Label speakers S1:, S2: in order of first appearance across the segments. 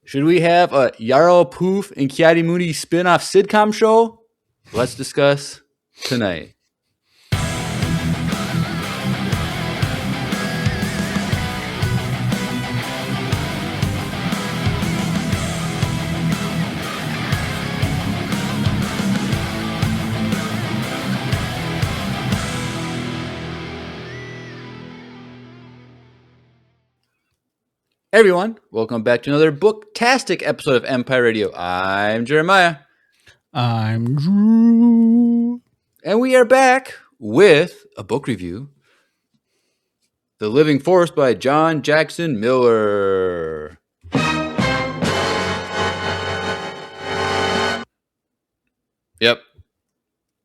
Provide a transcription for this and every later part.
S1: Should we have a Yarrow Poof and Kiadi Mooney spin-off sitcom show? Let's discuss tonight. Hey everyone, welcome back to another booktastic episode of Empire Radio. I'm Jeremiah.
S2: I'm Drew.
S1: And we are back with a book review. The Living Force by John Jackson Miller. Yep.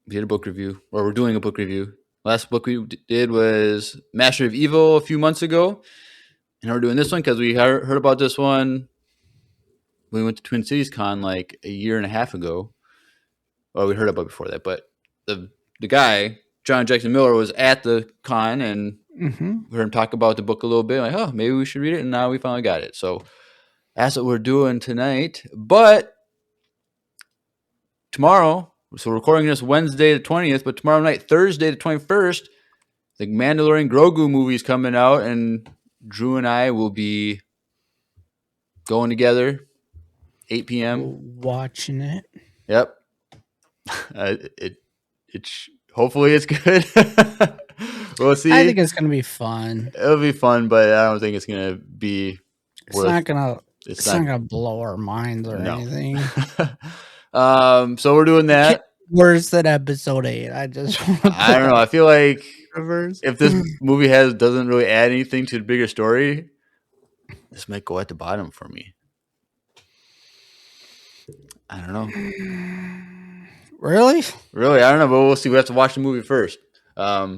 S1: We did a book review, or we're doing a book review. Last book we did was Master of Evil a few months ago. And we're doing this one because we heard about this one when we went to Twin Cities Con like a year and a half ago. Well, we heard about it before that, but the guy, John Jackson Miller, was at the con and we heard him talk about the book a little bit. Like, oh, maybe we should read it, and now we finally got it. So that's what we're doing tonight. But tomorrow, so we're recording this Wednesday the 20th, but tomorrow night, Thursday the 21st, the Mandalorian Grogu movie is coming out, and Drew and I will be going together, 8 p.m.
S2: Watching it.
S1: Yep. Hopefully it's good. We'll see.
S2: I think it's gonna be fun.
S1: It'll be fun, but I don't think it's gonna be.
S2: It's not gonna blow our minds or anything.
S1: So we're doing that.
S2: Worse than episode 8. I don't
S1: know. I feel like
S2: reverse.
S1: If this movie doesn't really add anything to the bigger story, this might go at the bottom for me. I don't know.
S2: Really?
S1: I don't know, but we'll see. We have to watch the movie first.
S2: Yeah.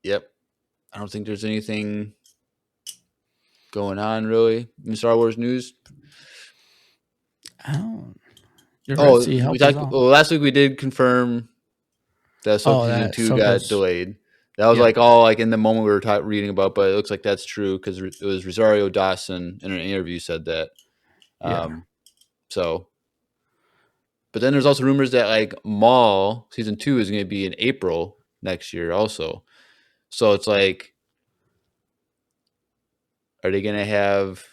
S1: Yep. I don't think there's anything going on really in Star Wars news. Last week we did confirm that Season 2 got delayed. That was in the moment we were reading about, but it looks like that's true because it was Rosario Dawson in an interview said that. But then there's also rumors that Maul Season 2 is going to be in April next year also. So it's like, are they going to have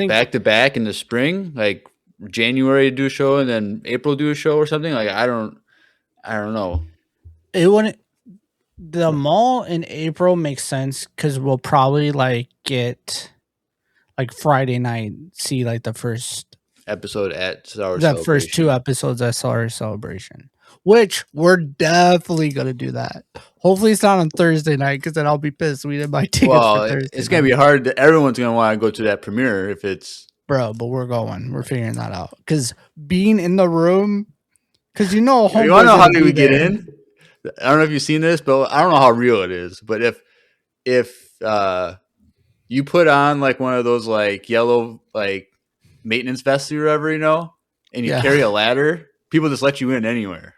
S1: back to back in the spring, like January do a show and then April do a show or something? I don't know.
S2: It wouldn't. The Maul in April makes sense because we'll probably get Friday night see the first
S1: episode at Star Wars.
S2: The first 2 episodes at Star Wars Celebration, which we're definitely gonna do that. Hopefully it's not on Thursday night because then I'll be pissed. We didn't buy tickets.
S1: Well, it's gonna be hard. Everyone's gonna want to go to that premiere if it's
S2: but we're going. We're figuring that out because being in the room, because you want
S1: to know how do we get in? I don't know if you've seen this, but I don't know how real it is. But if you put on one of those yellow maintenance vests or whatever, and you carry a ladder, people just let you in anywhere.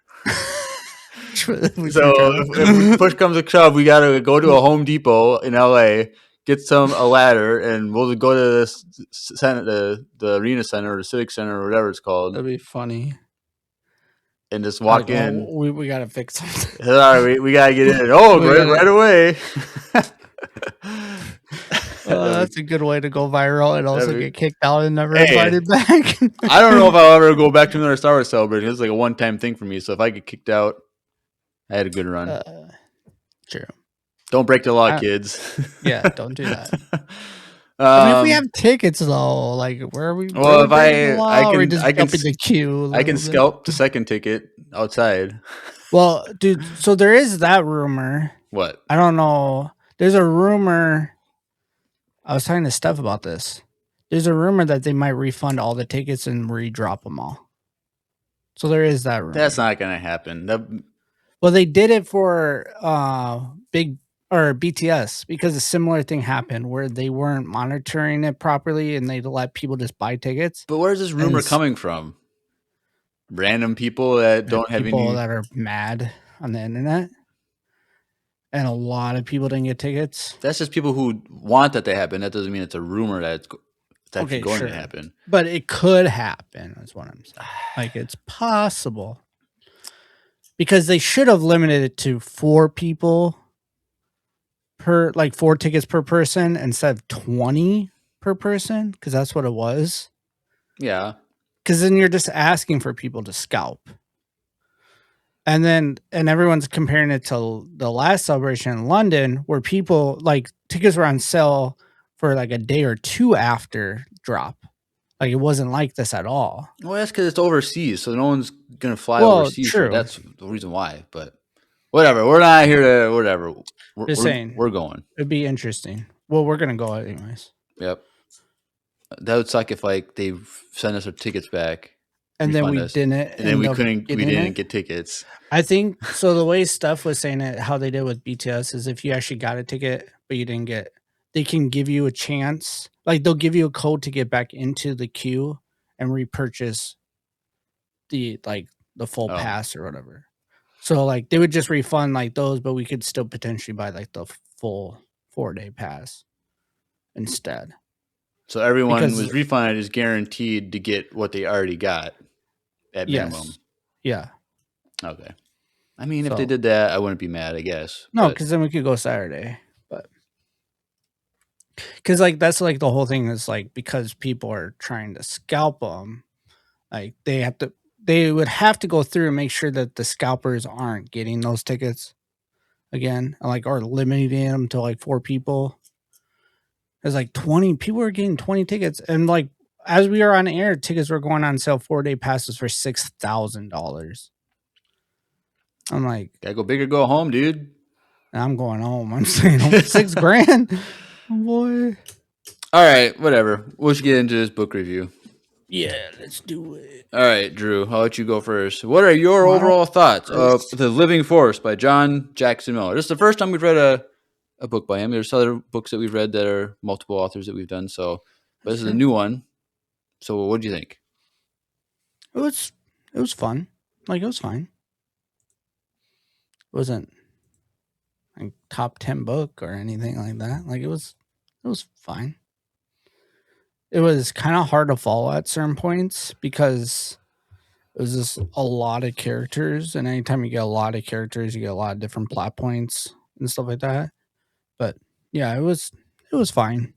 S1: So if push comes to shove, we gotta go to a Home Depot in LA, get a ladder, and we'll go to this the Arena Center or the Civic Center or whatever it's called.
S2: That'd be funny.
S1: And just walk in.
S2: We gotta fix something.
S1: All right, we gotta get in. Right away.
S2: That's a good way to go viral and also get kicked out and never invited back.
S1: I don't know if I'll ever go back to another Star Wars celebration. It's a one-time thing for me. So if I get kicked out, I had a good run.
S2: True.
S1: Don't break the law, kids.
S2: Yeah, don't do that. If we have tickets though, where are we?
S1: Well, if I can
S2: jump in the queue.
S1: I can scalp the second ticket outside.
S2: Well, dude, so there is that rumor.
S1: What?
S2: I don't know. There's a rumor. I was talking to Steph about this. There's a rumor that they might refund all the tickets and redrop them all. So there is that rumor.
S1: That's not going to happen.
S2: Well, they did it for BTS because a similar thing happened where they weren't monitoring it properly and they let people just buy tickets.
S1: But where's this rumor coming from? Random people that don't have
S2: people that are mad on the internet. and a lot of people didn't get tickets.
S1: That's just people who want that to happen. That doesn't mean it's a rumor that it's actually going to happen.
S2: But it could happen, is what I'm saying. Like, it's possible. Because they should have limited it to 4 people per, like 4 tickets per person instead of 20 per person, because that's what it was.
S1: Yeah.
S2: Because then you're just asking for people to scalp. And everyone's comparing it to the last celebration in London, where people, like, tickets were on sale for like a day or 2 after drop. Like, it wasn't like this at all.
S1: Well, that's because it's overseas, so no one's gonna fly overseas.
S2: True.
S1: So that's the reason why. But whatever, we're not here to whatever.
S2: Just saying,
S1: we're going.
S2: It'd be interesting. Well, we're gonna go anyways.
S1: Yep. That would suck if like they send us our tickets back,
S2: and then we didn't,
S1: and then we didn't get tickets.
S2: I think so. The way Steph was saying it, how they did with BTS is if you actually got a ticket but you didn't get, they can give you a chance. Like, they'll give you a code to get back into the queue and repurchase the full pass or whatever. So like they would just refund like those, but we could still potentially buy like the full 4-day pass instead.
S1: So everyone was refunded is guaranteed to get what they already got at minimum.
S2: Yeah.
S1: Okay. I mean, if they did that, I wouldn't be mad, I guess.
S2: No, because then we could go Saturday. But because like that's like the whole thing is like because people are trying to scalp them, like they would have to go through and make sure that the scalpers aren't getting those tickets again, like, or limiting them to like 4 people. It's like 20 people are getting 20 tickets, and like as we are on air, tickets were going on sale 4-day passes for $6,000. I'm like,
S1: gotta go big or go home, dude.
S2: I'm going home. I'm saying $6,000, boy.
S1: All right, whatever. We'll just get into this book review.
S2: Yeah, let's do it.
S1: All right, Drew, I'll let you go first. What are your overall thoughts of The Living Force by John Jackson Miller? This is the first time we've read a book by him. There's other books that we've read that are multiple authors that we've done. So, but this is a new one. So, what do you think?
S2: It was fun. Like, it was fine. It wasn't like top 10 book or anything like that. Like, it was fine. It was kind of hard to follow at certain points because it was just a lot of characters, and anytime you get a lot of characters, you get a lot of different plot points and stuff like that. But yeah, it was fine.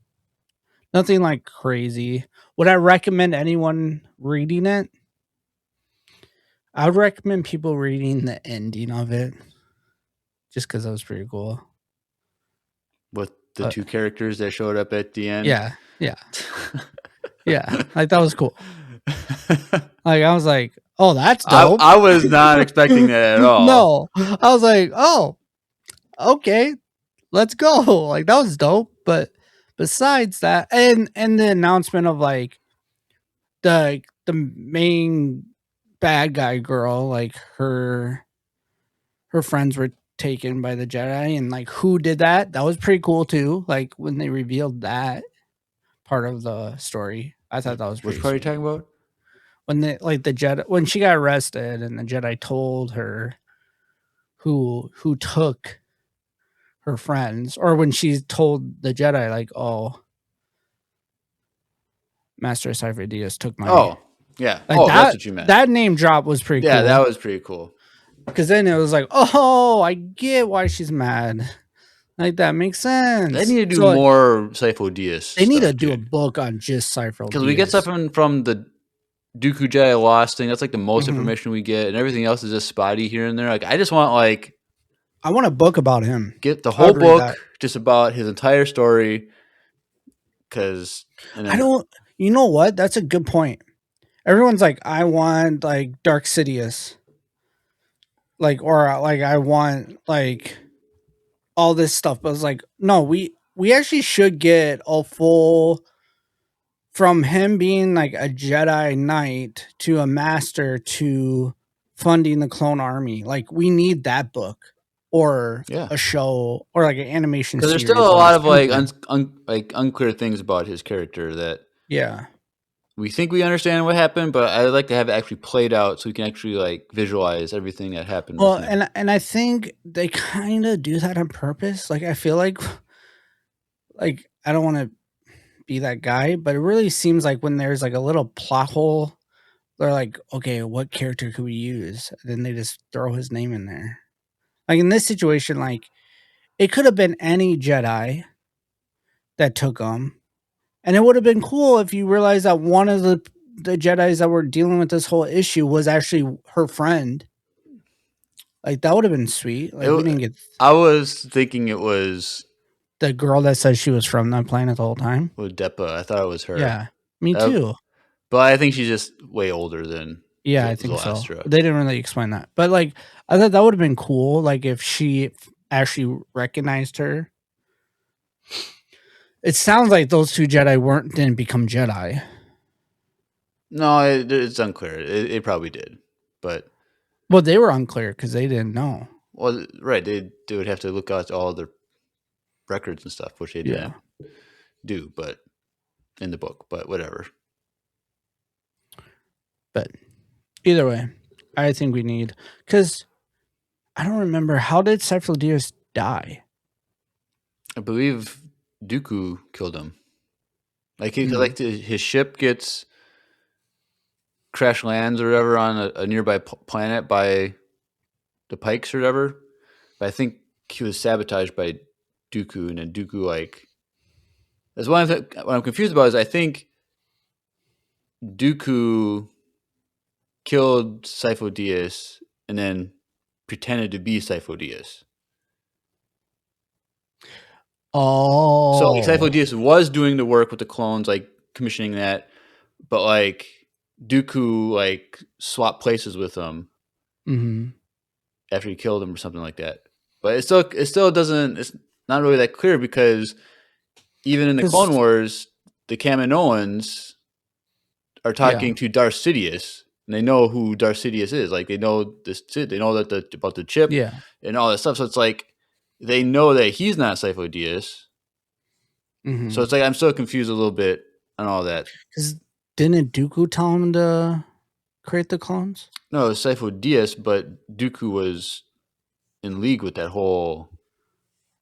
S2: Nothing like crazy. Would I recommend anyone reading it? I would recommend people reading the ending of it, just because that was pretty cool.
S1: With the 2 characters that showed up at the end?
S2: Yeah. Yeah, like that was cool. Like, I was like, oh, that's dope.
S1: I was not expecting that at all.
S2: No, I was like, oh, okay, let's go. Like, that was dope. But besides that, and the announcement of like the main bad guy girl, like her friends were taken by the Jedi, and like who did that was pretty cool too. Like when they revealed that part of the story, I thought that was pretty.
S1: Which part are you talking about?
S2: When the Jedi, when she got arrested and the Jedi told her who took her friends, or when she told the Jedi like, oh, Master Cypher Diaz took my.
S1: Oh, yeah.
S2: Like
S1: that's what you meant.
S2: That name drop was pretty cool.
S1: Yeah, that was pretty cool.
S2: Because then it was like, oh, I get why she's mad. Like, that makes sense.
S1: They need to do more Sifo Dyas.
S2: They need to do a book on just Sifo Dyas.
S1: Because we get stuff from the Dooku Jedi Lost thing. That's like the most information we get, and everything else is just spotty here and there. Like, I just want
S2: I want a book about him.
S1: Get the whole book just about his entire story. Because
S2: you know what? That's a good point. Everyone's like, I want like Dark Sidious. Like, or like I want like all this stuff. But it's like, no, we actually should get a full, from him being like a Jedi Knight to a master to funding the clone army. Like, we need that book or a show or like an animation series.
S1: Because there's still a lot of like unclear things about his character that we think we understand what happened, but I'd like to have it actually played out so we can actually like visualize everything that happened with
S2: Well,
S1: him.
S2: and I think they kind of do that on purpose. Like I feel like I don't want to be that guy, but it really seems like when there's like a little plot hole, they're like, okay, what character could we use? And then they just throw his name in there. Like in this situation, like it could have been any Jedi that took him, and it would have been cool if you realized that one of the Jedi's that were dealing with this whole issue was actually her friend. Like that would have been sweet. Like we
S1: It,
S2: didn't get
S1: I was thinking it was
S2: the girl that says she was from that planet the whole time.
S1: Depa. I thought it was her.
S2: Yeah, me
S1: Uh,
S2: too.
S1: but I think she's just way older than
S2: Yeah, I think so.
S1: Zolastro.
S2: They didn't really explain that, but like I thought that would have been cool. Like if she actually recognized her. It sounds like those two Jedi didn't become Jedi.
S1: No, it's unclear. It probably did, but
S2: Well, they were unclear because they didn't know.
S1: well, right? They would have to look out all the records and stuff, which they didn't do, but in the book, but whatever.
S2: But either way, I think we need because I don't remember how did Sifo Dyas die.
S1: I believe Dooku killed him. Like his ship gets crash lands or whatever on a nearby planet by the Pikes or whatever. But I think he was sabotaged by Dooku, and then Dooku like. That's what I'm confused about is I think Dooku killed Sifo Dyas and then pretended to be Sifo Dyas.
S2: Oh,
S1: so like Sifo Dyas was doing the work with the clones, like commissioning that, but like Dooku like swapped places with him after he killed him or something like that. But it still doesn't. It's not really that clear because even in the Clone Wars, the Kaminoans are talking to Darth Sidious, and they know who Darth Sidious is. Like they know this. They know that about the chip, and all that stuff. So it's like they know that he's not Sifo Dyas. So it's like I'm still confused a little bit on all that.
S2: Because didn't Dooku tell him to create the clones?
S1: No, it was Sifo Dyas, but Dooku was in league with that whole.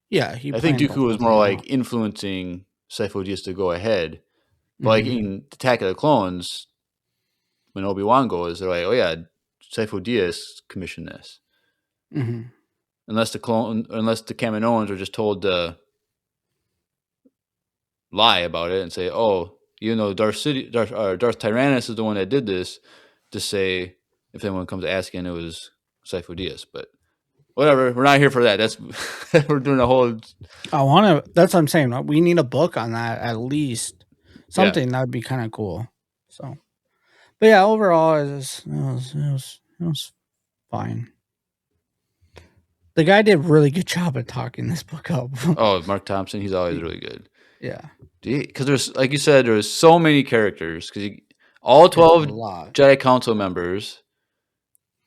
S2: Yeah,
S1: I think Dooku was more like influencing Sifo Dyas to go ahead. But like in Attack of the Clones, when Obi-Wan goes, they're like, "Oh yeah, Sifo Dyas commissioned this." Unless the Kaminoans are just told to lie about it and say, "Oh, you know, Darth Tyrannus is the one that did this," to say if anyone comes asking, it was Sifo Dyas. But whatever, we're not here for that. That's we're doing a whole.
S2: That's what I'm saying. We need a book on that at least. Something that would be kind of cool. So, but yeah, overall, it was fine. The guy did a really good job at talking this book up.
S1: Oh, Mark Thompson, he's always really good.
S2: Yeah,
S1: because there's like you said, there's so many characters because all 12 Jedi Council members,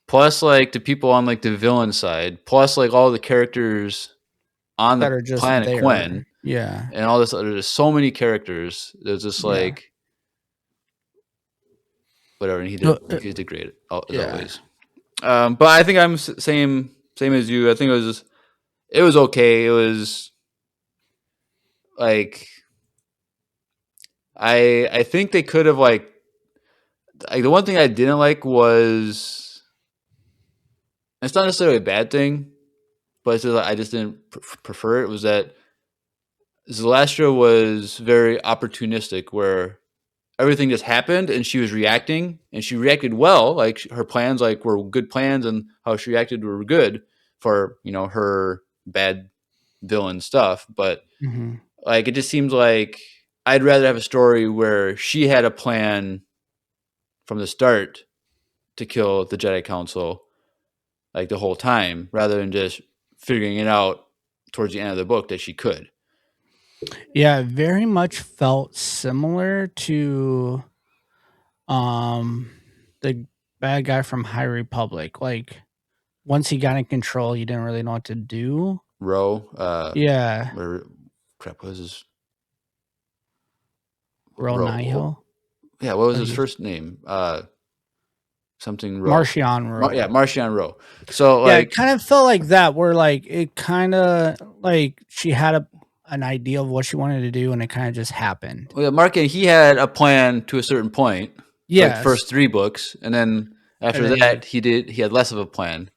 S1: plus like the people on like the villain side, plus like all the characters on the planet Quen, and all this. There's so many characters. There's just like whatever, and he did great as always. But I think I'm same as you. I think it was okay. It was like I think they could have like the one thing I didn't like was it's not necessarily a bad thing, but it's just, I just didn't prefer it. Was that Zolastro was very opportunistic, where everything just happened and she was reacting, and she reacted well. Like her plans like were good plans, and how she reacted were good for her bad villain stuff. But like it just seems like I'd rather have a story where she had a plan from the start to kill the Jedi Council like the whole time, rather than just figuring it out towards the end of the book that she could.
S2: Yeah, it very much felt similar to the bad guy from High Republic. Like once he got in control, he didn't really know what to do.
S1: Ro,
S2: yeah.
S1: Crap, what was his?
S2: Ro Nihil.
S1: Yeah, what was his
S2: Like,
S1: first name? Something Rowe.
S2: Martian
S1: Yeah,
S2: Rowe.
S1: Martian Rowe. So
S2: Yeah, it
S1: like,
S2: kind of felt like that, where like it kind of like she had an idea of what she wanted to do, and it kind of just happened.
S1: well, Mark, he had a plan to a certain point for like the
S2: Yes,
S1: first 3 books, and then
S2: and
S1: after
S2: then
S1: that, he had less of a plan.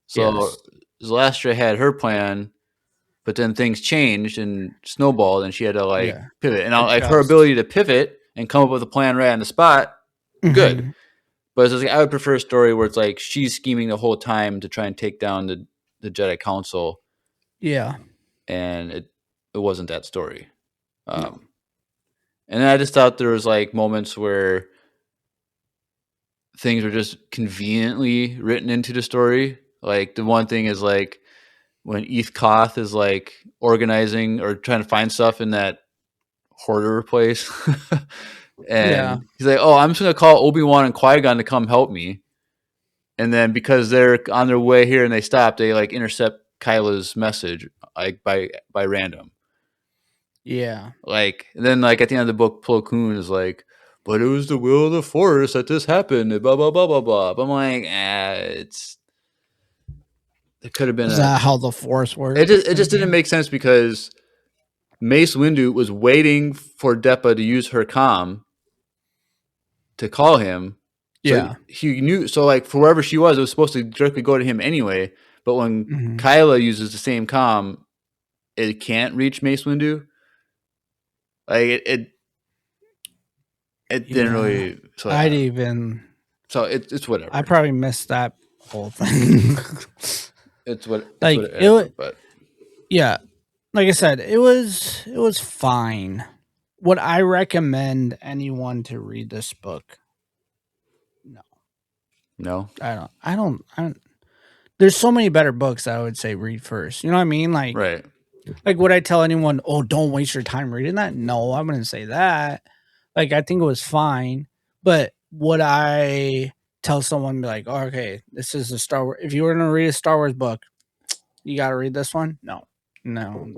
S1: So
S2: yes,
S1: Zelastra had her plan, but then things changed and snowballed, and she had to like
S2: yeah,
S1: pivot. And like her
S2: adjust.
S1: ability to pivot and come up with a plan right on the spot, good.
S2: Hmm.
S1: But it's just like, I would prefer a story where it's like she's scheming the whole time to try and take down the Jedi Council,
S2: Yeah,
S1: and it wasn't that story.
S2: no,
S1: Um, and then I just thought there was like moments where things were just conveniently written into the story. Like the one thing is like when Eth Koth is like organizing or trying to find stuff in that hoarder place.
S2: yeah,
S1: And he's like, "Oh, I'm just gonna call Obi-Wan and Qui-Gon to come help me." And then because they're on their way here and they stop, they like intercept Kyla's message like by random.
S2: yeah,
S1: Like, and then like at the end of the book, Plo Koon is like, "But it was the will of the Force that this happened." And blah blah blah blah blah. But I'm like, it could have been
S2: is
S1: a.
S2: that how the Force
S1: It
S2: works?
S1: just didn't make sense because Mace Windu was waiting for Depa to use her comm to call him. So
S2: Yeah,
S1: he knew. So like for wherever she was, it was supposed to directly go to him anyway. But when
S2: hmm,
S1: Kyla uses the same comm, it can't reach Mace Windu. Like it didn't
S2: yeah.
S1: really. So
S2: I'd
S1: yeah.
S2: even.
S1: So it's
S2: I
S1: whatever.
S2: probably missed that whole thing.
S1: It's
S2: Like it,
S1: whatever. But
S2: yeah. Like I said, it was fine. Would I recommend anyone to read this book? No,
S1: no,
S2: I don't. There's so many better books that I would say read first. You know what I mean?
S1: right.
S2: Like would I tell anyone, "Oh, don't waste your time reading that"? No, I wouldn't say that. Like I think it was fine, but would I tell someone be like, oh, "Okay, this is a Star Wars. If you were going to read a Star Wars book, you got to read this one"? No. No.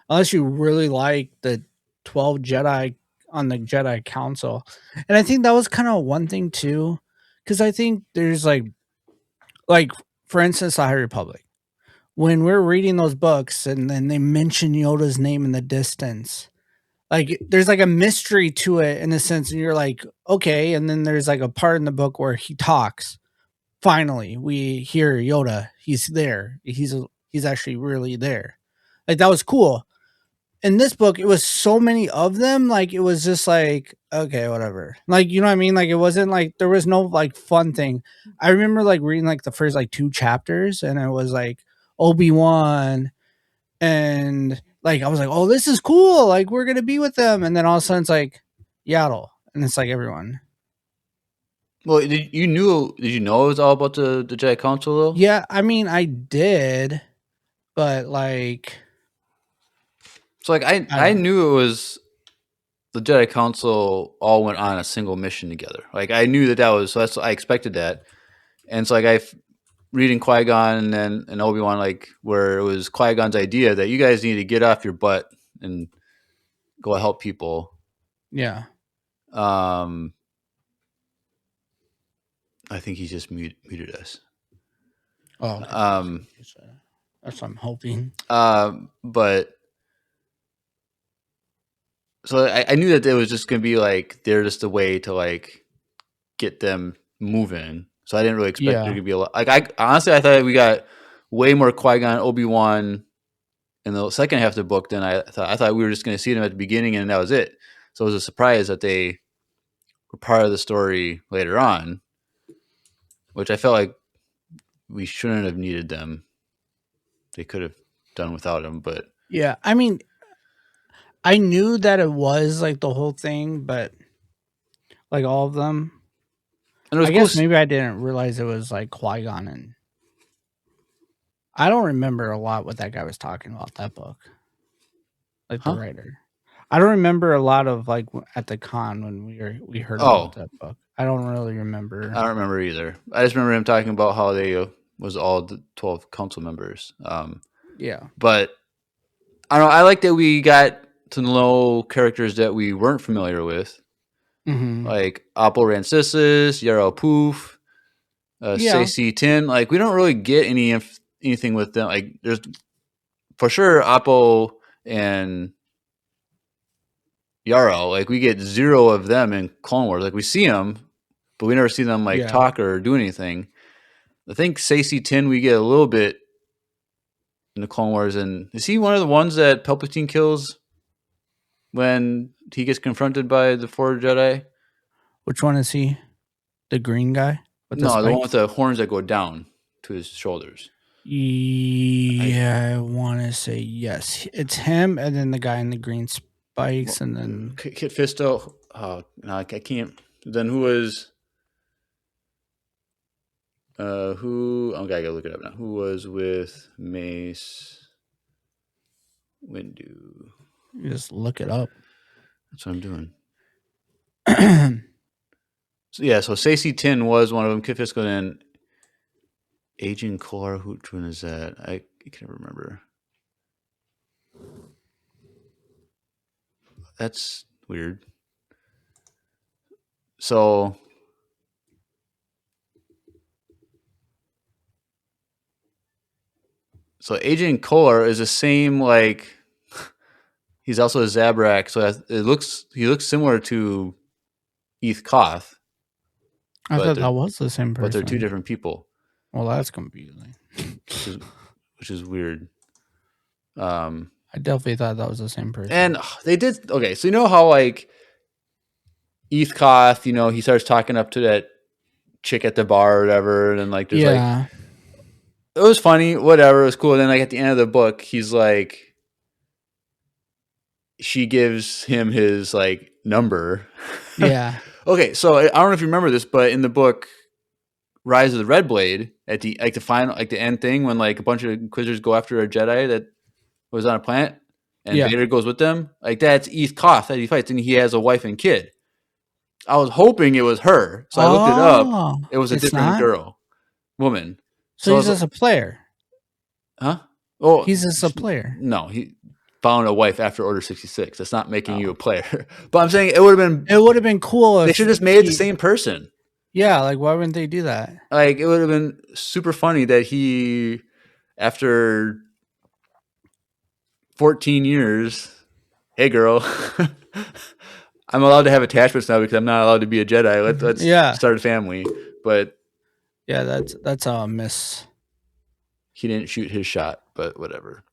S2: Unless you really like the 12 Jedi on the Jedi Council. And I think that was kind of one thing too, cuz I think there's like for instance the High Republic. When we're reading those books and then they mention Yoda's name in the distance, like there's like a mystery to it in a sense, and you're like, okay, and then there's like a part in the book where he talks. Finally, we hear Yoda. He's there. He's actually really there. Like that was cool. In this book, it was so many of them. Like it was just like, okay, whatever. Like you know what I mean? Like it wasn't like there was no like fun thing. I remember like reading like the first like 2 chapters, and it was like Obi-Wan, and like I was like, oh, this is cool. Like we're gonna be with them, and then all of a sudden it's like Yaddle, and it's like everyone.
S1: Well, did you know it was all about the Jedi Council though?
S2: Yeah, I mean I did, but like
S1: So like
S2: I
S1: I
S2: don't.
S1: knew it was the Jedi Council all went on a single mission together. Like I knew that was so that's I expected that. And so like reading Qui Gon and Obi Wan like where it was Qui Gon's idea that you guys need to get off your butt and go help people.
S2: Yeah.
S1: Um, I think he just muted us.
S2: Oh, okay.
S1: Um,
S2: That's what I'm hoping.
S1: but so I knew that it was just gonna be like they're just a way to like get them moving. So I didn't really expect there
S2: Yeah.
S1: to be a lot. Like I honestly I thought we got way more Qui Gon Obi Wan in the second half of the book than I thought. I thought we were just going to see them at the beginning and that was it. So it was a surprise that they were part of the story later on, which I felt like we shouldn't have needed them. They could have done without them, but
S2: Yeah. I mean, I knew that it was like the whole thing, but like all of them.
S1: and it was
S2: I
S1: cool.
S2: guess maybe I didn't realize it was like Qui Gon, and I don't remember a lot what that guy was talking about that book. Like the
S1: Huh?
S2: writer. I don't remember a lot of like at the con when we heard about that book. I don't really remember.
S1: I don't remember either. I just remember him talking about how they was all the 12 council members.
S2: Yeah.
S1: But I don't know. I like that we got to know characters that we weren't familiar with. like Apple Rancisis, Yarrow Poof,
S2: Yeah.
S1: Sacy Tin. Like we don't really get anything with them. Like there's for sure Apple and Yarrow. Like we get zero of them in Clone Wars. Like we see them, but we never see them like
S2: Yeah.
S1: talk or do anything. I think Sacy Tin we get a little bit in the Clone Wars. And is he one of the ones that Palpatine kills when he gets confronted by the four Jedi?
S2: Which one is he? The green guy? With
S1: No, the one
S2: spikes?
S1: with the horns that go down to his shoulders.
S2: Yeah, I want to say yes. It's him, and then the guy in the green spikes, and then
S1: Kit Fisto. Oh, no, I can't. Then who was? Who? Okay, I gotta look it up now. Who was with Mace Windu?
S2: you just look it up.
S1: That's what I'm doing. So, yeah, so Sacy Tin was one of them. Kit Fisto and Agent Kolar. Which one is that? I can't remember. That's weird. So Agent Kolar is the same, like he's also a Zabrak, so he looks similar to Eth Koth,
S2: I
S1: But
S2: thought
S1: they're-
S2: that was the same person.
S1: but they're two different people,
S2: Well, that's confusing.
S1: which is weird.
S2: I definitely thought that was the same person.
S1: And they did okay. So you know how like Eth Koth, you know, he starts talking up to that chick at the bar or whatever, and then like there's like
S2: yeah,
S1: it was funny, whatever, it was cool. And then like at the end of the book, he's like, she gives him his like number.
S2: yeah,
S1: Okay, so I don't know if you remember this, but in the book Rise of the Red Blade, at the like the final like the end thing when like a bunch of Inquisitors go after a Jedi that was on a planet and
S2: Yeah.
S1: Vader goes with them, like that's Eth Koth that he fights, and he has a wife and kid. I was hoping it was her, so I looked it up. It was a
S2: it's
S1: different
S2: not?
S1: woman.
S2: So
S1: I
S2: he's
S1: was
S2: just a player.
S1: huh? Oh,
S2: He's just a player.
S1: no, he found a wife after Order 66. That's not making you a player. But I'm saying it would have been.
S2: It would have been cool if
S1: They should have just made it the
S2: he-
S1: same person.
S2: Yeah, like why wouldn't they do that?
S1: Like it would have been super funny that he, after 14 years, hey girl, I'm allowed to have attachments now because I'm not allowed to be a Jedi. Let's
S2: Yeah.
S1: start a family. But
S2: Yeah, that's a miss.
S1: he didn't shoot his shot. But whatever.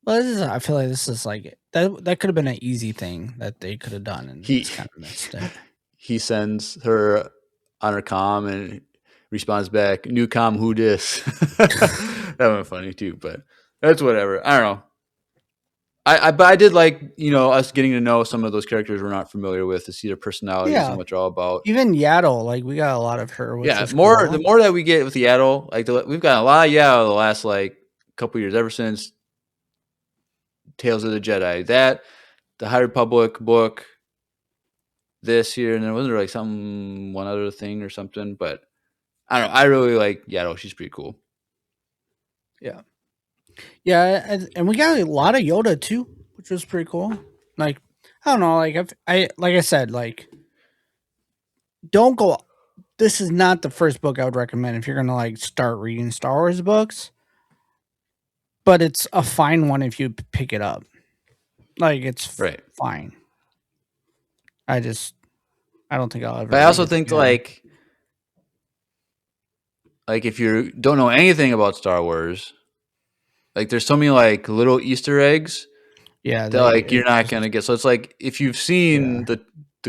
S2: Well, I feel like this is like that could have been an easy thing that they could have done, and
S1: He-
S2: it's kind of missed it.
S1: He sends her on her comm and responds back, "New comm, who dis?" That went funny too, but that's whatever. I don't know. But I did like, you know, us getting to know some of those characters we're not familiar with, to see their personalities
S2: Yeah.
S1: and what they're all about.
S2: Even Yaddle, like we got a lot of her. Which
S1: Yeah,
S2: is
S1: more
S2: cool.
S1: the more that we get with Yaddle, like we've got a lot of Yaddle the last like couple years, ever since Tales of the Jedi. That the High Republic book, this here, and then wasn't there like one other thing or something, but I don't know. I really like Yaddle. She's pretty cool.
S2: Yeah, and we got a lot of Yoda too, which was pretty cool. Like I don't know, like like I said, like don't go. This is not the first book I would recommend if you're gonna like start reading Star Wars books, but it's a fine one if you pick it up. Like it's
S1: Right.
S2: fine. I don't think I'll ever.
S1: But I also
S2: read it
S1: think
S2: again.
S1: like if you don't know anything about Star Wars, like there's so many like little Easter eggs
S2: yeah,
S1: that like you're not gonna get. So it's like if you've seen the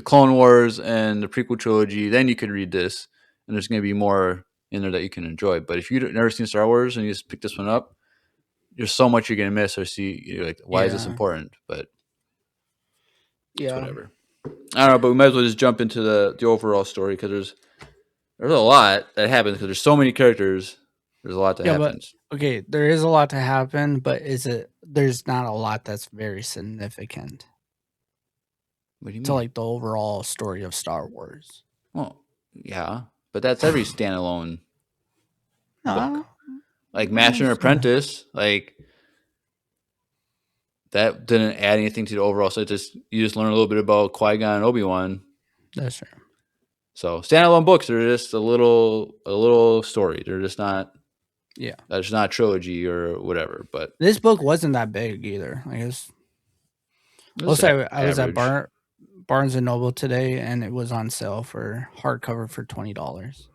S1: Clone Wars and the prequel trilogy, then you could read this, and there's gonna be more in there that you can enjoy. But if you've never seen Star Wars and you just pick this one up, there's so much you're gonna miss or see. You're like, why is this
S2: Yeah.
S1: important? But it's
S2: yeah.
S1: whatever. I don't know, but we might as well just jump into the overall story because there's a lot that happens because there's so many characters. There's a lot that
S2: Yeah, but-
S1: happens.
S2: Okay, there is a lot to happen, but there's not a lot that's very significant
S1: What do you
S2: to
S1: mean?
S2: like the overall story of Star Wars.
S1: Well, yeah, but that's every standalone.
S2: No,
S1: Like Master and
S2: so.
S1: Apprentice, like that didn't add anything to the overall. So you just learn a little bit about Qui-Gon and Obi-Wan.
S2: That's true.
S1: So standalone books are just a little story. They're just not.
S2: Yeah.
S1: That's not a trilogy or whatever. But
S2: This book wasn't that big either. I guess.
S1: it's
S2: Also, I was at
S1: average.
S2: Barnes and Noble today, and it was on sale for hardcover for $20.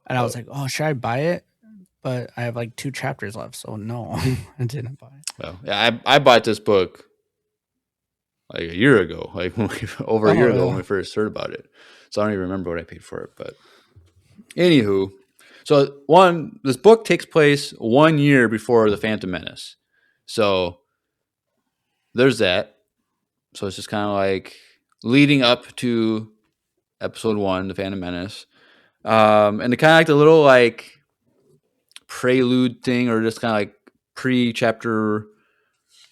S2: And I was like, "Oh, should I buy it?" But I have like 2 chapters left, so no, I didn't buy it.
S1: Well, yeah, I bought this book like a year ago, like over a year
S2: Oh,
S1: ago when
S2: yeah.
S1: we first heard about it. So I don't even remember what I paid for it. But anywho, so this book takes place 1 year before the Phantom Menace. So there's that. So it's just kind of like leading up to episode 1, the Phantom Menace, and the kind of like the little like prelude thing, or just kind of like pre-chapter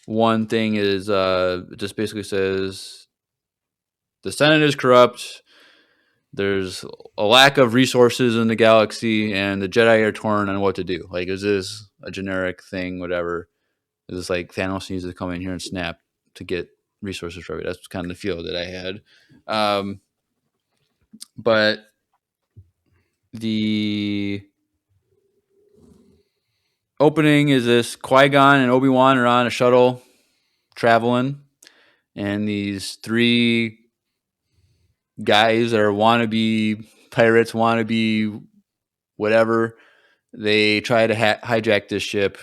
S1: 1 thing is it just basically says the Senate is corrupt. There's a lack of resources in the galaxy, and the Jedi are torn on what to do. Like, is this a generic thing? Whatever. Is this like Thanos needs to come in here and snap to get resources for it? That's kind of the feel that I had. But the opening is this: Qui-Gon and Obi-Wan are on a shuttle traveling, and these 3 guys that are wannabe pirates, wannabe whatever, they try to hijack this ship.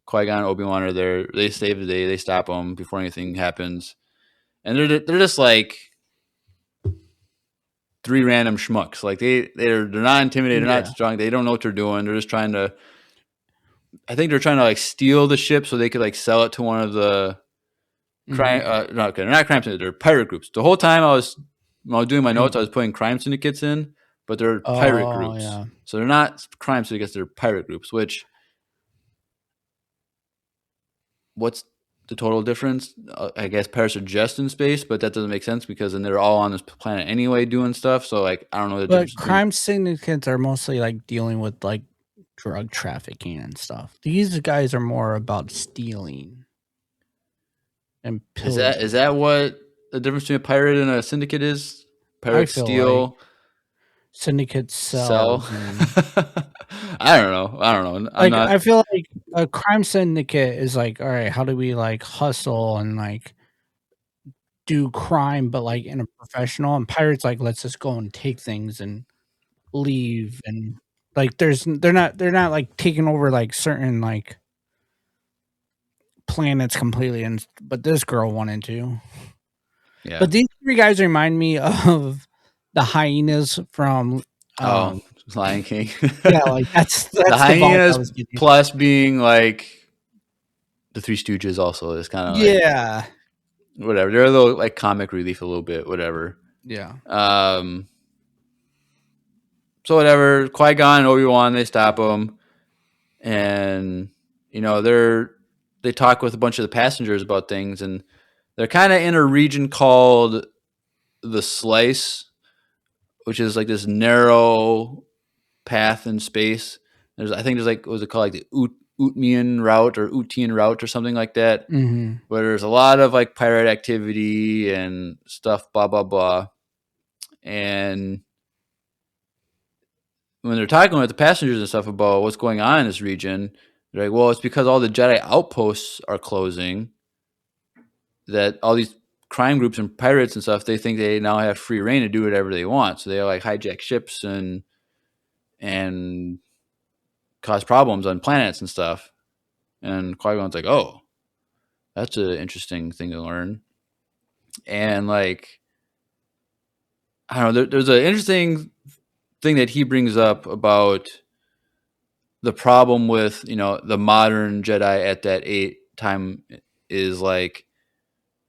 S1: Qui-Gon and Obi-Wan are there. They save the day. They stop them before anything happens. And they're just like 3 random schmucks. Like they're not intimidated. They're not
S2: Yeah.
S1: strong. They don't know what they're doing. They're just trying to. I think they're trying to like steal the ship so they could like sell it to one of the crime. No, okay, they're not crime syndicates. They're pirate groups. The whole time when I was doing my notes, I was putting crime syndicates in, but they're pirate
S2: Oh,
S1: groups.
S2: yeah.
S1: So they're not crime syndicates. They're pirate groups. Which, what's the total difference? I guess pirates are just in space, but that doesn't make sense because then they're all on this planet anyway doing stuff. So like I don't know the
S2: But
S1: difference between.
S2: crime syndicates are mostly like dealing with like drug trafficking and stuff. These guys are more about stealing and pillaging.
S1: Is that what the difference between a pirate and a syndicate is? Pirates
S2: feel
S1: steal,
S2: syndicates
S1: sell.
S2: sells and
S1: I don't know. I'm
S2: like
S1: not.
S2: I feel like a crime syndicate is like, all right, how do we like hustle and like do crime but like in a professional, and pirates like let's just go and take things and leave, and like they're not like taking over like certain like planets completely, and but this girl wanted to.
S1: Yeah.
S2: But these 3 guys remind me of the hyenas from
S1: Lion King.
S2: yeah, like that's
S1: The
S2: the vibe I
S1: hyenas
S2: was getting.
S1: plus being like the Three Stooges also is kind of like
S2: Yeah.
S1: whatever. They're a little like comic relief a little bit, whatever.
S2: Yeah.
S1: So whatever, Qui-Gon and Obi-Wan, they stop them, and you know they talk with a bunch of the passengers about things, and they're kind of in a region called the Slice, which is like this narrow path in space. I think there's like, what was it called, like the Utmian route or Utian route or something like that, where there's a lot of like pirate activity and stuff, blah blah blah. And when they're talking with the passengers and stuff about what's going on in this region, they're like, well, it's because all the Jedi outposts are closing, that all these crime groups and pirates and stuff, they think they now have free reign to do whatever they want. So they like hijack ships and cause problems on planets and stuff. And Qui-Gon's like, oh, that's an interesting thing to learn. And like, I don't know, there's an interesting thing that he brings up about the problem with, the modern Jedi at that time is like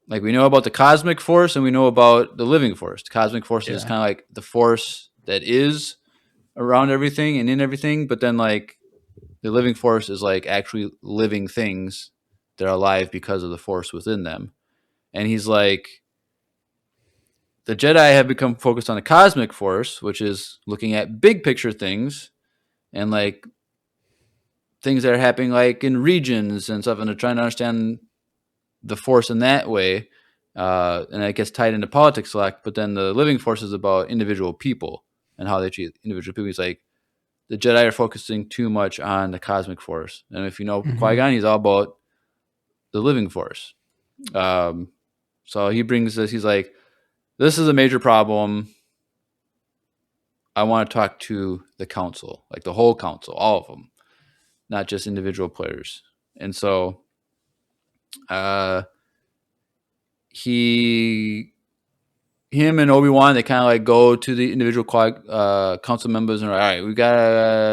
S1: we know about the cosmic force and we know about the living force. The cosmic force is kind of like the force that is around everything and in everything, but then like the living force is like actually living things that are alive because of the force within them. And he's like, the Jedi have become focused on the cosmic force, which is looking at big picture things and like things that are happening like in regions and stuff, and they're trying to understand the force in that way. and it gets tied into politics select. But then the living force is about individual people and how they treat individual people. He's like, the Jedi are focusing too much on the cosmic force, and if you know Qui-Gon, he's all about the living force. So he brings this. He's like, this is a major problem. I want to talk to the council, like the whole council, all of them, not just individual players. And so him and Obi-Wan, they kind of like go to the individual council members and are, all right,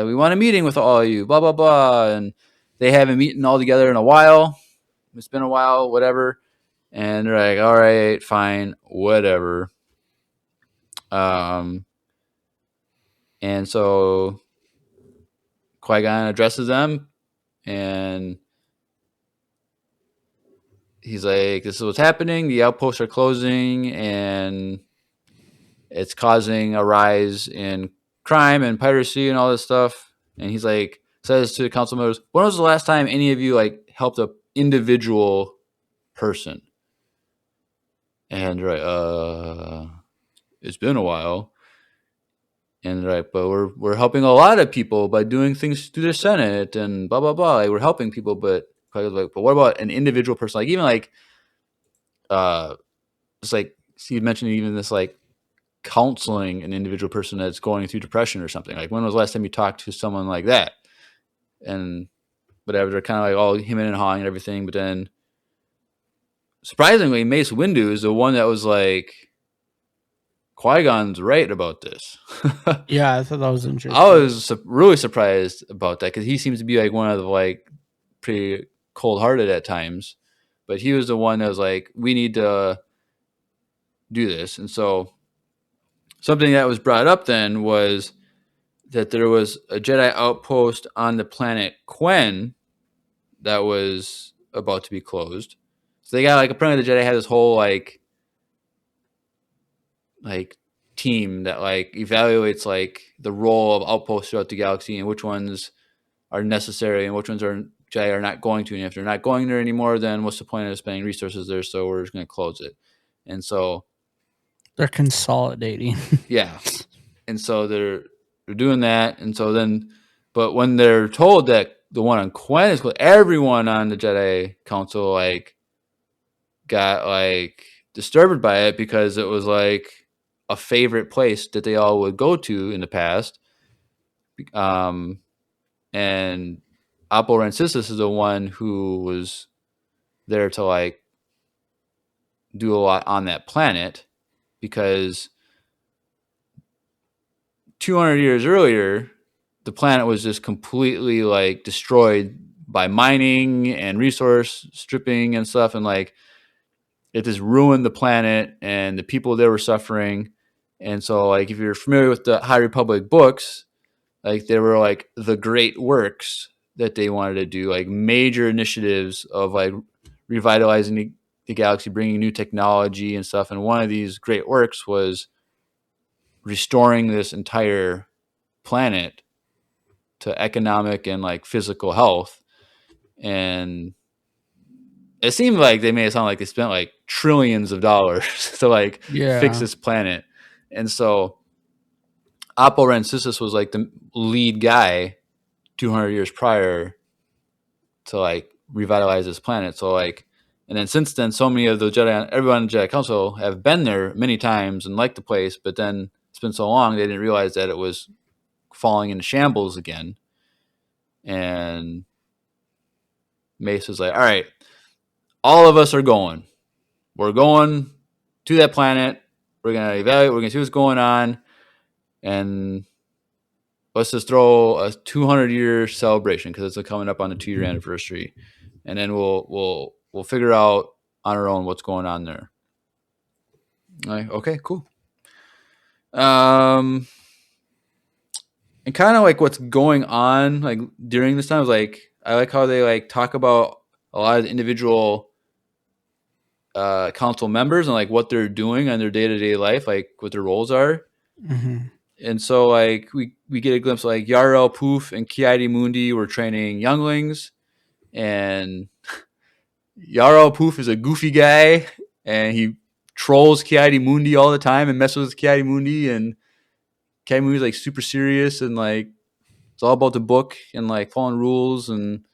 S1: we want a meeting with all of you, blah, blah, blah. And they haven't meeting all together in a while. It's been a while, whatever. And they're like, all right, fine, whatever. And so Qui-Gon addresses them, and he's like, this is what's happening. The outposts are closing, and it's causing a rise in crime and piracy and all this stuff. And he's like, says to the council members, when was the last time any of you like helped an individual person? And they're like, it's been a while. And they're like, but we're helping a lot of people by doing things through the Senate and blah, blah, blah. Like, we're helping people, but like, but what about an individual person? Like, even like, it's like Steve mentioned, even this like counseling an individual person that's going through depression or something. Like, when was the last time you talked to someone like that? And whatever, they're kind of like all hemming and hawing and everything. But then, surprisingly, Mace Windu is the one that was like, Qui-Gon's right about this.
S2: Yeah, I thought that was interesting.
S1: I was really surprised about that because he seems to be like one of the like pretty cold-hearted at times, but he was the one that was like, we need to do this. And so something that was brought up then was that there was a Jedi outpost on the planet Quen that was about to be closed. So they got like, apparently the Jedi had this whole like team that like evaluates like the role of outposts throughout the galaxy and which ones are necessary and which ones are Jedi are not going to. And if they're not going there anymore, then what's the point of spending resources there? So we're just going to close it. And so
S2: they're consolidating.
S1: Yeah. And so they're doing that. And so then, but when they're told that the one on Quen is closed, everyone on the Jedi Council like got like disturbed by it because it was like a favorite place that they all would go to in the past. And Oppo Rancisis is the one who was there to like do a lot on that planet because 200 years earlier, the planet was just completely like destroyed by mining and resource stripping and stuff. And like, it just ruined the planet and the people there were suffering. And so like, if you're familiar with the High Republic books, like there were like the great works that they wanted to do, like major initiatives of like revitalizing the galaxy, bringing new technology and stuff. And one of these great works was restoring this entire planet to economic and like physical health. And it seemed like they made it sound like they spent like trillions of dollars to like fix this planet. And so Oppo Rancisis was like the lead guy 200 years prior to like revitalize this planet. So like, and then since then, so many of the Jedi, everyone in the Jedi Council have been there many times and liked the place, but then it's been so long, they didn't realize that it was falling into shambles again. And Mace was like, all right, all of us are going. We're going to that planet. We're going to evaluate. We're going to see what's going on. And let's just throw a 200-year celebration because it's coming up on the 2-year anniversary. And then we'll figure out on our own what's going on there. Like, okay, cool. And kind of like what's going on like during this time is like, I like how they like talk about a lot of the individual council members and like what they're doing on their day-to-day life, like what their roles are.
S2: Mm-hmm.
S1: And so like we get a glimpse of like Yarel Poof and Ki-Adi-Mundi were training younglings, and Yarel Poof is a goofy guy and he trolls Ki-Adi-Mundi all the time and messes with Ki-Adi-Mundi, and Ki-Adi-Mundi's like super serious and like it's all about the book and like following rules, and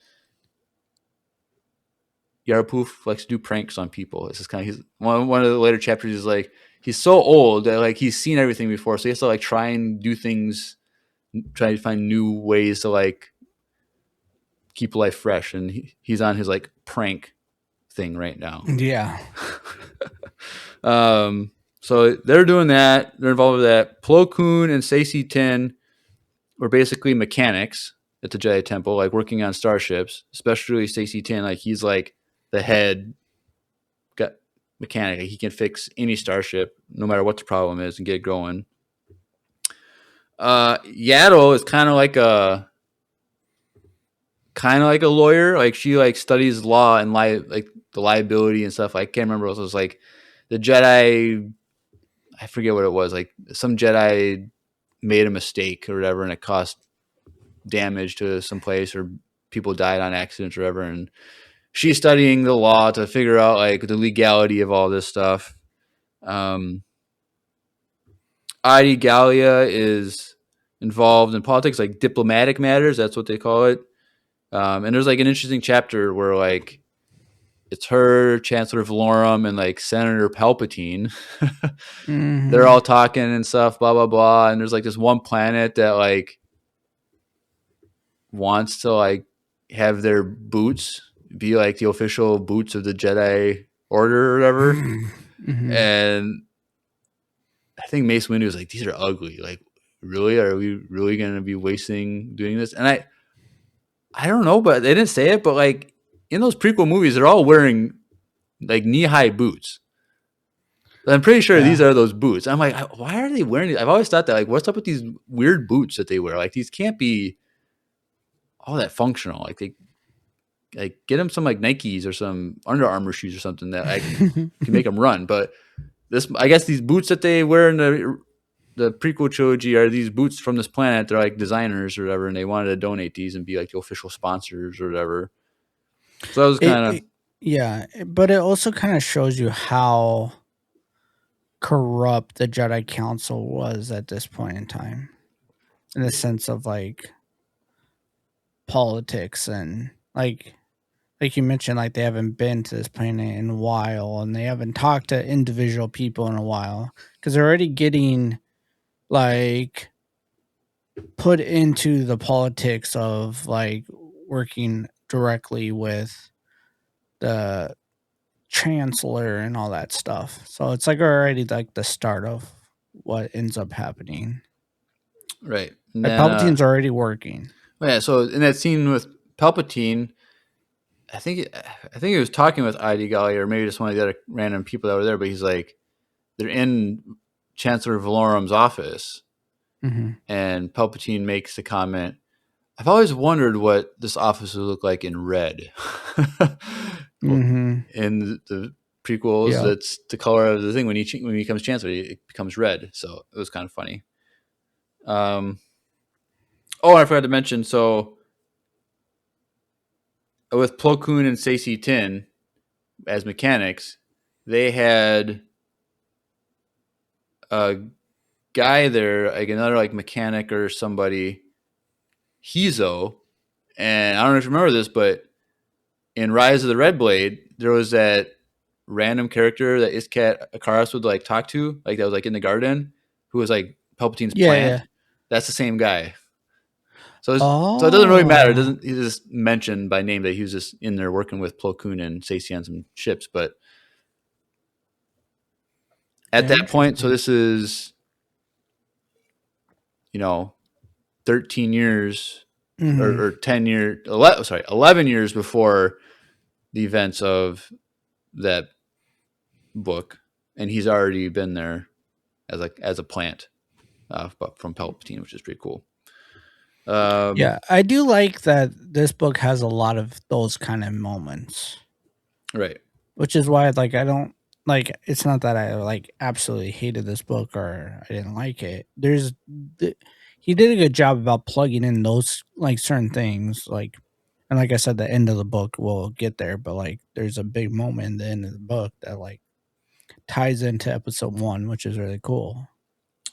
S1: Yarapoof likes to do pranks on people. It's just kind of one of the later chapters is like he's so old that like he's seen everything before, so he has to like try and do things, try to find new ways to like keep life fresh, and he's on his like prank thing right now.
S2: Yeah.
S1: So they're doing that. They're involved with that. Plo Koon and Saesee Tiin were basically mechanics at the Jedi Temple, like working on starships. Especially Saesee Tiin, like he's like the head mechanic. He can fix any starship, no matter what the problem is, and get it going. Yaddle is kind of like a lawyer. Like she like studies law and like the liability and stuff. I can't remember what it was like. The Jedi, I forget what it was. Like some Jedi made a mistake or whatever, and it caused damage to some place, or people died on accidents or whatever. And she's studying the law to figure out like the legality of all this stuff. Adi Gallia is involved in politics, like diplomatic matters. That's what they call it. And there's like an interesting chapter where like it's her, Chancellor Valorum, and like Senator Palpatine.
S2: Mhm.
S1: They're all talking and stuff, blah blah blah. And there's like this one planet that like wants to like have their boots be like the official boots of the Jedi Order or whatever.
S2: Mhm.
S1: And I think Mace Windu was like, these are ugly. Like, really? Are we really going to be wasting doing this? And I don't know, but they didn't say it. But like in those prequel movies, they're all wearing like knee-high boots. I'm pretty sure these are those boots. I'm like, why are they wearing these? I've always thought that, like, what's up with these weird boots that they wear? Like, these can't be all that functional. Like, they like get them some like Nikes or some Under Armour shoes or something that like can make them run. But this, I guess, these boots that they wear in the prequel trilogy are these boots from this planet. They're like designers or whatever, and they wanted to donate these and be like the official sponsors or whatever. So that was kind of
S2: yeah, but it also kind of shows you how corrupt the Jedi Council was at this point in time, in the sense of like politics and like you mentioned, like they haven't been to this planet in a while, and they haven't talked to individual people in a while because they're already getting like put into the politics of like working directly with the chancellor and all that stuff. So it's like already like the start of what ends up happening.
S1: right. And
S2: Like
S1: then,
S2: Palpatine's already working.
S1: yeah. So in that scene with Palpatine, I think he was talking with Adi Gallia or maybe just one of the other random people that were there. But he's like, they're in Chancellor Valorum's office, and Palpatine makes the comment, I've always wondered what this office would look like in red. In the prequels, that's the color of the thing. When he becomes Chancellor, it becomes red. So it was kind of funny. Oh, I forgot to mention, so with Plo Koon and Saesee Tiin as mechanics, they had a guy there, like another like mechanic or somebody, Hezo. And I don't know if you remember this, but in Rise of the Red Blade, there was that random character that Iskat Akaras would like talk to, like that was like in the garden, who was like Palpatine's plant. That's the same guy. So so it doesn't really matter. It doesn't, he's just mentioned by name that he was just in there working with Plo Koon and Saesee on some ships. But at that point, so this is, 13 years or 10 years, 11 years before the events of that book, and he's already been there as a plant from Palpatine, which is pretty cool.
S2: Yeah, I do like that this book has a lot of those kind of moments,
S1: right?
S2: Which is why, like, I don't like. It's not that I like absolutely hated this book or I didn't like it. He did a good job about plugging in those like certain things, like, and like I said, the end of the book will get there, but like, there's a big moment in the end of the book that like ties into episode 1, which is really cool.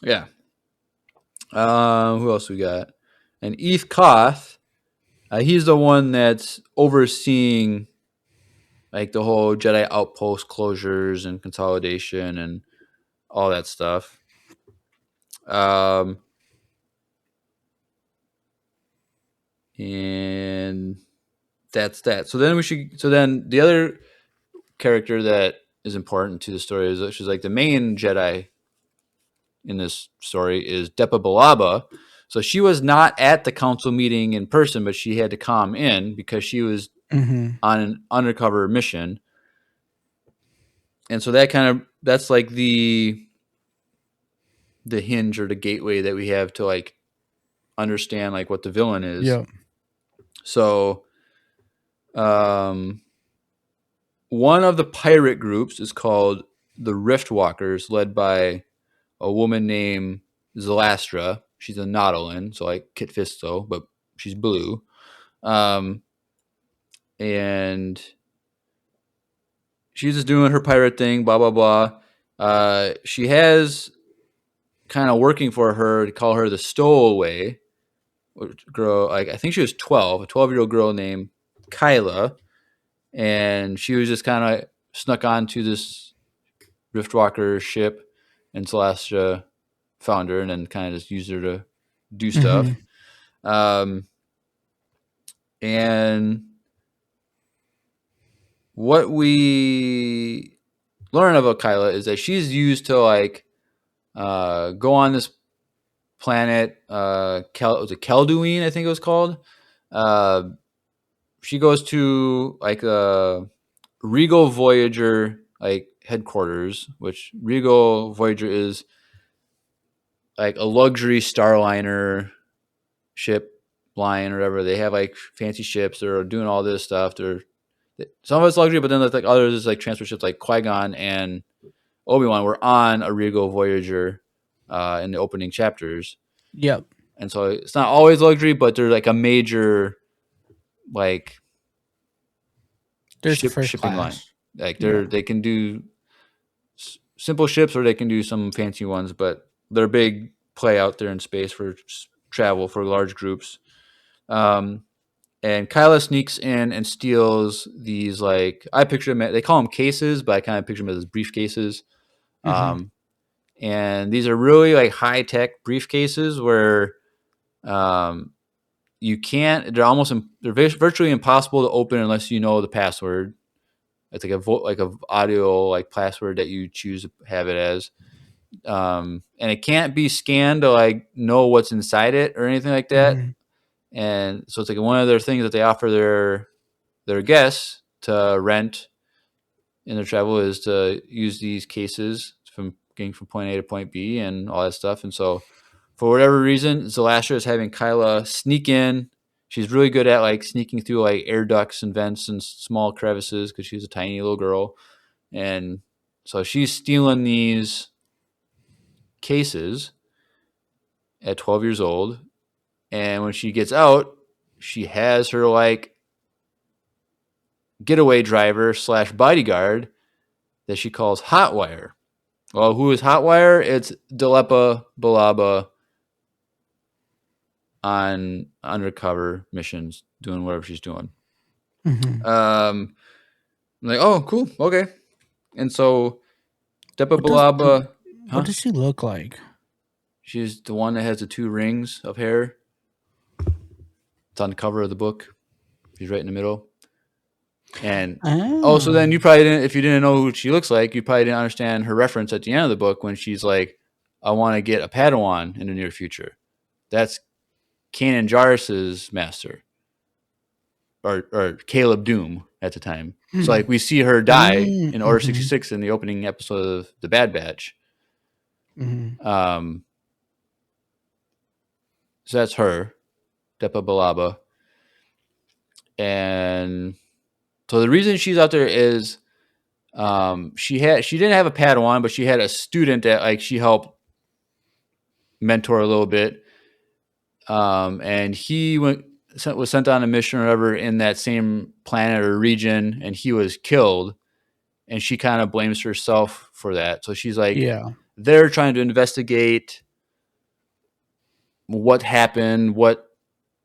S1: Yeah. Who else we got? And Eth Koth, he's the one that's overseeing like the whole Jedi outpost closures and consolidation and all that stuff. And that's that. So then the other character that is important to the story is she's like the main Jedi in this story is Depa Billaba. So she was not at the council meeting in person, but she had to come in because she was on an undercover mission. And so that's like the hinge or the gateway that we have to like understand like what the villain is.
S2: Yeah.
S1: So one of the pirate groups is called the Riftwalkers, led by a woman named Zalastra. She's a Nautolan, so like Kit Fisto, but she's blue. And she's just doing her pirate thing, blah, blah, blah. She has kind of working for her to call her the Stowaway girl. Like, I think she was 12, a 12-year-old girl named Kyla. And she was just kind of snuck onto this Riftwalker ship, and Zalastra found her and then kind of just used her to do stuff. And what we learn about Kyla is that she's used to like go on this planet, was it Kelduine, I think it was called. She goes to like a Regal Voyager like headquarters, which Regal Voyager is like a luxury starliner ship line or whatever. They have like fancy ships. They're doing all this stuff. Some of it's luxury, but then like others is like transfer ships like Qui-Gon and Obi-Wan were on a Regal Voyager in the opening chapters.
S2: Yep.
S1: And so it's not always luxury, but they're like a major like shipping line. Like they can do simple ships or they can do some fancy ones, but they're big play out there in space for travel for large groups. And Kyla sneaks in and steals these, like, I picture them, they call them cases, but I kind of picture them as briefcases. And these are really like high tech briefcases where you can't, they're virtually impossible to open unless you know the password. It's like a audio like password that you choose to have it as. And it can't be scanned to like know what's inside it or anything like that. And so it's like one of their things that they offer their guests to rent in their travel is to use these cases from getting from point A to point B and all that stuff. And so for whatever reason, Zalastra is having Kyla sneak in. She's really good at like sneaking through like air ducts and vents and small crevices because she's a tiny little girl. And so she's stealing these cases at 12 years old. And when she gets out, she has her like getaway driver / bodyguard that she calls Hotwire. Well, who is Hotwire? It's Depa Billaba on undercover missions, doing whatever she's doing. I'm like, oh, cool, okay. And so Depa Billaba.
S2: What does she look like?
S1: She's the one that has the 2 rings of hair. It's on the cover of the book. She's right in the middle. And so then you probably didn't, if you didn't know who she looks like, you probably didn't understand her reference at the end of the book when she's like, I want to get a Padawan in the near future. That's Kanan Jarrus's master. Or Caleb Doom at the time. So like we see her die in Order 66 in the opening episode of The Bad Batch. So that's her, Depa Billaba. And so the reason she's out there is she didn't have a Padawan, but she had a student that like she helped mentor a little bit. And he was sent on a mission or whatever in that same planet or region, and he was killed. and she kind of blames herself for that. So she's like,
S2: Yeah.
S1: they're trying to investigate what happened, what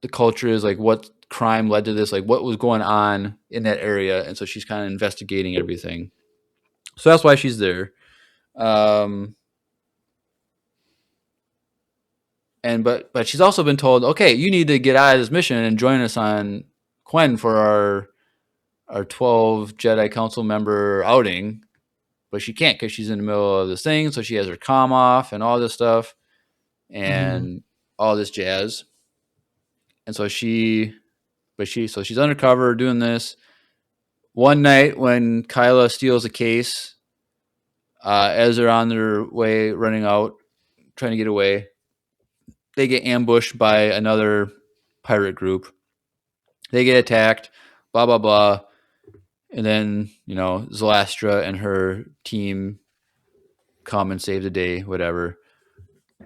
S1: the culture is, like what crime led to this, like what was going on in that area. And so she's kind of investigating everything. So that's why she's there. But she's also been told, okay, you need to get out of this mission and join us on Quen for our 12 Jedi Council member outing. But she can't because she's in the middle of this thing. So she has her comm off and all this stuff and all this jazz. And so she's undercover doing this. One night when Kyla steals a case, as they're on their way running out, trying to get away, they get ambushed by another pirate group. They get attacked, blah, blah, blah. And then, Zalastra and her team come and save the day, whatever.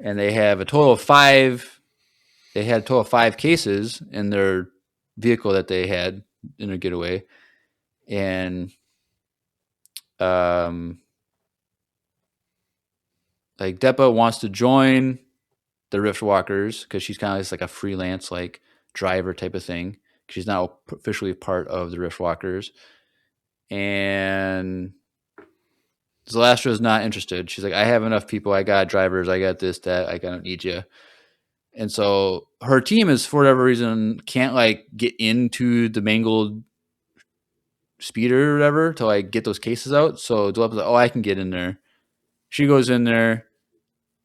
S1: And they have a total of 5. They had a total of 5 cases in their vehicle that they had in their getaway. And like Depa wants to join the Riftwalkers because she's kind of just like a freelance like driver type of thing. She's not officially part of the Riftwalkers. And Zalastra is not interested. She's like, I have enough people. I got drivers. I got this, that. I don't need you. And so her team is, for whatever reason, can't like get into the mangled speeder or whatever to like get those cases out. So Dwelpa's like, oh, I can get in there. She goes in there,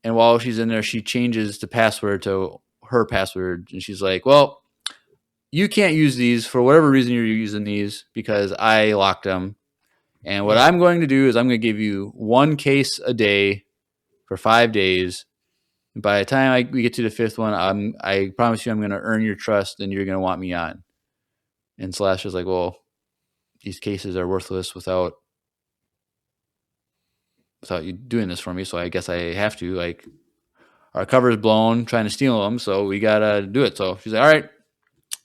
S1: and while she's in there, she changes the password to her password. And she's like, well, you can't use these for whatever reason you're using these because I locked them. And what I'm going to do is I'm going to give you 1 case a day for 5 days. By the time we get to the 5th one, I promise you I'm going to earn your trust and you're going to want me on. And Slash like, well, these cases are worthless without you doing this for me. So I guess I have to. Like, our cover's blown trying to steal them, so we got to do it. So she's like, all right,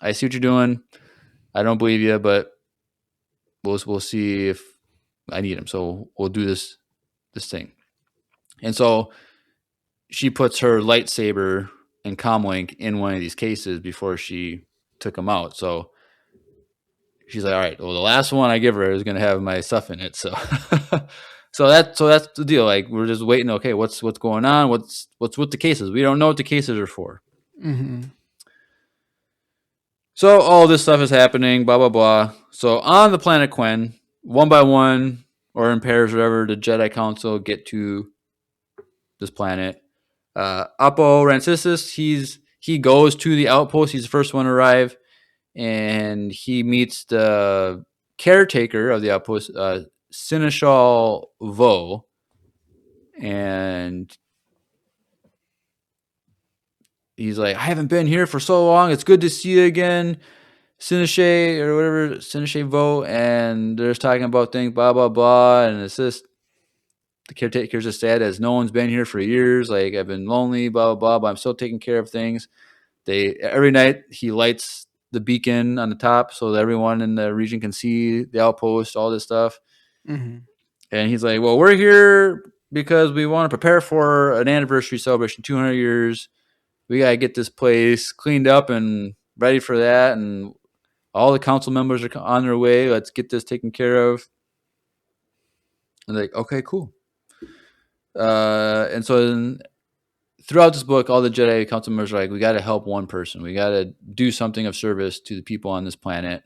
S1: I see what you're doing. I don't believe you, but we'll see if I need them. So we'll do this thing. And so she puts her lightsaber and comlink in one of these cases before she took them out. So she's like, all right, well, the last one I give her is going to have my stuff in it. So so that's the deal. Like, we're just waiting. Okay, what's going on? What's with the cases? We don't know what the cases are for.
S2: Mm-hmm.
S1: So all this stuff is happening, blah, blah, blah. So on the planet Quen, one by one, or in pairs, whatever, the Jedi Council get to this planet. Apo Rancisis, he goes to the outpost. He's the first one to arrive. And he meets the caretaker of the outpost, Seneschal Vo. And he's like, I haven't been here for so long. It's good to see you again, Seneschal or whatever, Seneschal Vo. And they're just talking about things, blah, blah, blah. And it's just, the caretaker's just sad as no one's been here for years. Like, I've been lonely, blah, blah, blah, but I'm still taking care of things. Every night he lights the beacon on the top so that everyone in the region can see the outpost, all this stuff.
S2: Mm-hmm.
S1: And he's like, well, we're here because we want to prepare for an anniversary celebration, 200 years. We got to get this place cleaned up and ready for that. And all the council members are on their way. Let's get this taken care of. And like, okay, cool. And so then, throughout this book, all the Jedi Council members are like, we got to help one person. We got to do something of service to the people on this planet.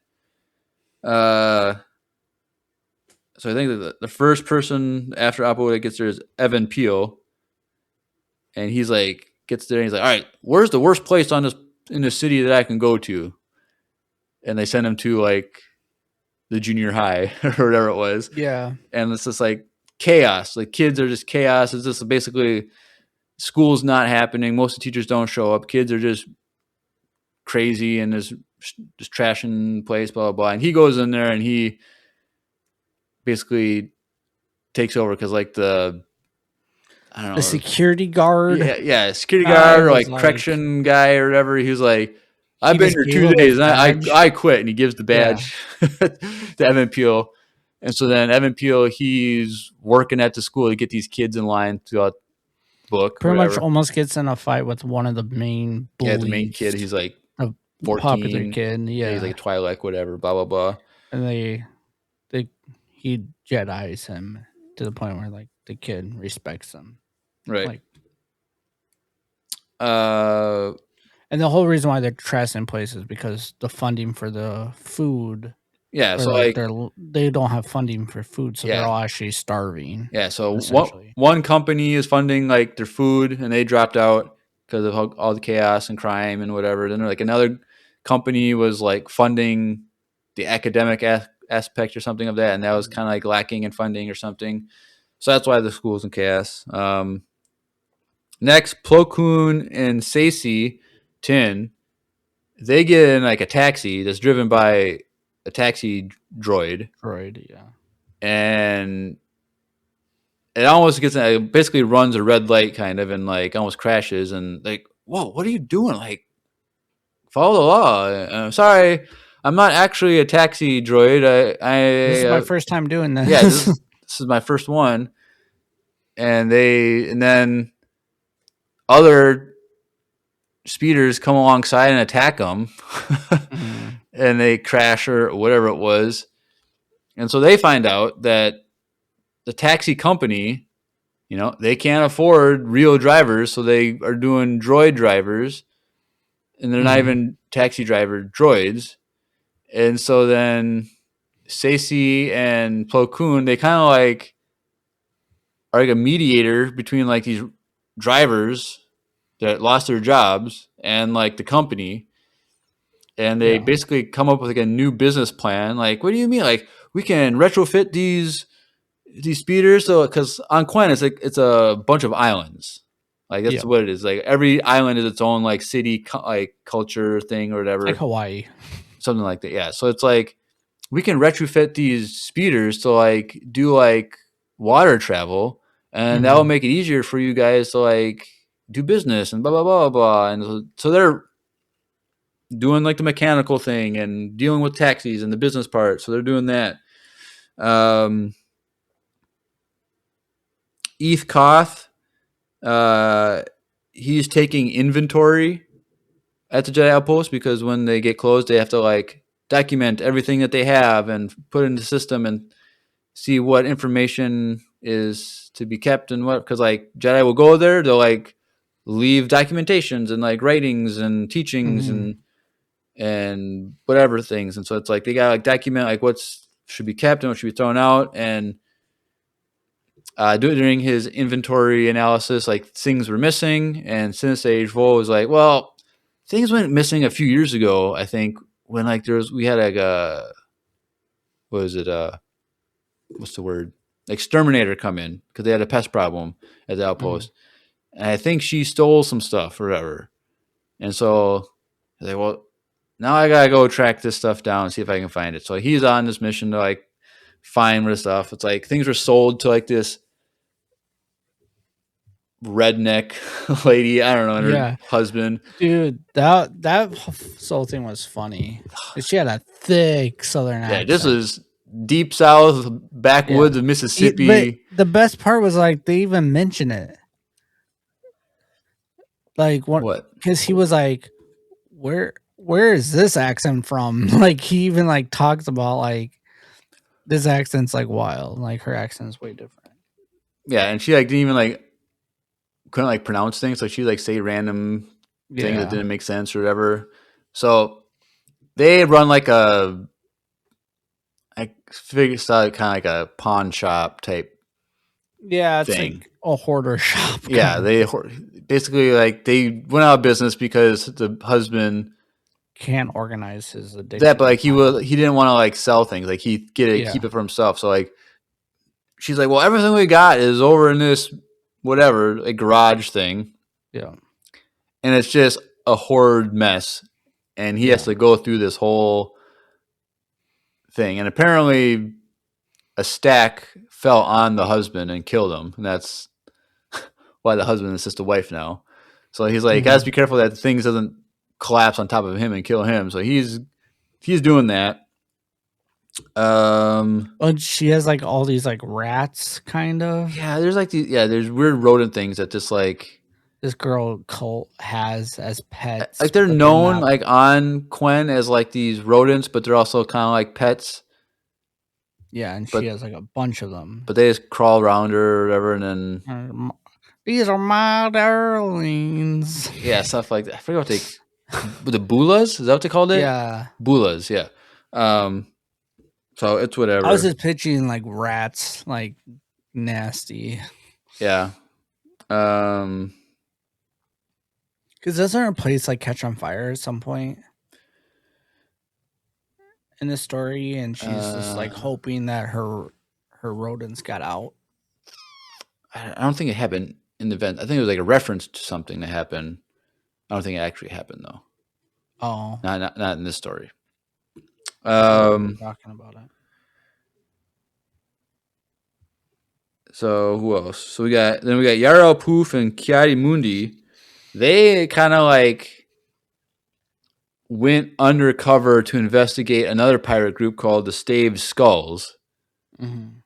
S1: So I think that the first person after Apo gets there is Evan Peel. And he's like, gets there and he's like, all right, where's the worst place in the city that I can go to? And they send him to like the junior high or whatever it was.
S2: Yeah.
S1: And it's just like chaos. Like, kids are just chaos. It's just basically school's not happening. Most of the teachers don't show up. Kids are just crazy and just trashing the place, blah, blah, blah. And he goes in there and he basically takes over because like the
S2: security guard.
S1: Yeah, security guard or like correction guy or whatever. He was like, I've been here 2 days and I quit. And he gives the badge to Evan Peel. And so then Evan Peel, he's working at the school to get these kids in line throughout the book.
S2: Pretty much
S1: Whatever.
S2: almost gets in a fight with one of the main bullies.
S1: Yeah, the main kid, he's like
S2: a
S1: 14.
S2: popular kid.
S1: Yeah, he's like a Twi'lek, whatever, blah, blah, blah.
S2: And he Jedi's him to the point where like the kid respects him.
S1: Right.
S2: Like,
S1: uh,
S2: and the whole reason why they're trash in place is because the funding for the food.
S1: yeah,
S2: or,
S1: so
S2: like
S1: like,
S2: they don't have funding for food, so
S1: Yeah.
S2: they're all actually starving.
S1: yeah, so
S2: essentially.
S1: one company is funding like their food and they dropped out because of all the chaos and crime and whatever. Then like another company was like funding the academic aspect or something of that, and that was kind of like lacking in funding or something. So that's why the school's in chaos. Next, Plo Koon and Saesee Tin, they get in like a taxi that's driven by a taxi droid,
S2: Yeah.
S1: and it almost gets it basically runs a red light kind of and like almost crashes and like, whoa, what are you doing? Like, follow the law. Sorry, I'm not actually a taxi droid.
S2: This is my first time doing this.
S1: Yeah, this is my first one. And then other speeders come alongside and attack them, and they crash or whatever it was. And so they find out that the taxi company, they can't afford real drivers, so they are doing droid drivers, and they're not even taxi driver droids. And so then Saesee and Plo Koon, they kind of like are like a mediator between like these drivers that lost their jobs and like the company, and they basically come up with like a new business plan. Like, what do you mean? Like, we can retrofit these speeders, so because on Quen it's a bunch of islands. Like that's what it is. Like every island is its own like city like culture thing or whatever.
S2: Like Hawaii,
S1: something like that. Yeah. So it's like we can retrofit these speeders to like do like water travel, and that will make it easier for you guys to like do business and blah blah blah blah. And so they're doing like the mechanical thing and dealing with taxis and the business part. So they're doing that. Eth Koth, he's taking inventory at the Jedi Outpost because when they get closed, they have to like document everything that they have and put it in the system and see what information is to be kept and what, because like Jedi will go there, they'll like leave documentations and like writings and teachings and whatever things, and so it's like they gotta like document like what's should be kept and what should be thrown out. And during his inventory analysis, like things were missing, and Sensei Vo was like, well, things went missing a few years ago, I think, when like we had like what's the word, exterminator come in because they had a pest problem at the outpost, and I think she stole some stuff or whatever. And so they're like, well, now I gotta go track this stuff down and see if I can find it. So he's on this mission to like find the stuff. It's like things were sold to like this redneck lady, I don't know, and her husband.
S2: Dude, that whole thing was funny. She had a thick southern accent.
S1: Yeah, this is deep south backwoods of Mississippi.
S2: But the best part was like they even mention it. Like what? Because he was like, where is this accent from? Like he even like talks about like this accent's like wild. Like her accent's way different.
S1: Yeah, and she like didn't even like couldn't like pronounce things, so she like say random things that didn't make sense or whatever. So they run like I figured it's kind of like a pawn shop type.
S2: Yeah, it's thing. Like a hoarder shop.
S1: Yeah, they basically like they went out of business because the husband
S2: can't organize his addiction.
S1: That, but like he didn't want to like sell things, like he'd keep it for himself. So like she's like, well, everything we got is over in this whatever, a garage thing.
S2: Yeah.
S1: And it's just a horrid mess. And he has to go through this whole thing. And apparently a stack fell on the husband and killed him. And that's why the husband is just a wife now. So he's like, guys, be careful that things doesn't collapse on top of him and kill him. So he's doing that.
S2: Oh, she has like all these like rats, kind of.
S1: Yeah, there's like there's weird rodent things that just
S2: This girl cult has as pets,
S1: like they're
S2: but they're
S1: known
S2: not.
S1: like on Quen as like these rodents, but they're also kind of like pets.
S2: Yeah, and she
S1: But
S2: has like a bunch of them.
S1: but they just crawl around her or whatever, and then
S2: These are my darlings.
S1: yeah, stuff like that. I forget what they the bulas, is that what they called it?
S2: Yeah,
S1: Bulas, yeah. So it's
S2: I was
S1: whatever.
S2: just picturing like rats, like nasty.
S1: Yeah. Um
S2: Because doesn't her place like catch on fire at some point in the story, and she's just like hoping that her rodents got out.
S1: I don't think it happened in the event. I think it was like a reference to something that happened. I don't think it actually happened though.
S2: Oh,
S1: Not in this story.
S2: talking about it.
S1: So who else? So we got Yarrow Poof and Kiadi Mundi. They kind of like went undercover to investigate another pirate group called the Stave Skulls, and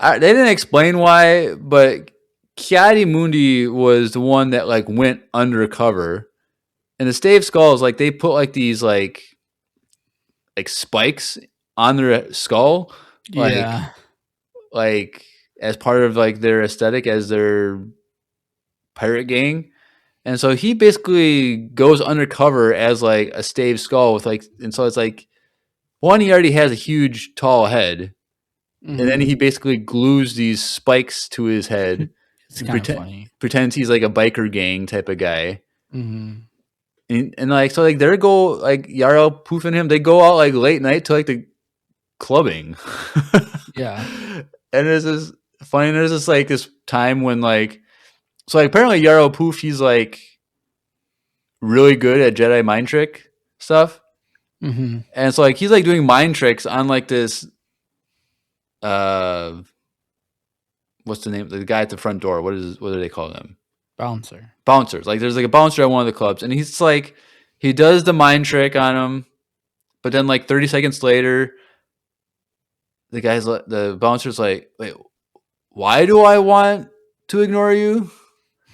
S1: they didn't explain why, but Kiadi Mundi was the one that like went undercover, and the Stave Skulls like they put like these like spikes on their skull, like as part of like their aesthetic as their pirate gang. And so he basically goes undercover as like a stave skull with like, and so it's like one, he already has a huge tall head, and then he basically glues these spikes to his head.
S2: It's kind of funny.
S1: Pretends he's like a biker gang type of guy. And like so like there go like Yarrow Poof and him, they go out like late night to like the clubbing.
S2: Yeah.
S1: And it's just funny. There's this like this time when like so like apparently Yarrow Poof, he's like really good at Jedi mind trick stuff. And so like he's like doing mind tricks on like this what's the name? The guy at the front door. What do they call them? Bouncers. Like there's like a bouncer at one of the clubs, and he's like he does the mind trick on him, but then like 30 seconds later, the bouncer's like, wait, why do I want to ignore you?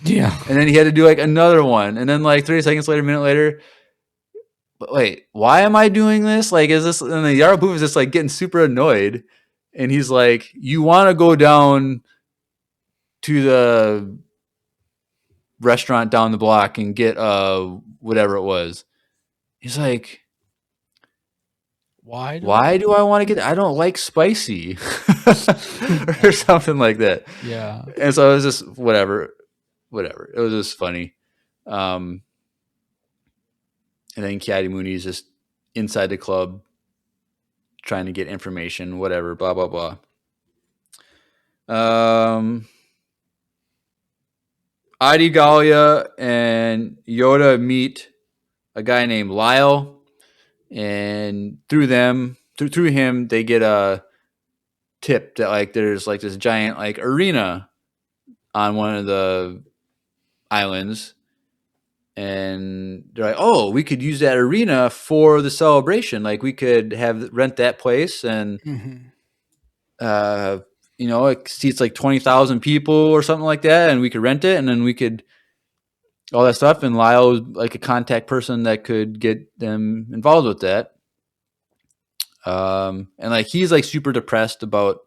S2: Yeah.
S1: And then he had to do like another one, and then like 30 seconds later, a minute later, but wait, why am I doing this? Like, is this? And the Yarrow Poof is just like getting super annoyed, and he's like, you want to go down to the restaurant down the block and get whatever it was. He's like, why do I want to get? I don't like spicy, or something like that.
S2: Yeah.
S1: And so it was just whatever. It was just funny. And then Kiadi Mooney is just inside the club trying to get information, whatever, blah blah blah. Adi Gallia and Yoda meet a guy named Lyle, and through him they get a tip that like there's like this giant like arena on one of the islands, and they're like, oh, we could use that arena for the celebration. Like we could rent that place, and it seats like 20,000 people or something like that, and we could rent it, and then we could all that stuff. And Lyle was like a contact person that could get them involved with that. And like he's like super depressed about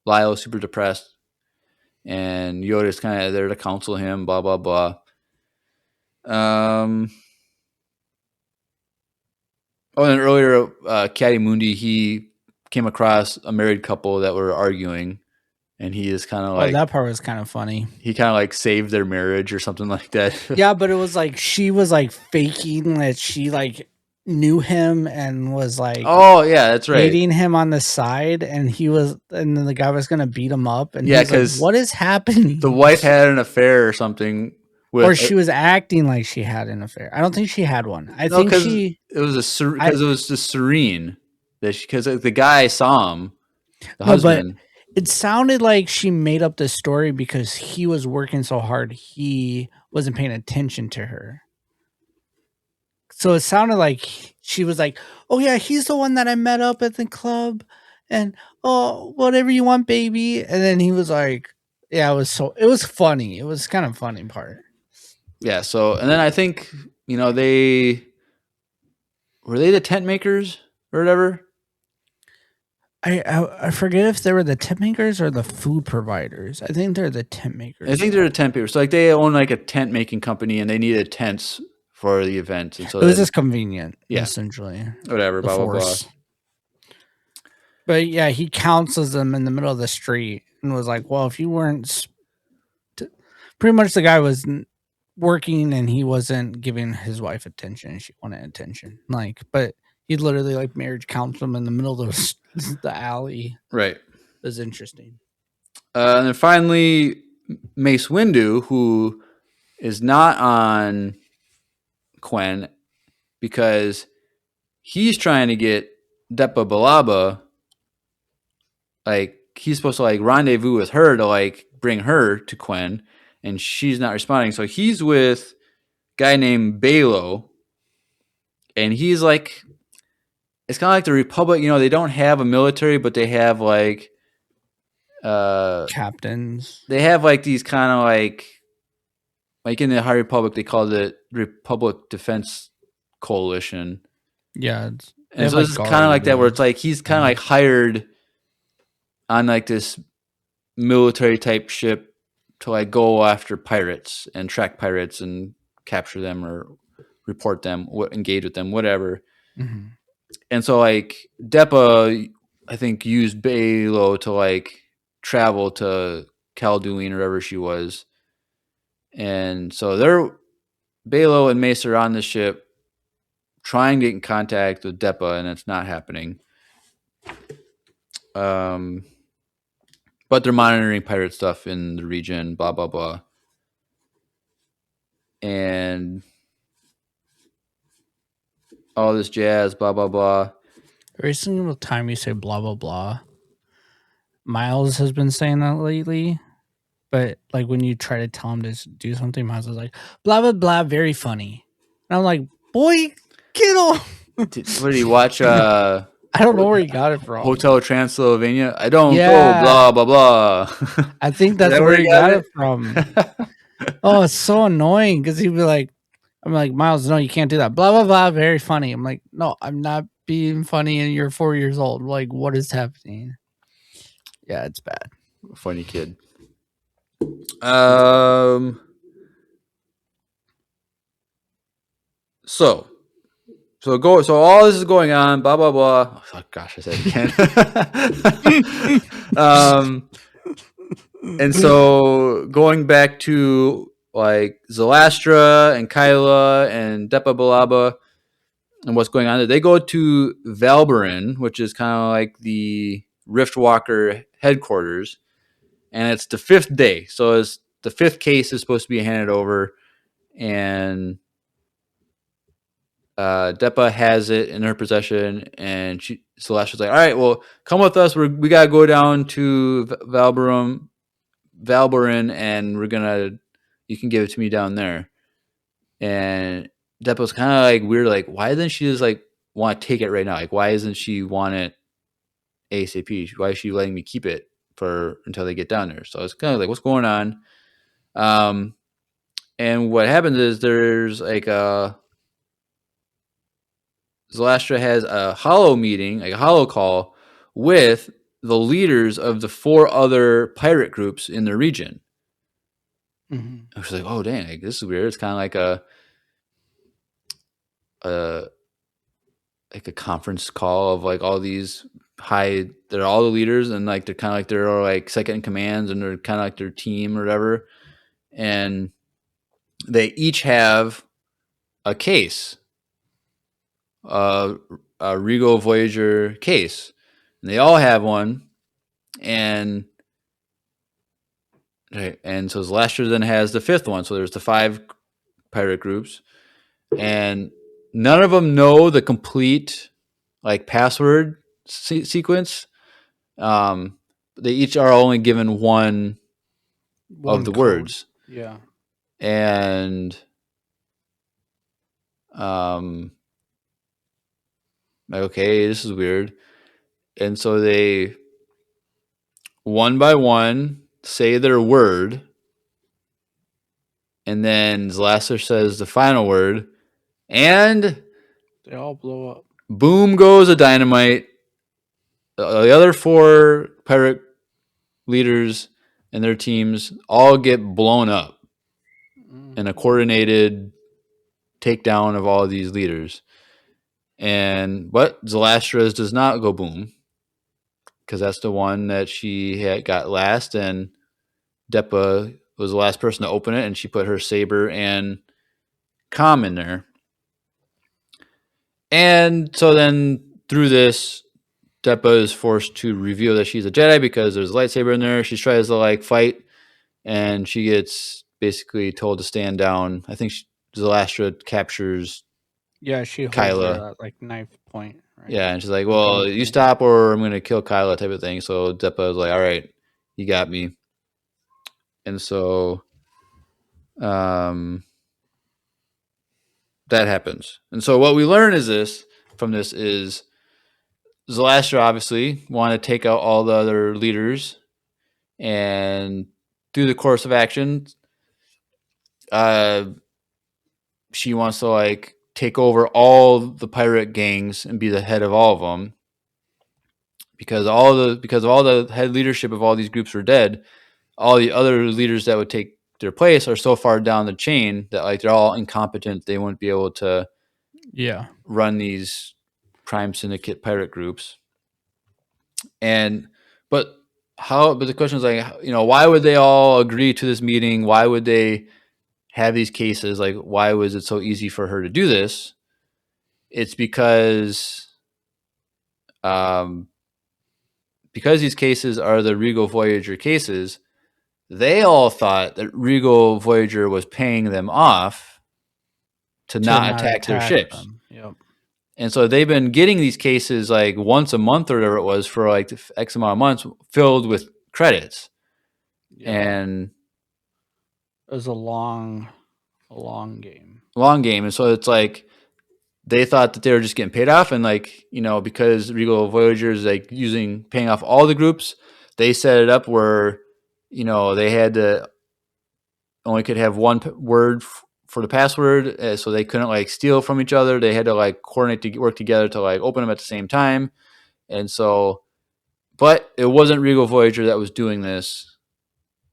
S1: Lyle's super depressed, and Yoda's kind of there to counsel him, blah blah blah. Oh, and earlier, Kiadi Mundi, he came across a married couple that were arguing, and he is kind of like,
S2: that part was kind of funny.
S1: He kind of like saved their marriage or something like that.
S2: Yeah, but it was like she was like faking that she like knew him and was like,
S1: oh yeah, that's right,
S2: dating him on the side, and then the guy was gonna beat him up, and
S1: yeah,
S2: because like, what is happening?
S1: The wife had an affair or something.
S2: Or she was acting like she had an affair. I don't think she had one. I think it was
S1: the Serene that because the guy saw him, the husband.
S2: But it sounded like she made up this story because he was working so hard he wasn't paying attention to her. So it sounded like she was like, "Oh yeah, he's the one that I met up at the club, and oh whatever you want, baby." And then he was like, "Yeah, it was funny. It was kind of funny part."
S1: Yeah. So, and then I think, they were they the tent makers or whatever.
S2: I forget if they were the tent makers or the food providers. I think they're the tent makers.
S1: I think they're the tent makers. So like they own like a tent making company and they needed tents for the event. And so
S2: It was
S1: then,
S2: just convenient,
S1: yeah,
S2: essentially.
S1: whatever,
S2: The
S1: blah, blah, blah.
S2: force. But yeah, he counsels them in the middle of the street and was like, "Well, if you weren't," pretty much the guy was working and he wasn't giving his wife attention. She wanted attention, like, but he literally like marriage counseled him in the middle of the alley.
S1: Right.
S2: It was interesting.
S1: And then finally, Mace Windu, who is not on Quen because he's trying to get Depa Balaba, like he's supposed to like rendezvous with her to like bring her to Quen, and she's not responding. So he's with a guy named Balo, and he's like, it's kind of like the Republic. They don't have a military, but they have like
S2: captains.
S1: They have like these kind of like in the High Republic, they called it Republic Defense Coalition.
S2: Yeah,
S1: and so it's kind of like that, where it's like he's kind of like hired on like this military type ship to like go after pirates and track pirates and capture them or report them, engage with them, whatever.
S2: Mm-hmm.
S1: And so like Depa, I think, used Balo to like travel to Caldoon or wherever she was. And so Balo and Mace are on the ship trying to get in contact with Depa, and it's not happening. But they're monitoring pirate stuff in the region, blah, blah, blah. And all this jazz, blah, blah, blah.
S2: Every single time you say blah, blah, blah, Miles has been saying that lately. But like when you try to tell him to do something, Miles is like, blah, blah, blah, very funny. And I'm like, boy, get off.
S1: What did he watch?
S2: I don't know where he got it from.
S1: Hotel Transylvania? I don't go, blah, blah, blah.
S2: I think that's where he got it from. Oh, it's so annoying because he'd be like, I'm like, Miles, no, you can't do that. Blah, blah, blah, very funny. I'm like, no, I'm not being funny and you're 4 years old. Like, what is happening? Yeah, it's bad.
S1: Funny kid. So all this is going on, blah blah blah. Oh gosh, I said it again. And so going back to like Zalastra and Kyla and Depa Balaba and what's going on there, they go to Valbaran, which is kind of like the Riftwalker headquarters, and it's the 5th day. So it's the 5th case is supposed to be handed over, and Depa has it in her possession, and Celestia's like, all right, well, come with us. We got to go down to Valbaran, and you can give it to me down there. And Depa's kind of like weird, like, why doesn't she just like want to take it right now? Like, why doesn't she want it ASAP? Why is she letting me keep it until they get down there? So it's kind of like, what's going on? And what happens is there's like Zalastra has a holo meeting, like a holo call with the leaders of the 4 other pirate groups in the region. Mm-hmm. I was like, oh dang, like, this is weird. It's kind of like a conference call of like all these they're all the leaders, and like they're kind of like they're like second in commands, and they're kind of like their team or whatever, and they each have a case, a Regal Voyager case, and they all have one, and so Zalastra then has the 5th one. So there's the 5 pirate groups, and none of them know the complete like password sequence. They each are only given one of the
S2: code.
S1: words.
S2: Yeah.
S1: And Like, okay, this is weird. And so they, one by one, say their word. And then Zlaster says the final word. And
S2: They all blow up.
S1: boom goes a dynamite. The other 4 pirate leaders and their teams all get blown up in a coordinated takedown of all of these leaders. But Zalastra's does not go boom, because that's the one that she had got last, and Deppa was the last person to open it, and she put her saber and Calm in there. And so then through this, Deppa is forced to reveal that she's a Jedi because there's a lightsaber in there. She tries to fight, and she gets basically told to stand down. I think Zalastra captures
S2: Yeah, she holds
S1: Kyla.
S2: her at knife point. Right?
S1: Yeah, and she's like, well, you stop or I'm going to kill Kyla type of thing. So Deppa is like, all right, you got me. And so that happens. And so what we learn from this is Zalastra obviously want to take out all the other leaders, and through the course of action, she wants to take over all the pirate gangs and be the head of all of them, because all the head leadership of all these groups are dead. All the other leaders that would take their place are so far down the chain that they're all incompetent. They wouldn't be able to run these crime syndicate pirate groups. But the question is why would they all agree to this meeting? Why would they have these cases? Why was it so easy for her to do this? It's because these cases are the Regal Voyager cases. They all thought that Regal Voyager was paying them off to not attack their ships.
S2: Yep.
S1: And so they've been getting these cases once a month or whatever it was for X amount of months, filled with credits.
S2: Yep. And it was a long game.
S1: Long game. And so it's they thought that they were just getting paid off, and because Regal Voyager is paying off all the groups, they set it up where they had to only could have one word for the password, so they couldn't steal from each other. They had to coordinate to work together to open them at the same time. And so, but it wasn't Regal Voyager that was doing this.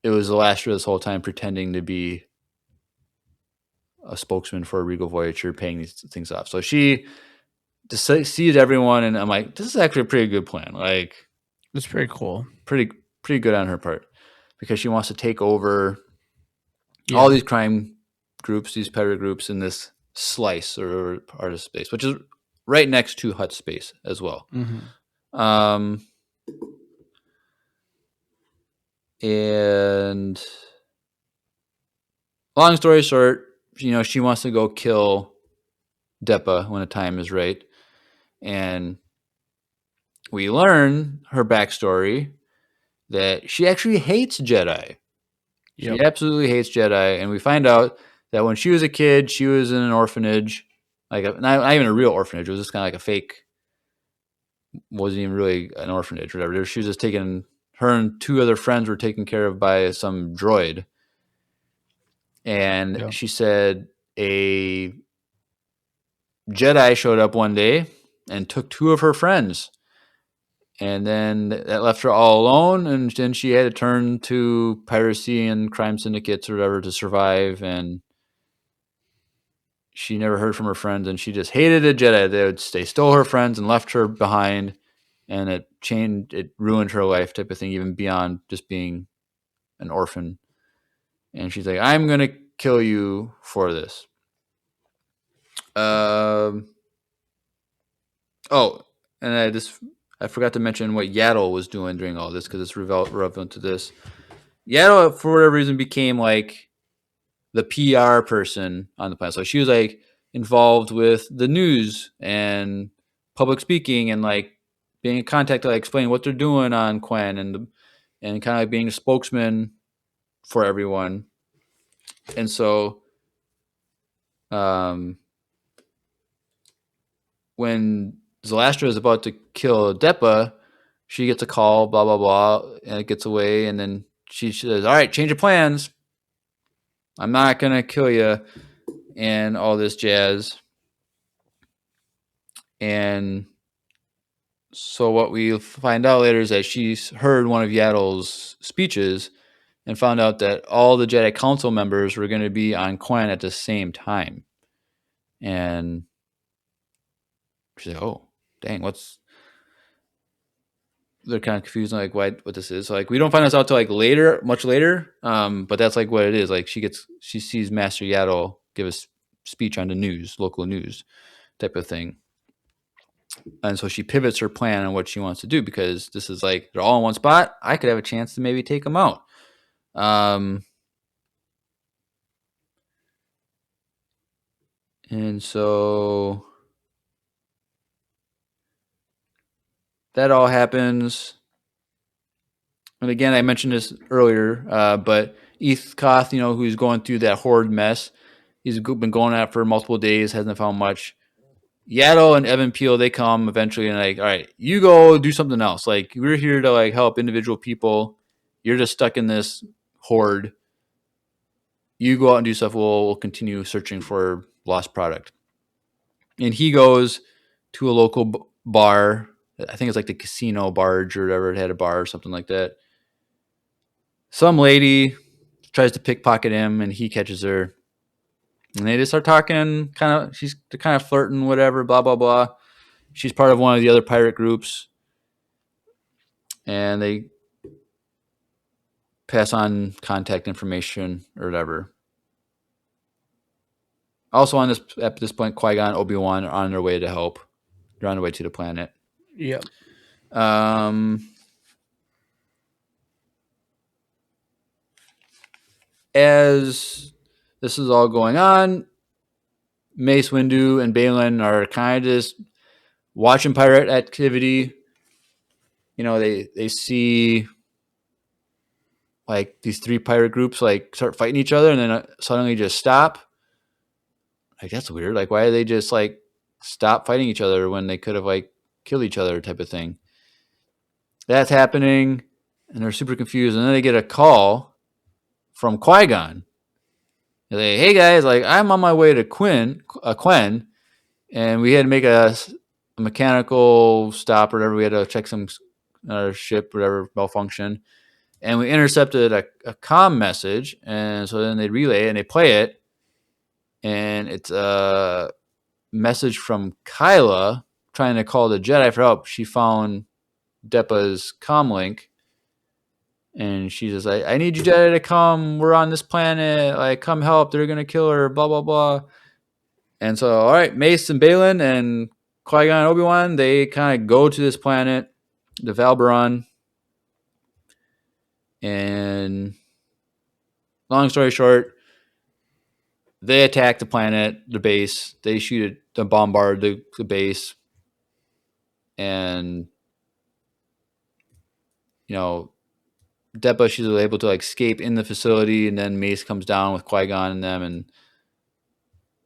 S1: It was Zalastra this whole time pretending to be a spokesman for Regal Voyager, paying these things off. So she deceived everyone, and I'm like, this is actually a pretty good plan.
S2: It's pretty cool.
S1: Pretty good on her part, because she wants to take over all these crime groups, these pirate groups, in this slice or part of space, which is right next to Hutt space as well.
S2: Mm-hmm.
S1: And long story short, she wants to go kill Deppa when the time is right. And we learn her backstory, that she actually hates Jedi. She absolutely hates Jedi. And we find out that when she was a kid, she was in an orphanage, not even a real orphanage. It was just kind of a fake, wasn't even really an orphanage or whatever. She was just her and 2 other friends were taken care of by some droid. And she said a Jedi showed up one day and took 2 of her friends. And then that left her all alone, and then she had to turn to piracy and crime syndicates or whatever to survive. And she never heard from her friends, and she just hated the Jedi. They stole her friends and left her behind, and it ruined her life type of thing, even beyond just being an orphan. And she's like, I'm going to kill you for this. And I forgot to mention what Yaddle was doing during all this, because it's relevant to this. Yaddle, for whatever reason, became the PR person on the planet. So she was involved with the news and public speaking, and being in contact to explain what they're doing on Quen, and kind of being a spokesman for everyone. And so, when Zalastra is about to kill Depa, she gets a call, blah blah blah, and it gets away, and then she says, "All right, change your plans. I'm not gonna kill you," and all this jazz. And so what we find out later is that she's heard one of Yaddle's speeches and found out that all the Jedi Council members were going to be on Quen at the same time. And she's like, "Oh, dang, what's?" They're kind of confused, like what this is. So, like, we don't find this out till like later, much later. But that's like what it is. Like she sees Master Yaddle give a speech on the news, local news, type of thing. And so she pivots her plan on what she wants to do because this is like they're all in one spot. I could have a chance to maybe take them out. And so that all happens. And again, I mentioned this earlier, but Eth Koth, who's going through that horde mess, he's been going at it for multiple days, hasn't found much. Yaddle and Evan Peel, they come eventually and like, all right, you go do something else. Like, we're here to like help individual people. You're just stuck in this horde. You go out and do stuff. We'll continue searching for lost product. And he goes to a local bar. I think it's like the Casino Barge or whatever. It had a bar or something like that. Some lady tries to pickpocket him, and he catches her. And they just start talking. They're kind of flirting, whatever. Blah blah blah. She's part of one of the other pirate groups, and they pass on contact information or whatever. Also, at this point, Qui-Gon, Obi-Wan are on their way to help. They're on their way to the planet.
S2: Yep.
S1: As this is all going on, Mace Windu and Baylan are kind of just watching pirate activity. They see like these three pirate groups like start fighting each other and then suddenly just stop. Like, that's weird. Like, why did they just like stop fighting each other when they could have like killed each other, type of thing? That's happening, and they're super confused. And then they get a call from Qui-Gon. They say, "Hey guys, like I'm on my way to Quen, and we had to make a mechanical stop or whatever. We had to check some ship, whatever, malfunction, and we intercepted a comm message. And so then they relay and they play it, and it's a message from Kyla trying to call the Jedi for help. She found Depa's comm link, and she's just like, "I need you Jedi to come. We're on this planet. Like, come help. They're gonna kill her. Blah blah blah." And so, all right, Mace and Baylan and Qui-Gon and Obi-Wan, they kind of go to this planet, the Valberon. And long story short, they attack the planet, the base. They shoot it, they bombard the base. And, Depa, she's able to like escape in the facility, and then Mace comes down with Qui-Gon and them, and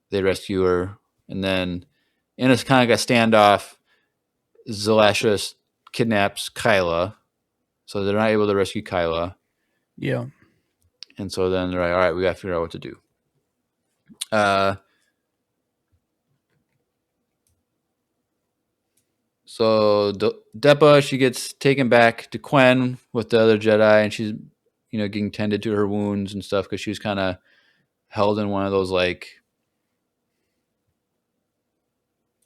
S1: they rescue her. And then in a kind of a standoff, Zalastra kidnaps Kyla, so they're not able to rescue Kyla.
S2: Yeah.
S1: And so then they're like, all right, we got to figure out what to do. So Depa, she gets taken back to Quen with the other Jedi, and she's, getting tended to her wounds and stuff because she was kind of held in one of those like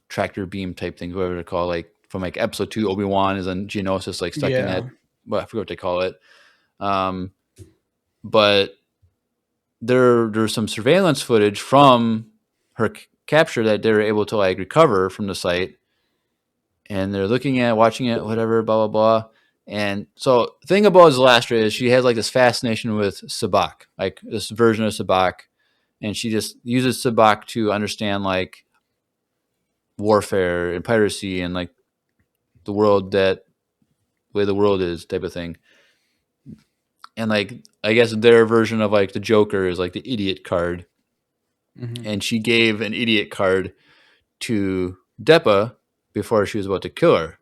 S1: tractor beam type things, whatever they're called, like from like episode 2, Obi-Wan is on Geonosis, like stuck in that. Well, I forget what they call it. But there's some surveillance footage from her capture that they were able to like recover from the site, and they're looking at, watching it, whatever, blah blah blah. And so the thing about Zalastra is she has like this fascination with Sabacc, like this version of Sabacc, and she just uses Sabacc to understand like warfare and piracy and like the world, that way the world is, type of thing. And like, I guess their version of like the Joker is like the idiot card. Mm-hmm. And she gave an idiot card to Depa before she was about to kill her.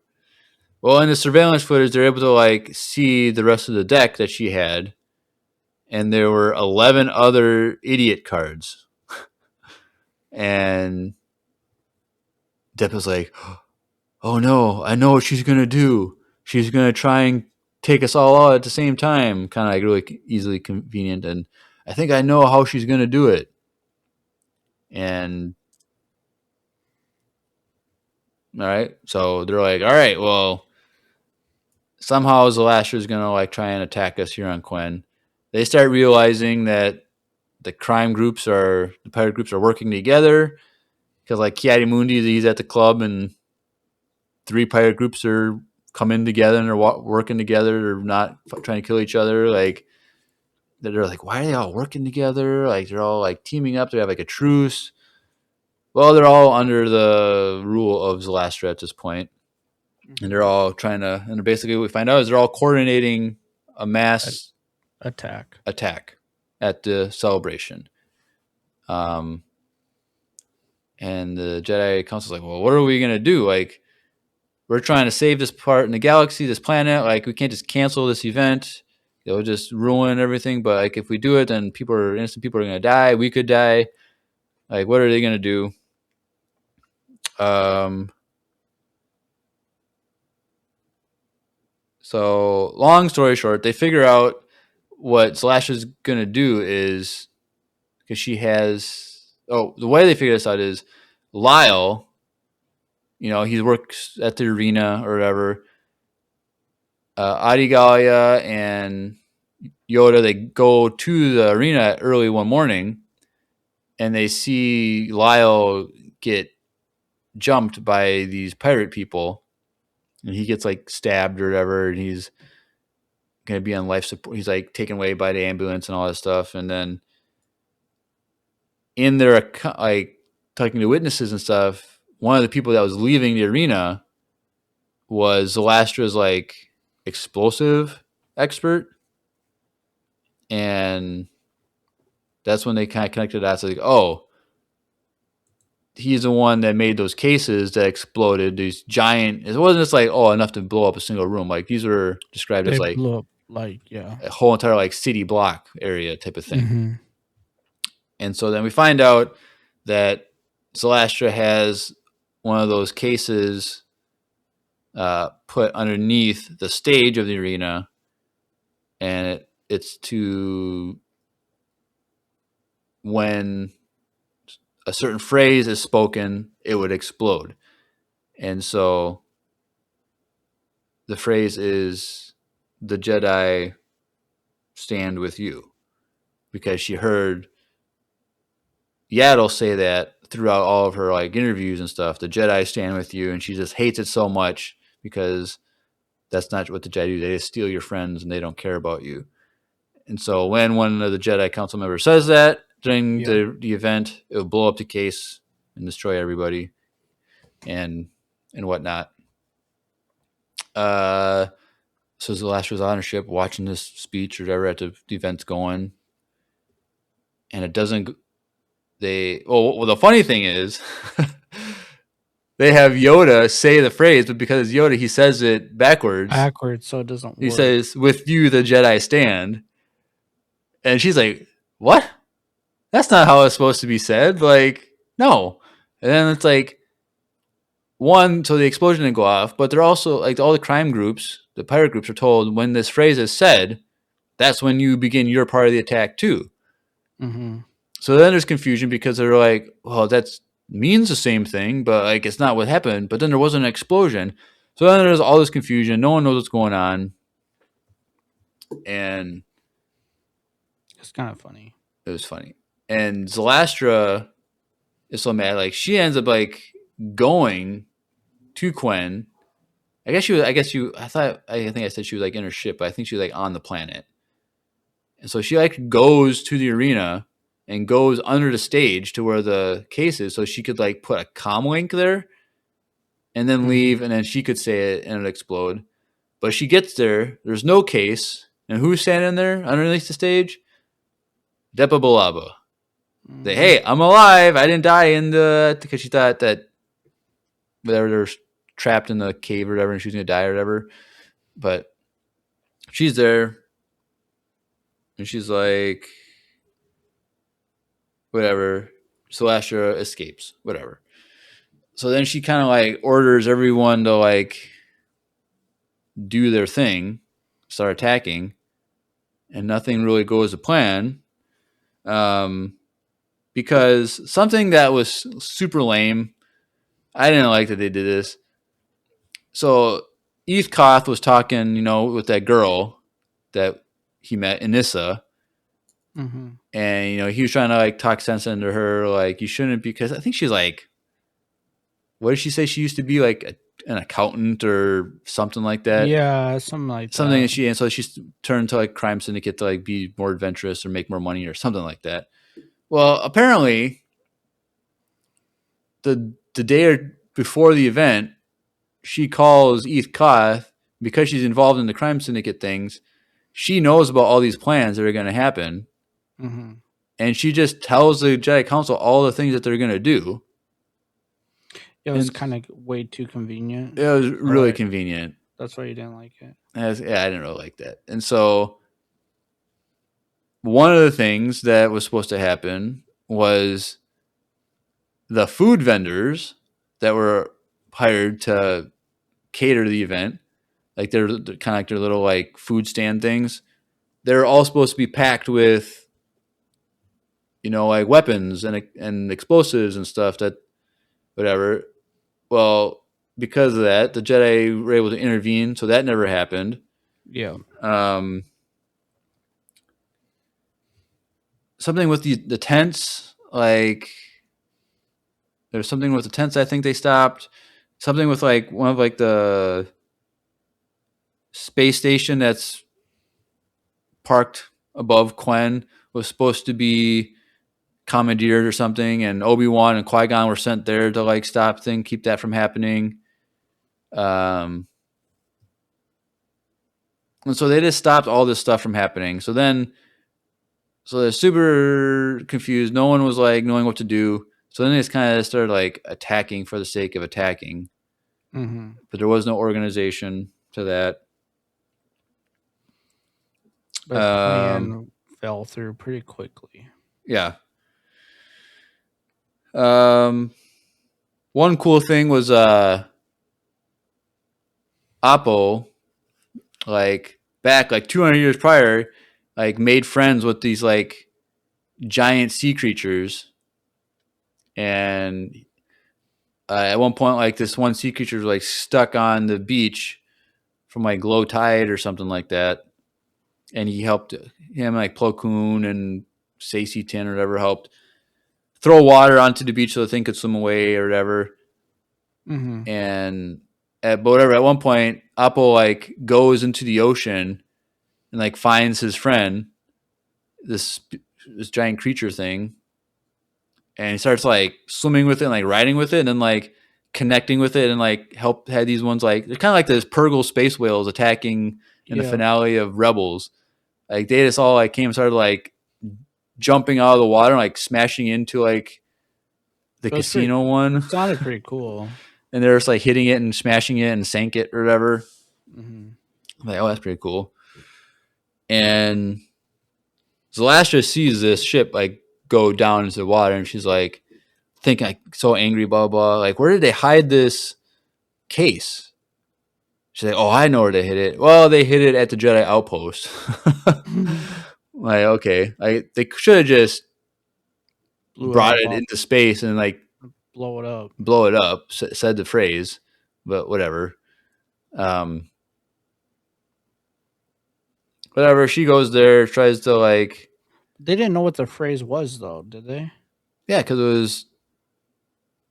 S1: Well, in the surveillance footage, they're able to like see the rest of the deck that she had, and there were 11 other idiot cards. And Depa's like, "Oh no, I know what she's gonna do. She's gonna try and take us all out at the same time." Kind of like really easily convenient, and I think I know how she's gonna do it. And all right, so they're like, "All right, well, somehow Zelastra is gonna like try and attack us here on Quen." They start realizing that the pirate groups are working together because like Ki-Adi-Mundi, he's at the club and 3 pirate groups are coming together and they're working together. They're not trying to kill each other. Like they're like, why are they all working together? Like they're all like teaming up. They have like a truce. Well, they're all under the rule of Zelastra at this point, and they're all trying to. And basically, what we find out is they're all coordinating a mass
S2: attack
S1: at the celebration. And the Jedi Council's like, well, what are we gonna do? Like, we're trying to save this part in the galaxy, this planet. Like, we can't just cancel this event. It'll just ruin everything. But like, if we do it, then innocent people are gonna die. We could die. Like, what are they gonna do? So long story short, they figure out what Zelastra's gonna do is because she has. Oh, the way they figure this out is Lyle. He works at the arena or whatever. Adi Gallia and Yoda, they go to the arena early one morning, and they see Lyle get jumped by these pirate people, and he gets like stabbed or whatever, and he's gonna be on life support. He's like taken away by the ambulance and all that stuff, and then in their like talking to witnesses and stuff, one of the people that was leaving the arena was Zelastra's like explosive expert, and that's when they kind of connected that. So like, oh, he's the one that made those cases that exploded. These giant. It wasn't just like enough to blow up a single room. Like these were described as like
S2: blew up, like
S1: a whole entire like city block area type of thing.
S2: Mm-hmm.
S1: And so then we find out that Zelastra has one of those cases put underneath the stage of the arena, and it's to when a certain phrase is spoken, it would explode. And so the phrase is, "The Jedi stand with you," because she heard Yaddle say that throughout all of her like interviews and stuff. The Jedi stand with you, and she just hates it so much because that's not what the Jedi do. They just steal your friends and they don't care about you. And so when one of the Jedi Council members says that during the event, it will blow up the case and destroy everybody and whatnot. So Zelastra's on her ship watching this speech or whatever at the event's going, and it doesn't. Well, the funny thing is, they have Yoda say the phrase, but because it's Yoda, he says it backwards,
S2: so it doesn't work.
S1: He says, "With you, the Jedi stand," and she's like, "What? That's not how it's supposed to be said." Like, no. And then it's like, so the explosion didn't go off, but they're also like all the crime groups, the pirate groups, are told when this phrase is said, that's when you begin your part of the attack too.
S2: Mm-hmm.
S1: So then there's confusion because they're like, well, that means the same thing, but like it's not what happened. But then there wasn't an explosion. So then there's all this confusion. No one knows what's going on. And
S2: it's kind of funny.
S1: It was funny. And Zelastra is so mad. Like she ends up like going to Quen. I think I said she was like in her ship, but I think she was like on the planet. And so she like goes to the arena and goes under the stage to where the case is, so she could like put a comm link there and then leave, and then she could say it and it'd explode. But she gets there, there's no case, and who's standing there underneath the stage? Depa Billaba. Hey, I'm alive. I didn't die because she thought that whatever, they're trapped in the cave or whatever, and she's gonna die or whatever. But she's there, and she's like, whatever. Celestia escapes, whatever. So then she kind of like orders everyone to like do their thing, start attacking, and nothing really goes to plan. Because something that was super lame, I didn't like that they did this. So Eve Koth was talking, with that girl that he met, Anissa,
S2: Mm-hmm.
S1: and he was trying to like talk sense into her, like you shouldn't, because I think she's like, what did she say? She used to be like an accountant or something like that.
S2: Yeah, something like
S1: Something
S2: that.
S1: and so she's turned to like crime syndicate to like be more adventurous or make more money or something like that. Well, apparently, the day before the event, she calls Eve Koth because she's involved in the crime syndicate things. She knows about all these plans that are going to happen,
S2: Mm-hmm.
S1: and she just tells the Jedi Council all the things that they're going to do.
S2: It was kind of way too convenient.
S1: It was really convenient.
S2: That's why you didn't like it.
S1: I didn't really like that. And so one of the things that was supposed to happen was the food vendors that were hired to cater the event, like they're kind of like their little like food stand things. They're all supposed to be packed with, like weapons and explosives and stuff, that whatever. Well, because of that, the Jedi were able to intervene, so that never happened.
S2: Yeah.
S1: Something with the tents, like there's something with the tents. I think they stopped. Something with like one of like the space station that's parked above Quen was supposed to be commandeered or something, and Obi-Wan and Qui-Gon were sent there to like stop things, keep that from happening. And so they just stopped all this stuff from happening. So they're super confused. No one was like knowing what to do. So then they just kind of started like attacking for the sake of attacking.
S2: Mm-hmm.
S1: But there was no organization to that.
S2: But the plan fell through pretty quickly.
S1: Yeah. One cool thing was Appo, like back like 200 years prior, like made friends with these like giant sea creatures, and at one point, like this one sea creature was like stuck on the beach from like low tide or something like that, and he helped him, like Plo Koon and Saesee Tiin or whatever, helped throw water onto the beach so the thing could swim away or whatever.
S2: Mm-hmm.
S1: And at one point, Appo like goes into the ocean and like finds his friend, this giant creature thing, and he starts like swimming with it and like riding with it and then like connecting with it, and like had these ones like they're kind of like those Purgle space whales attacking in the finale of Rebels. Like they just all like came and started like jumping out of the water and like smashing into like the casino one.
S2: It sounded pretty cool.
S1: And they're just like hitting it and smashing it and sank it or whatever.
S2: Mm-hmm.
S1: I'm like, oh, that's pretty cool. And Celestia sees this ship like go down into the water, and she's like thinking like so angry, blah blah. Like, where did they hide this case? She's like, oh, I know where they hid it. Well, they hid it at the Jedi outpost. Like, okay, like they should have just brought it into space and like
S2: blow it up.
S1: Said the phrase, but whatever. Whatever. She goes there, tries to like.
S2: They didn't know what the phrase was, though, did they?
S1: Yeah, because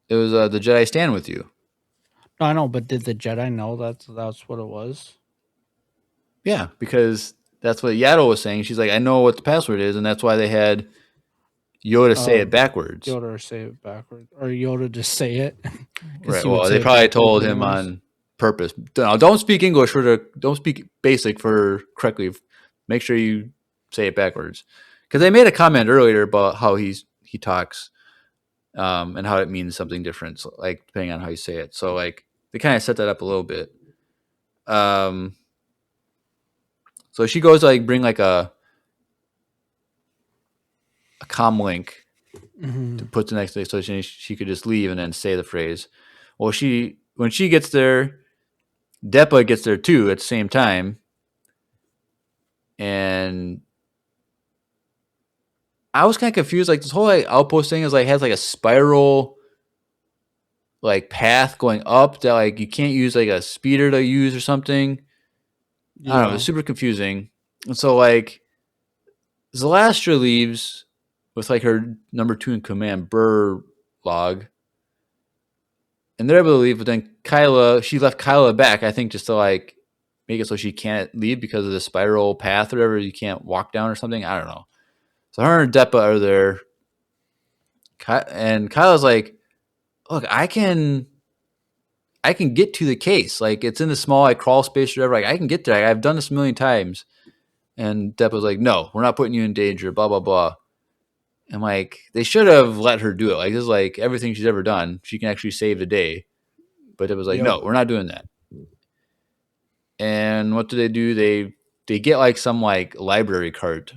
S1: it was the Jedi stand with you.
S2: No, I know, but did the Jedi know that's what it was?
S1: Yeah, because that's what Yaddle was saying. She's like, I know what the password is, and that's why they had Yoda say it backwards.
S2: Yoda say it backwards, or Yoda just say it.
S1: Right. Well, they probably told him on purpose. Don't speak English don't speak basic for correctly. Make sure you say it backwards. Because they made a comment earlier about how he talks and how it means something different, so, like depending on how you say it. So like they kind of set that up a little bit. So she goes to like bring like a comm link to put the next day, so she could just leave and then say the phrase. Well, when she gets there, Depa gets there too at the same time, and I was kind of confused. Like this whole like outpost thing is like has like a spiral like path going up that like you can't use like a speeder to use or something. I don't know. It was super confusing. And so like Zalastra leaves with like her number 2 in command, Burlog, and they're able to leave. But then she left Kyla back, I think, just to like make it so she can't leave because of the spiral path or whatever. You can't walk down or something. I don't know. So her and Depa are there, and Kyla's like, "Look, I can get to the case. Like it's in the small like crawl space or whatever. Like I can get there. I've done this a million times." And Depp was like, "No, we're not putting you in danger." Blah blah blah. And like they should have let her do it. Like this is like everything she's ever done. She can actually save the day. But it was like, "No, we're not doing that." And what do? They get like some like library cart,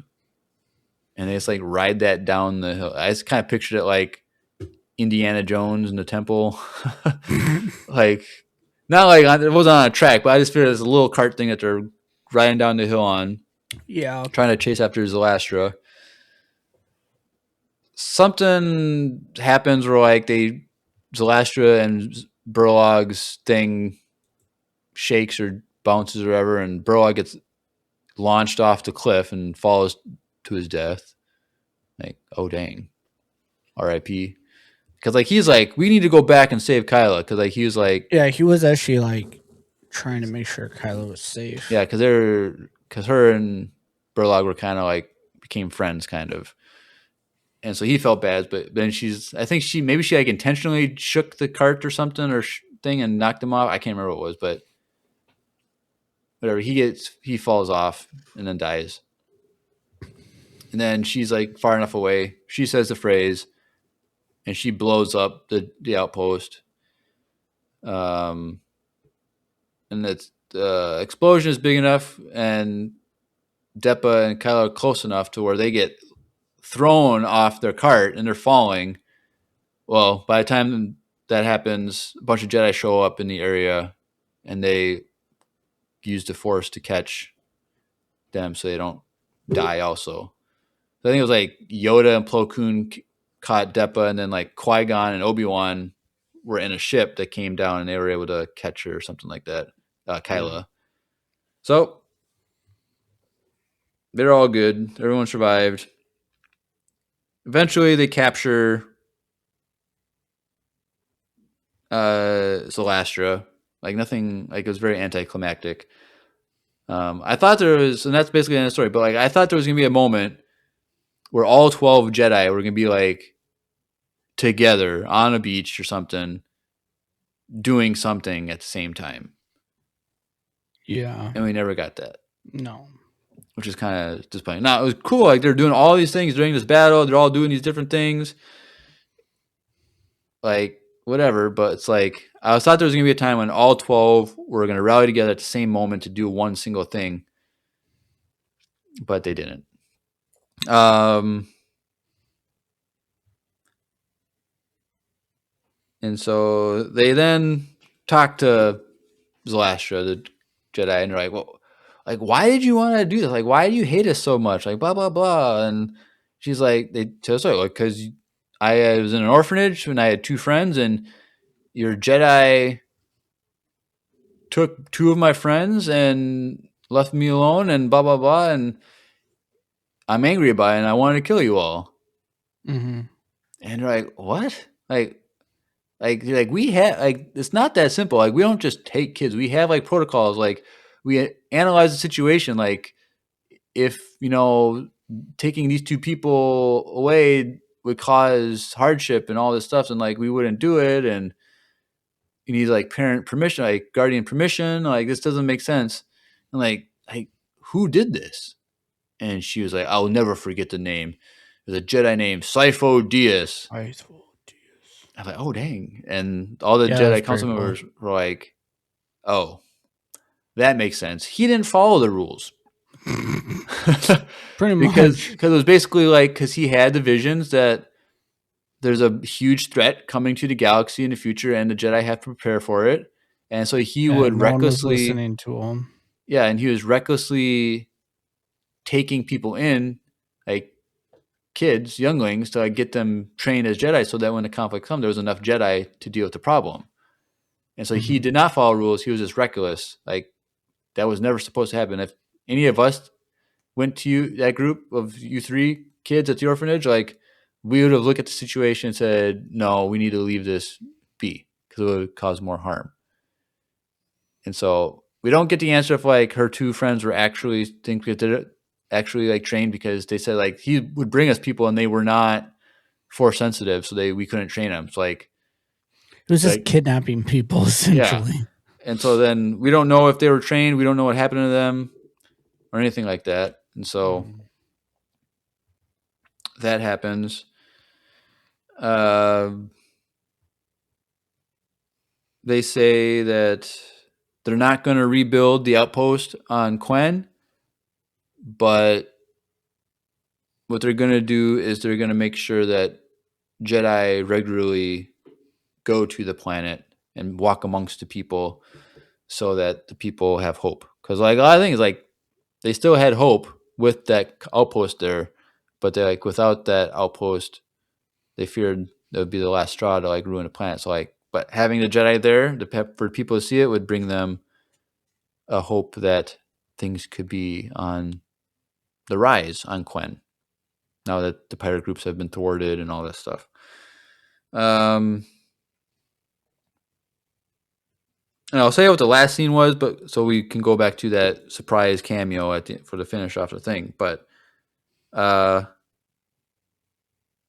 S1: and they just like ride that down the hill. I just kind of pictured it like Indiana Jones in the temple, like not like it wasn't on a track, but I just figured it's a little cart thing that they're riding down the hill on.
S2: Yeah.
S1: Trying to chase after Zalastra. Something happens where like Zalastra and Burlog's thing shakes or bounces or whatever, and Burlog gets launched off the cliff and falls to his death. Like, oh dang. R.I.P. Because like he's like, we need to go back and save Kyla. Because like he was like,
S2: yeah, he was actually like trying to make sure Kyla was safe.
S1: yeah, because her and Burlog were kind of like became friends, kind of. And so he felt bad, but then I think she like intentionally shook the cart or something or thing and knocked him off. I can't remember what it was, but whatever. He falls off and then dies. And then she's like far enough away. She says the phrase, and she blows up the outpost. And the explosion is big enough, and Depa and Kylo are close enough to where they get thrown off their cart and they're falling. Well, by the time that happens, a bunch of Jedi show up in the area, and they use the Force to catch them so they don't die. Also, so I think it was like Yoda and Plo Koon caught Depa, and then like Qui-Gon and Obi-Wan were in a ship that came down, and they were able to catch her or something like that. Kyla. So they're all good. Everyone survived. Eventually, they capture Zalastra. Like nothing. Like it was very anticlimactic. I thought there was, and that's basically the end of the story. But like I thought there was gonna be a moment where all 12 Jedi were gonna be like together on a beach or something, doing something at the same time.
S2: Yeah.
S1: And we never got that.
S2: No.
S1: Which is kind of disappointing. Now it was cool. Like they're doing all these things during this battle. They're all doing these different things. Like whatever, but it's like I thought there was gonna be a time when all 12 were gonna rally together at the same moment to do one single thing, but they didn't. And so they then talk to Zalastra, the Jedi, and they're like, "Well, like, why did you want to do this? Like, why do you hate us so much? Like, blah blah blah." And she's like, "They tell us like, because I was in an orphanage and I had 2 friends, and your Jedi took 2 of my friends and left me alone, and blah blah blah, and I'm angry about it, and I wanted to kill you all."
S2: Mm-hmm.
S1: And they're like, "What? Like we have like it's not that simple. Like we don't just take kids. We have like protocols. Like we analyze the situation. Like if taking these 2 people away would cause hardship and all this stuff, and like we wouldn't do it. And you need like parent permission, like guardian permission. Like this doesn't make sense. And like who did this?" And she was like, "I'll never forget the name. There's a Jedi named Sifo Dyas." I'm like, oh dang! And all the
S2: Yeah, that's
S1: Jedi
S2: pretty
S1: council
S2: cool.
S1: members were like, oh, that makes sense. He didn't follow the rules.
S2: Pretty
S1: because
S2: much.
S1: it was basically like because he had the visions that there's a huge threat coming to the galaxy in the future and the Jedi have to prepare for it. And so he would
S2: And no one was
S1: recklessly,
S2: listening to him.
S1: yeah, and he was recklessly taking people in, like kids, younglings, to like get them trained as Jedi so that when the conflict comes, there was enough Jedi to deal with the problem. And so he
S2: Mhm.
S1: did not follow rules. He was just reckless. Like that was never supposed to happen. If any of us went to you, that group of you three kids at the orphanage, like we would have looked at the situation and said, no, we need to leave this be because it would cause more harm. And so we don't get the answer if like her two friends were actually think we did it actually like trained because they said like he would bring us people and they were not force sensitive, so we couldn't train them. So
S2: It was just
S1: like
S2: kidnapping people,
S1: yeah.
S2: essentially.
S1: And so then we don't know if they were trained. We don't know what happened to them or anything like that. And so
S2: Mhm.
S1: that happens. Uh, they say that they're not going to rebuild the outpost on Quen, but what they're going to do is they're going to make sure that Jedi regularly go to the planet and walk amongst the people so that the people have hope. Because like a lot of things, like they still had hope with that outpost there, but they like without that outpost, they feared that would be the last straw to like ruin the planet. So like, but having the Jedi there, for people to see it, would bring them a hope that things could be on the rise on Quen now that the pirate groups have been thwarted and all this stuff. And I'll say what the last scene was, but so we can go back to that surprise cameo for the finish off the thing. But well,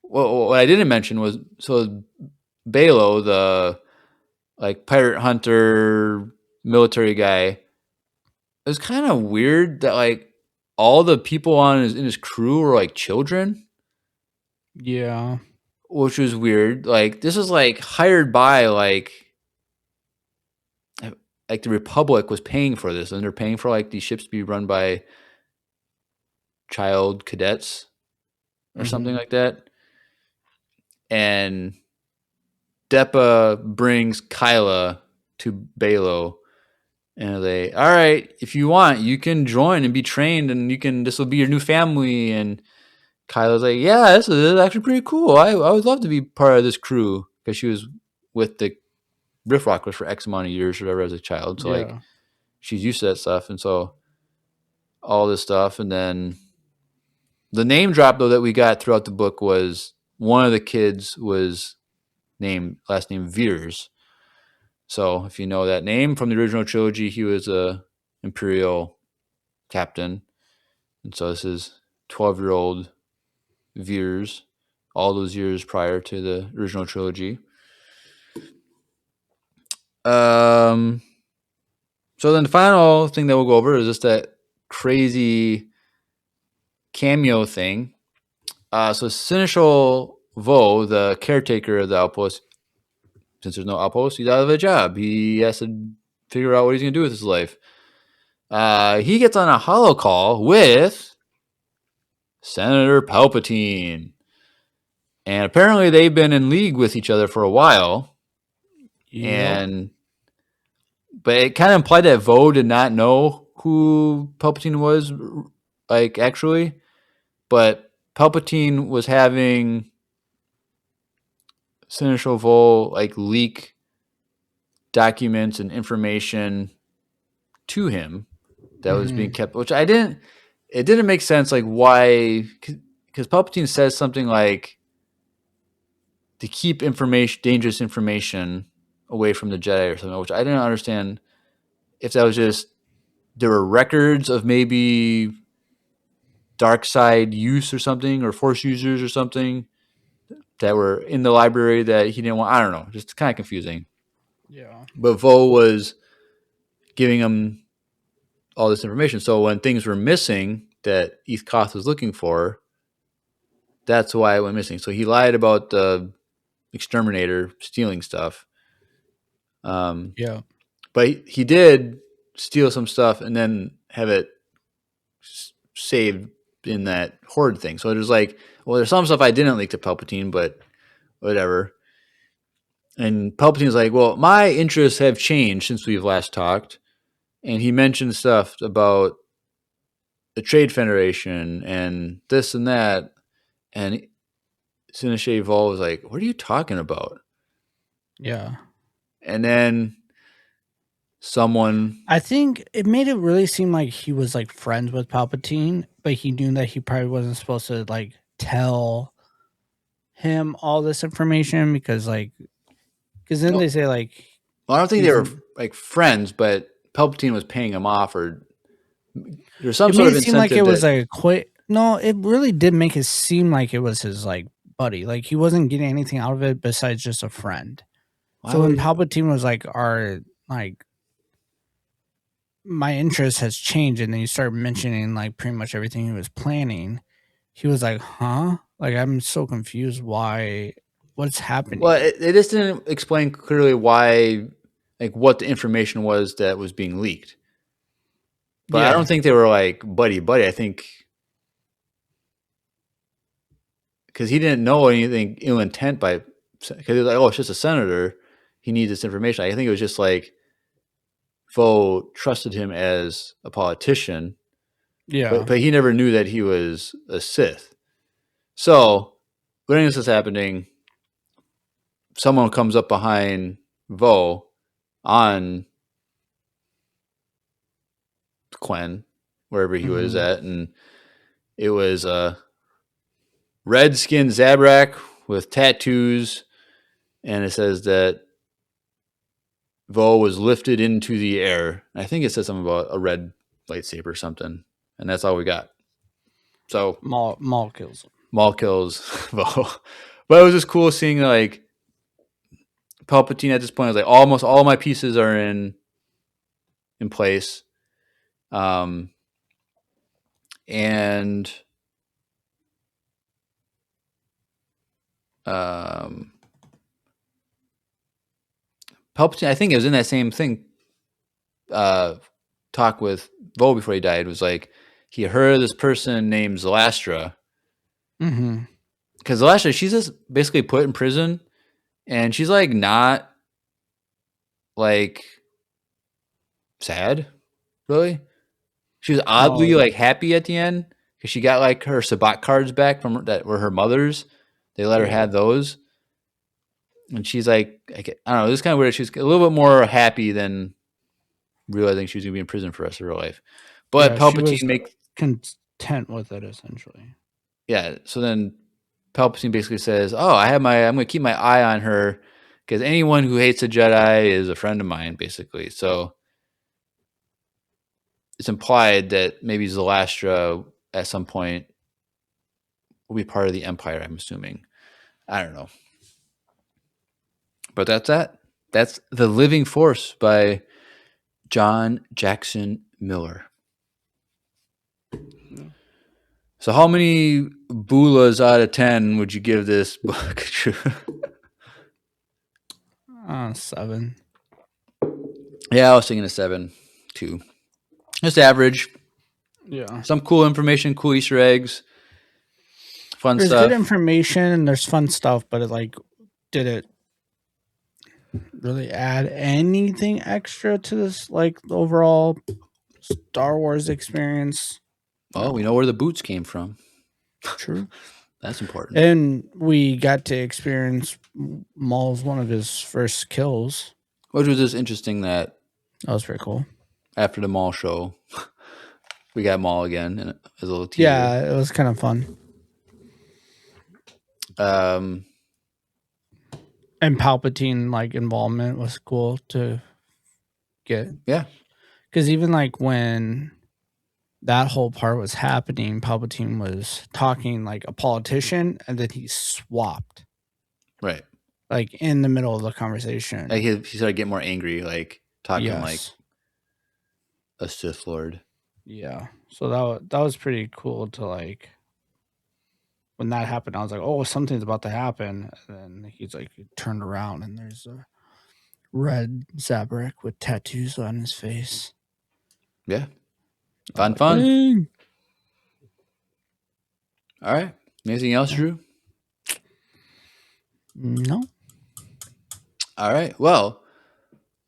S1: what I didn't mention was so Balo, the like pirate hunter military guy, it was kind of weird that like all the people in his crew were like children,
S2: Yeah.
S1: which was weird. Like this is like hired by like the Republic was paying for this, and they're paying for like these ships to be run by child cadets or something
S2: Mhm.
S1: like that. And Depa brings Kyla to Balo, and they, all right, if you want, you can join and be trained, and this will be your new family. And Kyla's like, yeah, this is actually pretty cool. I would love to be part of this crew because she was with the Rift Rockers for X amount of years or whatever as a child. So like
S2: Yeah.
S1: she's used to that stuff, and so all this stuff, and then the name drop though that we got throughout the book was one of the kids was named last name Veers. So if you know that name from the original trilogy, he was a Imperial captain, and so this is 12-year-old Veers, all those years prior to the original trilogy. Um, so then the final thing that we'll go over is just that crazy cameo thing. So Seneschal Vo, the caretaker of the outpost, since there's no outpost, he's out of a job. He has to figure out what he's going to do with his life. He gets on a holo call with Senator Palpatine. And apparently they've been in league with each other for a while.
S2: Yep.
S1: But it kind of implied that Vo did not know who Palpatine was, like actually. But Palpatine was having Seneschal Vo like leak documents and information to him that was being
S2: Mhm.
S1: kept, which I didn't. It didn't make sense, like why, because Palpatine says something like to keep information, dangerous information, away from the Jedi or something, which I didn't understand if that was just there were records of maybe dark side use or something, or Force users or something that were in the library that he didn't want. I don't know, just kind of confusing.
S2: Yeah.
S1: But Vo was giving him all this information. So when things were missing that Eth Koth was looking for, that's why it went missing. So he lied about the exterminator stealing stuff.
S2: Yeah.
S1: But he did steal some stuff and then have it saved in that horde thing. So it was like, well, there's some stuff I didn't leak to Palpatine, but whatever. And Palpatine's like, well, my interests have changed since we've last talked. And he mentioned stuff about the Trade Federation and this and that. And Senescee Vol was like, what are you talking about?
S2: Yeah.
S1: And then someone,
S2: I think it made it really seem like he was like friends with Palpatine, but he knew that he probably wasn't supposed to like tell him all this information because then they say like
S1: well, I don't think they
S2: he's
S1: were like friends, but Palpatine was paying him off, or there's some
S2: it
S1: sort
S2: made
S1: of
S2: it seem like it
S1: incentive
S2: was
S1: that,
S2: like a quick. No, it really did make it seem like it was his like buddy. Like he wasn't getting anything out of it besides just a friend.
S1: why
S2: So when
S1: would,
S2: Palpatine was like, "Our like my interest has changed," and then you start mentioning like pretty much everything he was planning, he was like, "Huh? Like I'm so confused. Why? What's happening?"
S1: well, it just didn't explain clearly why, like what the information was that was being leaked. But I don't think they were like buddy buddy. I think because he didn't know anything ill intent by, because he was like, oh, it's just a senator. He needs this information. I think it was just like Vo trusted him as a politician,
S2: Yeah.
S1: but he never knew that he was a Sith. So when this is happening, someone comes up behind Vo on Quen, wherever he was
S2: Mhm.
S1: at, and it was a red-skinned Zabrak with tattoos, and it says that Vo was lifted into the air. I think it says something about a red lightsaber or something, and that's all we got. So
S2: Maul kills him.
S1: Maul kills Vo, but it was just cool seeing like Palpatine at this point is like almost all my pieces are in place, and Palpatine, I think it was in that same thing. Talk with Vo before he died was like he heard this person named Zalastra,
S2: Mm-hmm.
S1: because Zalastra, she's just basically put in prison, and she's like not like sad, really. She was oddly
S2: Oh,
S1: like happy at the end because she got like her Sabat cards back from that were her mother's. They let her
S2: yeah.
S1: have those, and she's like, I don't know, this is kind of weird. She's a little bit more happy than realizing she was gonna be in prison for the rest of her life. But
S2: Yeah, she was
S1: Palpatine make
S2: content with it essentially.
S1: yeah. So then Palpatine basically says, "Oh, I'm gonna keep my eye on her because anyone who hates a Jedi is a friend of mine." Basically, so it's implied that maybe Zalastra at some point will be part of the Empire. I'm assuming. I don't know, but that's that. That's The Living Force by John Jackson Miller. So, how many Bulas out of 10 would you give this book?
S2: 7.
S1: Yeah, I was thinking a 7 too. Just average.
S2: Yeah.
S1: Some cool information, cool Easter eggs, fun
S2: There's
S1: stuff.
S2: good information and there's fun stuff, but it like did it really add anything extra to this like overall Star Wars experience?
S1: Well, we know where the boots came from.
S2: True.
S1: That's important.
S2: And we got to experience Maul's one of his first kills.
S1: Which was just interesting that
S2: That was pretty cool.
S1: after the Maul show, we got Maul again and as a little teaser.
S2: Yeah, it was kind of fun. And Palpatine like involvement was cool to get.
S1: Yeah.
S2: Because even like when that whole part was happening, Palpatine was talking like a politician, and then he swapped
S1: Right.
S2: like in the middle of the conversation.
S1: Like he started getting more angry, like talking like
S2: Yes.
S1: a Sith Lord.
S2: Yeah. So that was pretty cool to like when that happened, I was like, "Oh, something's about to happen." And then he's like, he turned around and there's a red Zabrak with tattoos on his face.
S1: Yeah.
S2: I was
S1: Fun.
S2: like, "Dang."
S1: All right. Anything else,
S2: Yeah.
S1: Drew?
S2: No.
S1: All right. Well,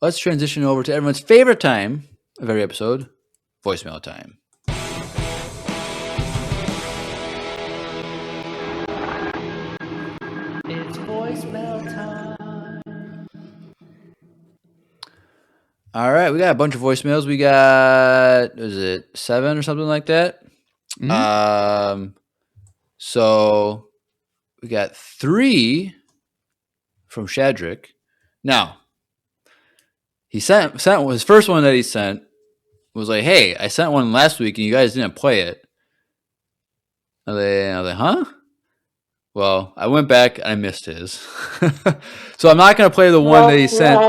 S1: let's transition over to everyone's favorite time of every episode, voicemail time.
S2: It's voicemail time.
S1: All right. We got a bunch of voicemails. We got, is it 7 or something like that? So we got 3 from Shadrick. Now, he sent his first one that he sent was like, "Hey, I sent one last week and you guys didn't play it." I was like, "Huh?" Well, I went back and I missed his. So I'm not going to play the one that he sent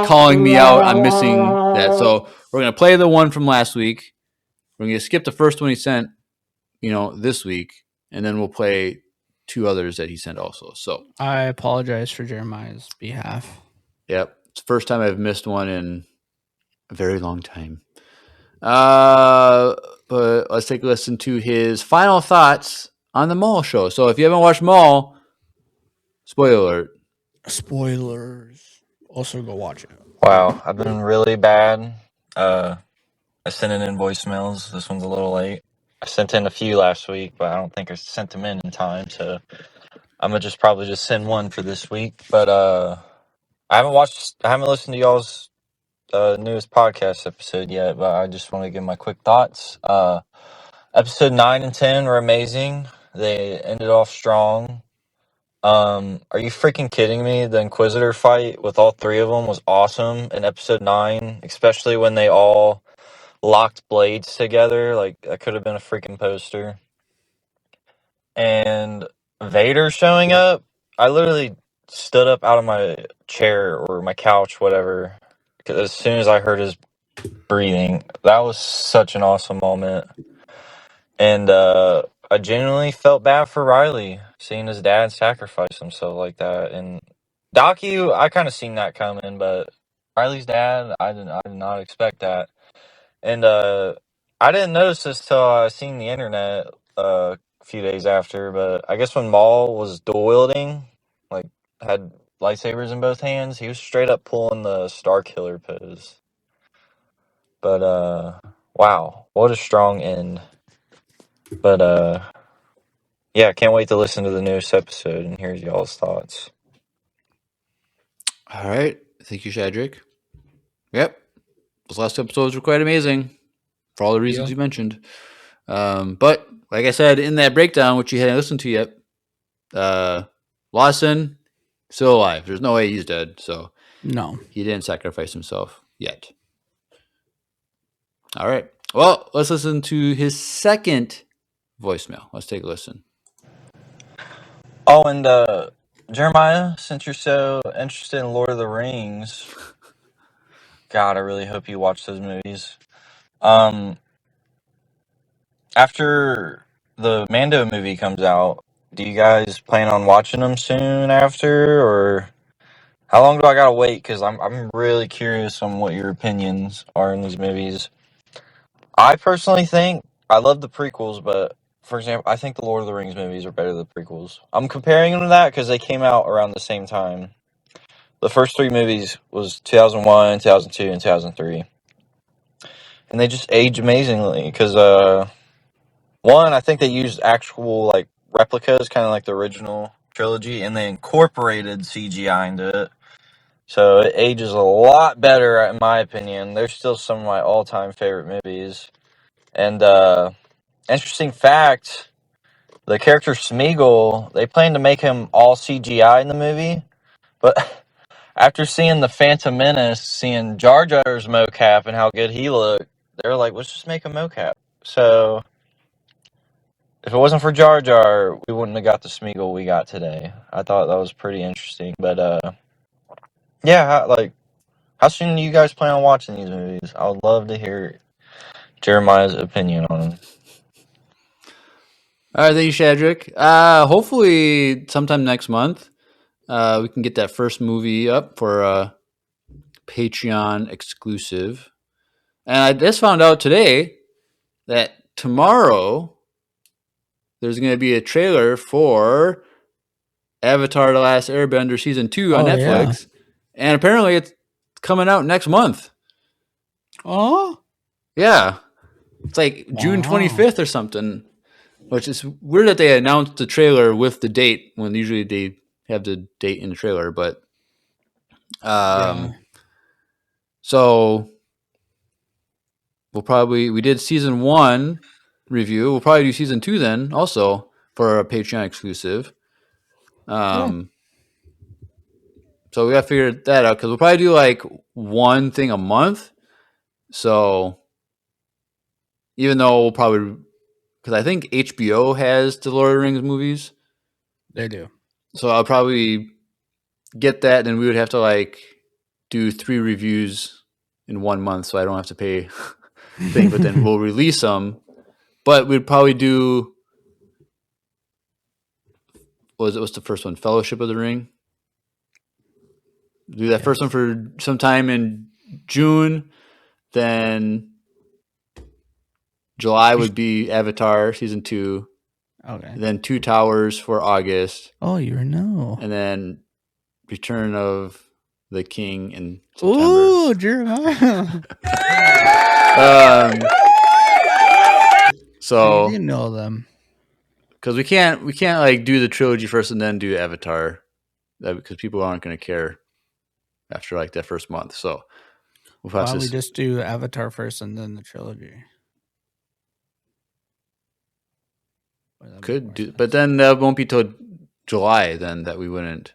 S1: calling me out. I'm missing that. So we're going to play the one from last week. We're going to skip the first one he sent, this week, and then we'll play 2 others that he sent also. So
S2: I apologize for Jeremiah's behalf.
S1: Yep. It's the first time I've missed one in a very long time. But let's take a listen to his final thoughts on the Mall show. So if you haven't watched Mall, spoiler alert.
S2: Spoilers. Also, go watch it.
S3: Wow, I've been really bad. I sent in voicemails. This one's a little late. I sent in a few last week, but I don't think I sent them in time, so I'm gonna probably just send one for this week. But I haven't listened to y'all's newest podcast episode yet, but I just want to give my quick thoughts. Episode 9 and 10 were amazing. They ended off strong. Are you freaking kidding me? The Inquisitor fight with all 3 of them was awesome in episode 9, especially when they all locked blades together. Like, that could have been a freaking poster. And Vader showing up, I literally stood up out of my chair or my couch, whatever, because as soon as I heard his breathing, that was such an awesome moment. And I genuinely felt bad for Riley, seeing his dad sacrifice himself like that. And Docu, I kind of seen that coming, but Riley's dad, I did not expect that. And I didn't notice this till I seen the internet a few days after, but I guess when Maul was dual wielding, like had lightsabers in both hands, he was straight up pulling the Star Killer pose. But wow, what a strong end. But yeah, can't wait to listen to the newest episode and hear y'all's thoughts.
S1: All right. Thank you, Shadrick. Yep. Those last 2 episodes were quite amazing for all the reasons you mentioned. But like I said, in that breakdown, which you hadn't listened to yet, Lawson still alive. There's no way he's dead. So
S2: No.
S1: he didn't sacrifice himself yet. All right. Well, let's listen to his second voicemail. Let's take a listen.
S3: Oh, and Jeremiah, since you're so interested in Lord of the Rings, God, I really hope you watch those movies. After the Mando movie comes out, do you guys plan on watching them soon after, or how long do I gotta wait? Because I'm really curious on what your opinions are in these movies. I personally think I love the prequels, but for example, I think the Lord of the Rings movies are better than the prequels. I'm comparing them to that because they came out around the same time. The first 3 movies was 2001, 2002, and 2003. And they just age amazingly because, one, I think they used actual, like, replicas, kind of like the original trilogy, and they incorporated CGI into it. So it ages a lot better, in my opinion. They're still some of my all-time favorite movies. And, interesting fact, the character Smeagol, they plan to make him all CGI in the movie, but after seeing The Phantom Menace, seeing Jar Jar's mocap and how good he looked, they're like, let's just make a mocap. So, if it wasn't for Jar Jar, we wouldn't have got the Smeagol we got today. I thought that was pretty interesting. But, yeah, how soon do you guys plan on watching these movies? I would love to hear Jeremiah's opinion on them.
S1: All right, thank you, Shadrick. Hopefully, sometime next month, we can get that first movie up for Patreon exclusive. And I just found out today that tomorrow there's going to be a trailer for Avatar: The Last Airbender season 2 on
S2: Oh, yeah.
S1: Netflix, and apparently it's coming out next month.
S2: Oh,
S1: Yeah, it's like June
S2: Wow.
S1: 25th or something. Which is weird that they announced the trailer with the date when usually they have the date in the trailer. But
S2: Yeah.
S1: so we did season 1 review. We'll probably do season 2 then also for a Patreon exclusive. So we got to figure that out because we'll probably do like one thing a month. So even though we'll probably, because I think HBO has the Lord of the Rings movies,
S2: They do.
S1: so I'll probably get that, and we would have to like do 3 reviews in 1 month, so I don't have to pay thing. But then we'll release them. But we'd probably do what's the first one? Fellowship of the Ring. Do that first one for sometime in June. Then July would be Avatar season 2.
S2: Okay.
S1: Then Two Towers for August,
S2: Oh, you know.
S1: and then Return of the King in September.
S2: Ooh, Jeremiah.
S1: So
S2: You know them.
S1: because we can't like do the trilogy first and then do Avatar, because people aren't going to care after like that first month. So we'll
S2: Why
S1: have
S2: don't we
S1: to
S2: just do Avatar first and then the trilogy? That'd make
S1: could
S2: more
S1: do,
S2: sense.
S1: but then that won't be till July then that we wouldn't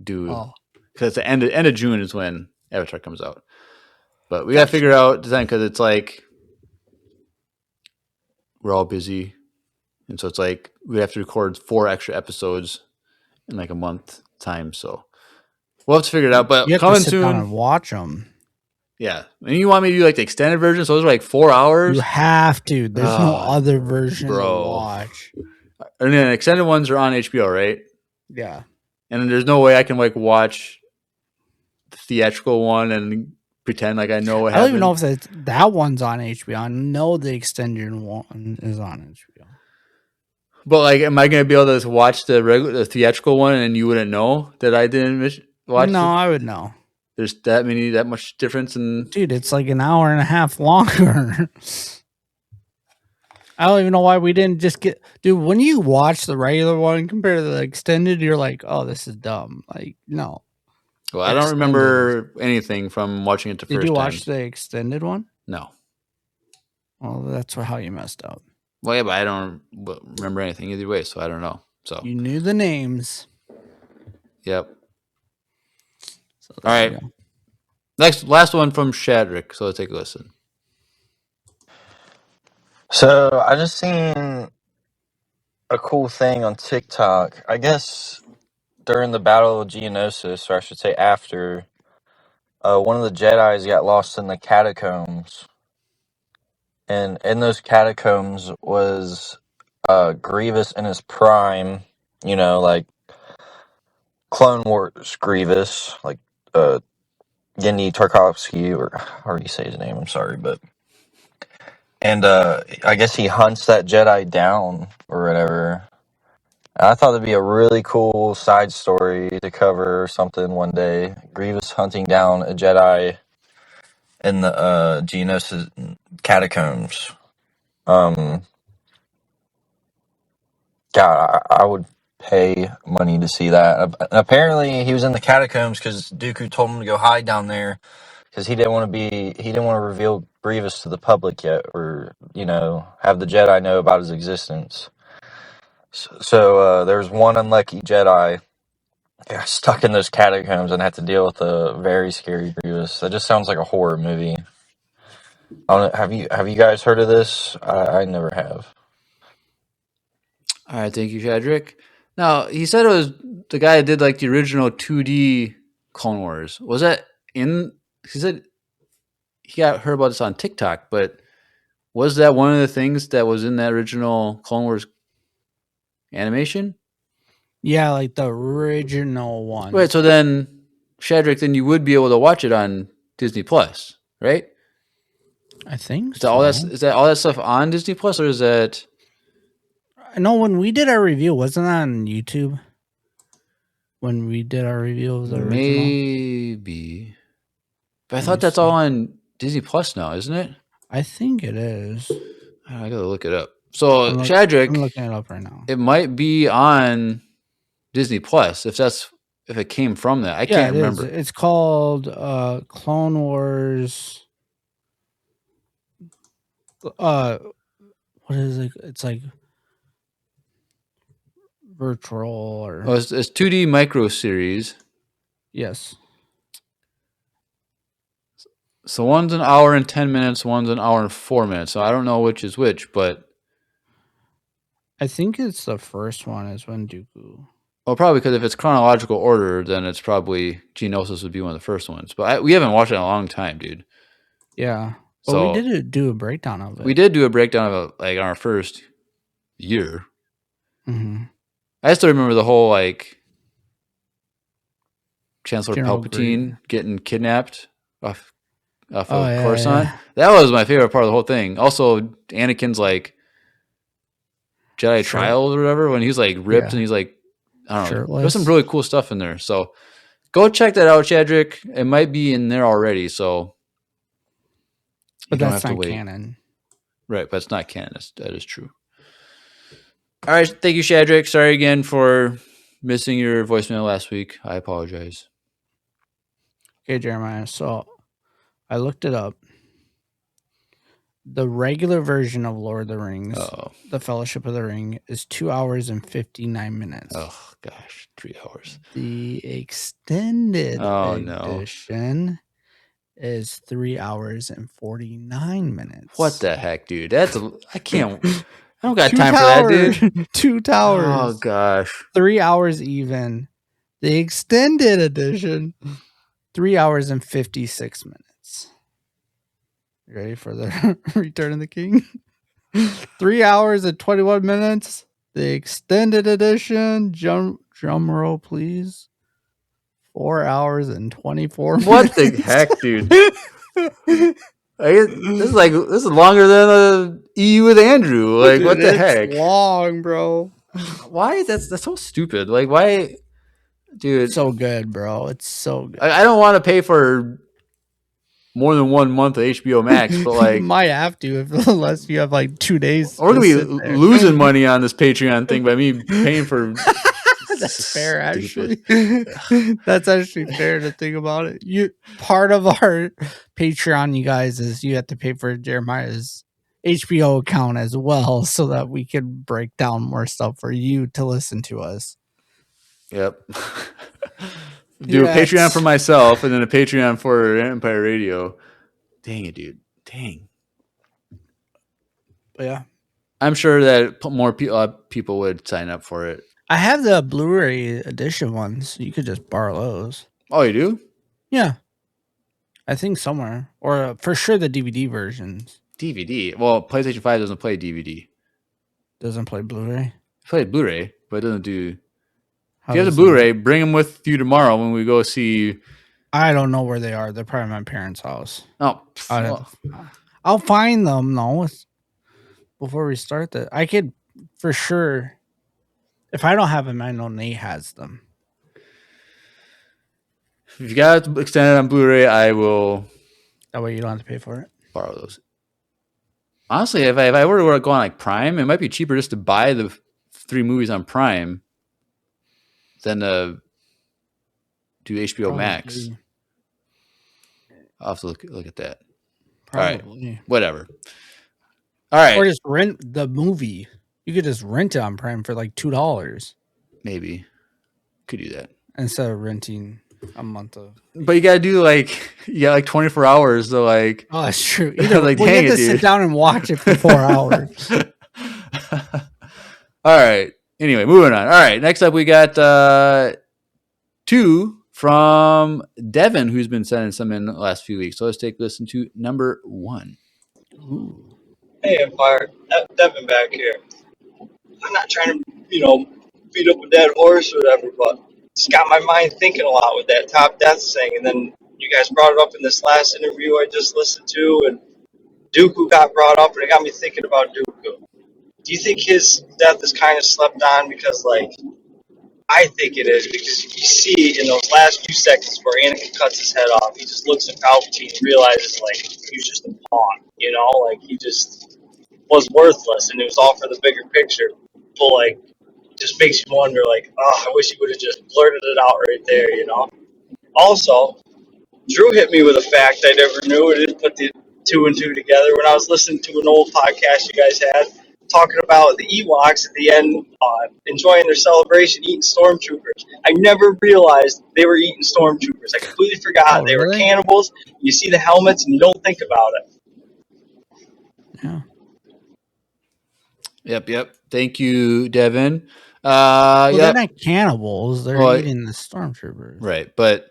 S1: do,
S2: Oh,
S1: because the end of June is when Avatar comes out. But we got to figure out then, because it's like we're all busy, and so it's like we have to record 4 extra episodes in like a month time. So we'll have to figure it out. But
S2: you have
S1: coming
S2: to sit down and
S1: soon,
S2: watch them.
S1: yeah. And you want me to do like the extended version? So those are like 4 hours.
S2: You have to. There's no
S1: Oh,
S2: other version
S1: bro.
S2: to watch.
S1: And then extended ones are on HBO, right?
S2: Yeah.
S1: And there's no way I can like watch the theatrical one and pretend like I know what
S2: I don't
S1: happened.
S2: even know if that one's on HBO. I know the extended one is on HBO.
S1: But like, am I going to be able to watch the theatrical one and you wouldn't know that I didn't watch?
S2: No, I would know.
S1: There's that much difference in.
S2: Dude, it's like an hour and a half longer. I don't even know why we didn't just get. Dude, when you watch the regular one compared to the extended, you're like, oh, this is dumb. Like, no.
S1: Well, I don't remember anything from watching it the first time.
S2: Did you watch the extended one?
S1: No.
S2: Well, that's how you messed up.
S1: Well, yeah, but I don't remember anything either way, so I don't know. So
S2: you knew the names.
S1: Yep.
S2: So
S1: all right. Last one from Shadrick. So let's take a listen.
S3: So I just seen a cool thing on TikTok. I guess during the Battle of Geonosis, or I should say after, one of the Jedis got lost in the catacombs. And in those catacombs was Grievous in his prime, like Clone Wars Grievous, like Genndy Tarkovsky, or how do you say his name? I'm sorry, and I guess he hunts that Jedi down or whatever. And I thought it'd be a really cool side story to cover or something one day. Grievous hunting down a Jedi in the Geonosis catacombs. God, I would pay money to see that. Apparently, he was in the catacombs because Dooku told him to go hide down there because he didn't want to reveal Grievous to the public yet, or have the Jedi know about his existence. So there's one unlucky Jedi got stuck in those catacombs and had to deal with a very scary Grievous. That just sounds like a horror movie. I don't know, have you guys heard of this? I never have.
S1: All right, thank you, Shadrick. Now, he said it was the guy that did like the original 2D Clone Wars. Was that in? He said he heard about this on TikTok, but was that one of the things that was in that original Clone Wars animation.
S2: Yeah, like the original one.
S1: Right. So then, Shadrach, then you would be able to watch it on Disney Plus, right?
S2: I think
S1: Is that
S2: so.
S1: all is that all that stuff on Disney Plus, or is that?
S2: I know when we did our review, wasn't that on YouTube? When we did our review of the original?
S1: Maybe. But I
S2: Let
S1: thought
S2: me
S1: that's
S2: see.
S1: all on Disney Plus now, isn't it?
S2: I think it is.
S1: I gotta look it up. So
S2: I'm
S1: Shadrach,
S2: looking it up right now.
S1: it might be on Disney Plus if it came from that. I can't remember.
S2: It's called Clone Wars. What is it? It's like virtual or
S1: Oh, it's 2D micro series.
S2: yes.
S1: So one's an hour and 10 minutes, one's an hour and 4 minutes. So I don't know which is which, but
S2: I think it's the first one is when Dooku.
S1: well, probably because if it's chronological order, then it's probably Geonosis would be one of the first ones. But we haven't watched it in a long time, dude.
S2: Yeah. But
S1: So
S2: we did do a breakdown of it.
S1: we did do a breakdown of it like on our first year.
S2: Mm-hmm.
S1: I still remember the whole like Chancellor
S2: General
S1: Palpatine
S2: Grievous.
S1: getting kidnapped off of
S2: yeah,
S1: Coruscant.
S2: yeah.
S1: That was my favorite part of the whole thing. Also, Anakin's like Jedi
S2: Shirt-
S1: trials or whatever when he's like ripped
S2: Yeah.
S1: and he's like, I don't know. There's some
S2: Shirtless.
S1: really cool stuff in there. So go check that out, Shadrach. It might be in there already. So you
S2: But
S1: don't
S2: that's
S1: have to
S2: not
S1: wait.
S2: canon.
S1: Right, but it's not canon. That is true. All right, thank you, Shadrach. Sorry again for missing your voicemail last week. I apologize.
S2: Okay, Jeremiah. So I looked it up. The regular version of Lord of the Rings,
S1: Oh,
S2: The Fellowship of the Ring, is 2 hours and 59 minutes.
S1: oh gosh, 3 hours.
S2: The extended
S1: Oh, no.
S2: edition is 3 hours and 49 minutes.
S1: What the heck, dude? I can't. I don't got time for that, dude.
S2: 2 towers.
S1: Oh gosh.
S2: 3 hours even. The extended edition, 3 hours and 56 minutes. You ready for the Return of the King? 3 hours and 21 minutes. The extended edition, drum roll, please. 4 hours and 24 minutes.
S1: What the heck, dude? This is longer than the EU with Andrew. Like,
S2: Dude,
S1: what the
S2: it's
S1: heck?
S2: long, bro.
S1: Why is that's so stupid? Like, why, dude?
S2: It's so good, bro. It's so good.
S1: I don't want to pay for more than 1 month of HBO Max, but like,
S2: You might have to unless you have like 2 days.
S1: we're gonna
S2: to
S1: be
S2: sit there.
S1: losing money on this Patreon thing by me paying for.
S2: That's fair,
S1: Stupid.
S2: actually. That's actually fair to think about it. Part of our Patreon, you guys, is you have to pay for Jeremiah's HBO account as well, so that we can break down more stuff for you to listen to us.
S1: Yep. Do
S2: Yeah,
S1: a Patreon
S2: it's-
S1: for myself and then a Patreon for Empire Radio. Dang it, dude. Dang.
S2: But yeah,
S1: I'm sure that more people would sign up for it.
S2: I have the Blu-ray edition ones. You could just borrow those.
S1: Oh, you do?
S2: Yeah, I think somewhere, or for sure the DVD versions
S1: DVD. Well, PlayStation 5 doesn't play DVD.
S2: doesn't play Blu-ray.
S1: It plays Blu-ray, but it doesn't do.
S2: How
S1: If you have
S2: does
S1: the
S2: it-
S1: Blu-ray, bring them with you tomorrow when we go see.
S2: I don't know where they are. They're probably at my parents' house.
S1: Oh,
S2: I'll find them though. Before we start that, I could for sure. If I don't have them, I know Nate has them.
S1: if you got it extended on Blu-ray, I will
S2: That way you don't have to pay for it.
S1: borrow those. Honestly, if I were to go on like Prime, it might be cheaper just to buy the 3 movies on Prime than to do HBO Max.
S2: Probably.
S1: I'll have to look at that. All right.
S2: Probably.
S1: Whatever. All right.
S2: Or just rent the movie. You could just rent it on Prime for like $2
S1: Maybe. Could do that.
S2: instead of renting a month of.
S1: But you gotta do like 24 hours to like.
S2: Oh, that's true. Either
S1: Like,
S2: you
S1: dang
S2: have
S1: it,
S2: to sit
S1: dude.
S2: down and watch it for 4 hours.
S1: All right. Anyway, moving on. All right. Next up, we got 2 from Devin, who's been sending some in the last few weeks. So let's take a listen to number 1.
S2: Ooh.
S4: Hey, Empire. Devin back here. I'm not trying to you know, beat up a dead horse or whatever, but it's got my mind thinking a lot with that top death thing. And then you guys brought it up in this last interview I just listened to, and Dooku got brought up, and it got me thinking about Dooku. Do you think his death is kind of slept on? Because, like, I think it is, because you see in those last few seconds where Anakin cuts his head off, he just looks at Palpatine and realizes, like, he was just a pawn, you know? Like, he just was worthless, and it was all for the bigger picture. But, like, just makes you wonder, like, oh, I wish he would have just blurted it out right there, you know? Also, Drew hit me with a fact I never knew. I didn't put the two and two together. When I was listening to an old podcast you guys had, talking about the Ewoks at the end, enjoying their celebration, eating stormtroopers. I never realized they were eating stormtroopers. I completely forgot
S2: Oh,
S4: they were
S2: really?
S4: cannibals. You see the helmets and you don't think about it.
S2: Yeah.
S1: Yep. Thank you, Devin.
S2: Well,
S1: Yep.
S2: they're not cannibals. They're
S1: Well,
S2: eating the stormtroopers.
S1: Right, but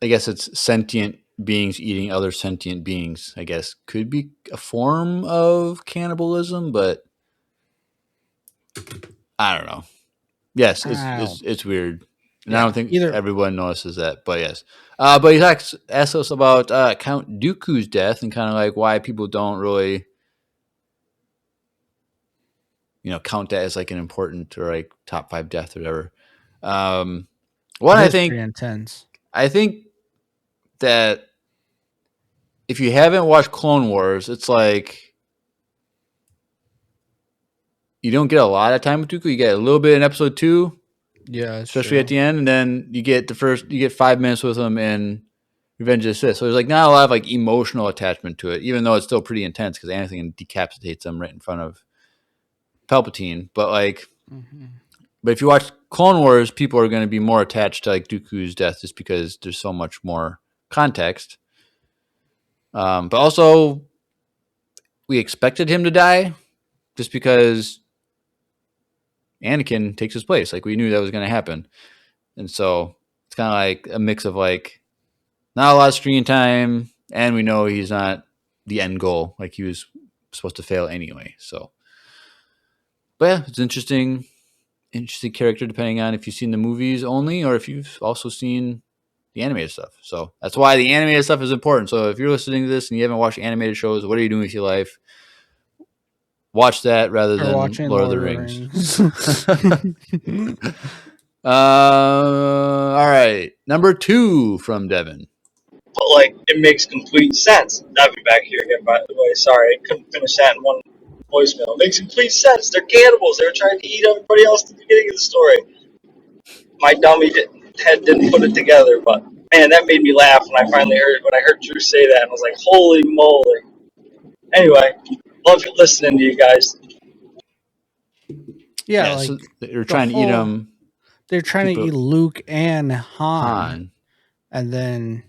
S1: I guess it's sentient beings eating other sentient beings. I guess could be a form of cannibalism, but I don't know. Yes, it's weird, and I
S2: Yeah,
S1: don't think
S2: either-
S1: everyone notices that. But yes, but he asked us about Count Dooku's death and kind of like why people don't really, count that as like an important or like top 5 death or whatever. One,
S2: It
S1: I
S2: is
S1: think
S2: pretty intense.
S1: I think that if you haven't watched Clone Wars, it's like you don't get a lot of time with Dooku. You get a little bit in episode 2,
S2: Yeah,
S1: especially at the end, and then you get 5 minutes with him in Revenge of the Sith. So there's like not a lot of like emotional attachment to it, even though it's still pretty intense because Anakin decapitates him right in front of Palpatine. But like, but if you watch Clone Wars, people are going to be more attached to like Dooku's death just because there's so much more context. But also, we expected him to die just because Anakin takes his place. Like we knew that was going to happen, and so it's kind of like a mix of like not a lot of screen time, and we know he's not the end goal. Like he was supposed to fail anyway. So, but yeah, it's interesting character depending on if you've seen the movies only or if you've also seen the animated stuff. So that's why the animated stuff is important. So if you're listening to this and you haven't watched animated shows, what are you doing with your life? Watch that rather than Lord of the Rings. All right. Number 2 from Devin.
S4: But, like, it makes complete sense. I'll be back here again, by the way. Sorry, I couldn't finish that in one voicemail. It makes complete sense. They're cannibals. They were trying to eat everybody else at the beginning of the story. My dummy head didn't put it together, but, man, that made me laugh when I heard Drew say that. And I was like, holy moly. Anyway, love listening to you guys.
S2: Yeah,
S1: so
S2: like
S1: they're trying to eat him.
S2: they're trying to eat Luke and Han.
S1: Han.
S2: And then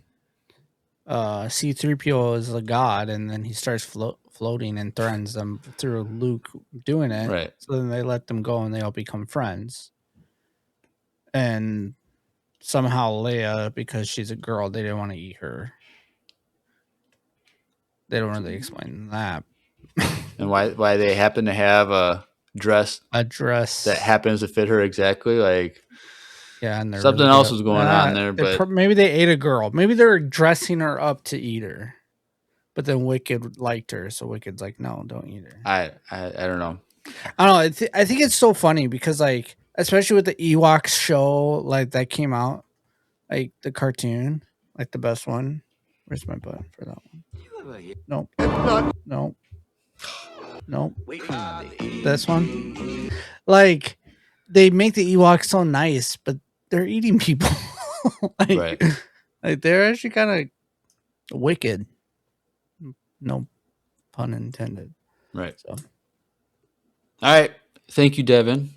S2: C-3PO is a god, and then he starts floating and threatens them through Luke doing it.
S1: Right.
S2: So then they let them go, and they all become friends. And somehow Leia, because she's a girl, they didn't want to eat her. They don't really explain that.
S1: And why they happen to have a dress that happens to fit her exactly. Like,
S2: yeah, and
S1: something
S2: really
S1: else was going on there, but
S2: maybe they ate a girl. Maybe they're dressing her up to eat her. But then Wicked liked her, so Wicked's like, no, don't eat her.
S1: I don't know.
S2: I don't know. I think it's so funny because, like, especially with the Ewoks show, like that came out, like the cartoon, like the best one. Where's my button for that one? Nope. This one. Like, they make the Ewoks so nice, but they're eating people.
S1: Right.
S2: Like they're actually kind of wicked. No pun intended.
S1: Right.
S2: So.
S1: All right. Thank you, Devin.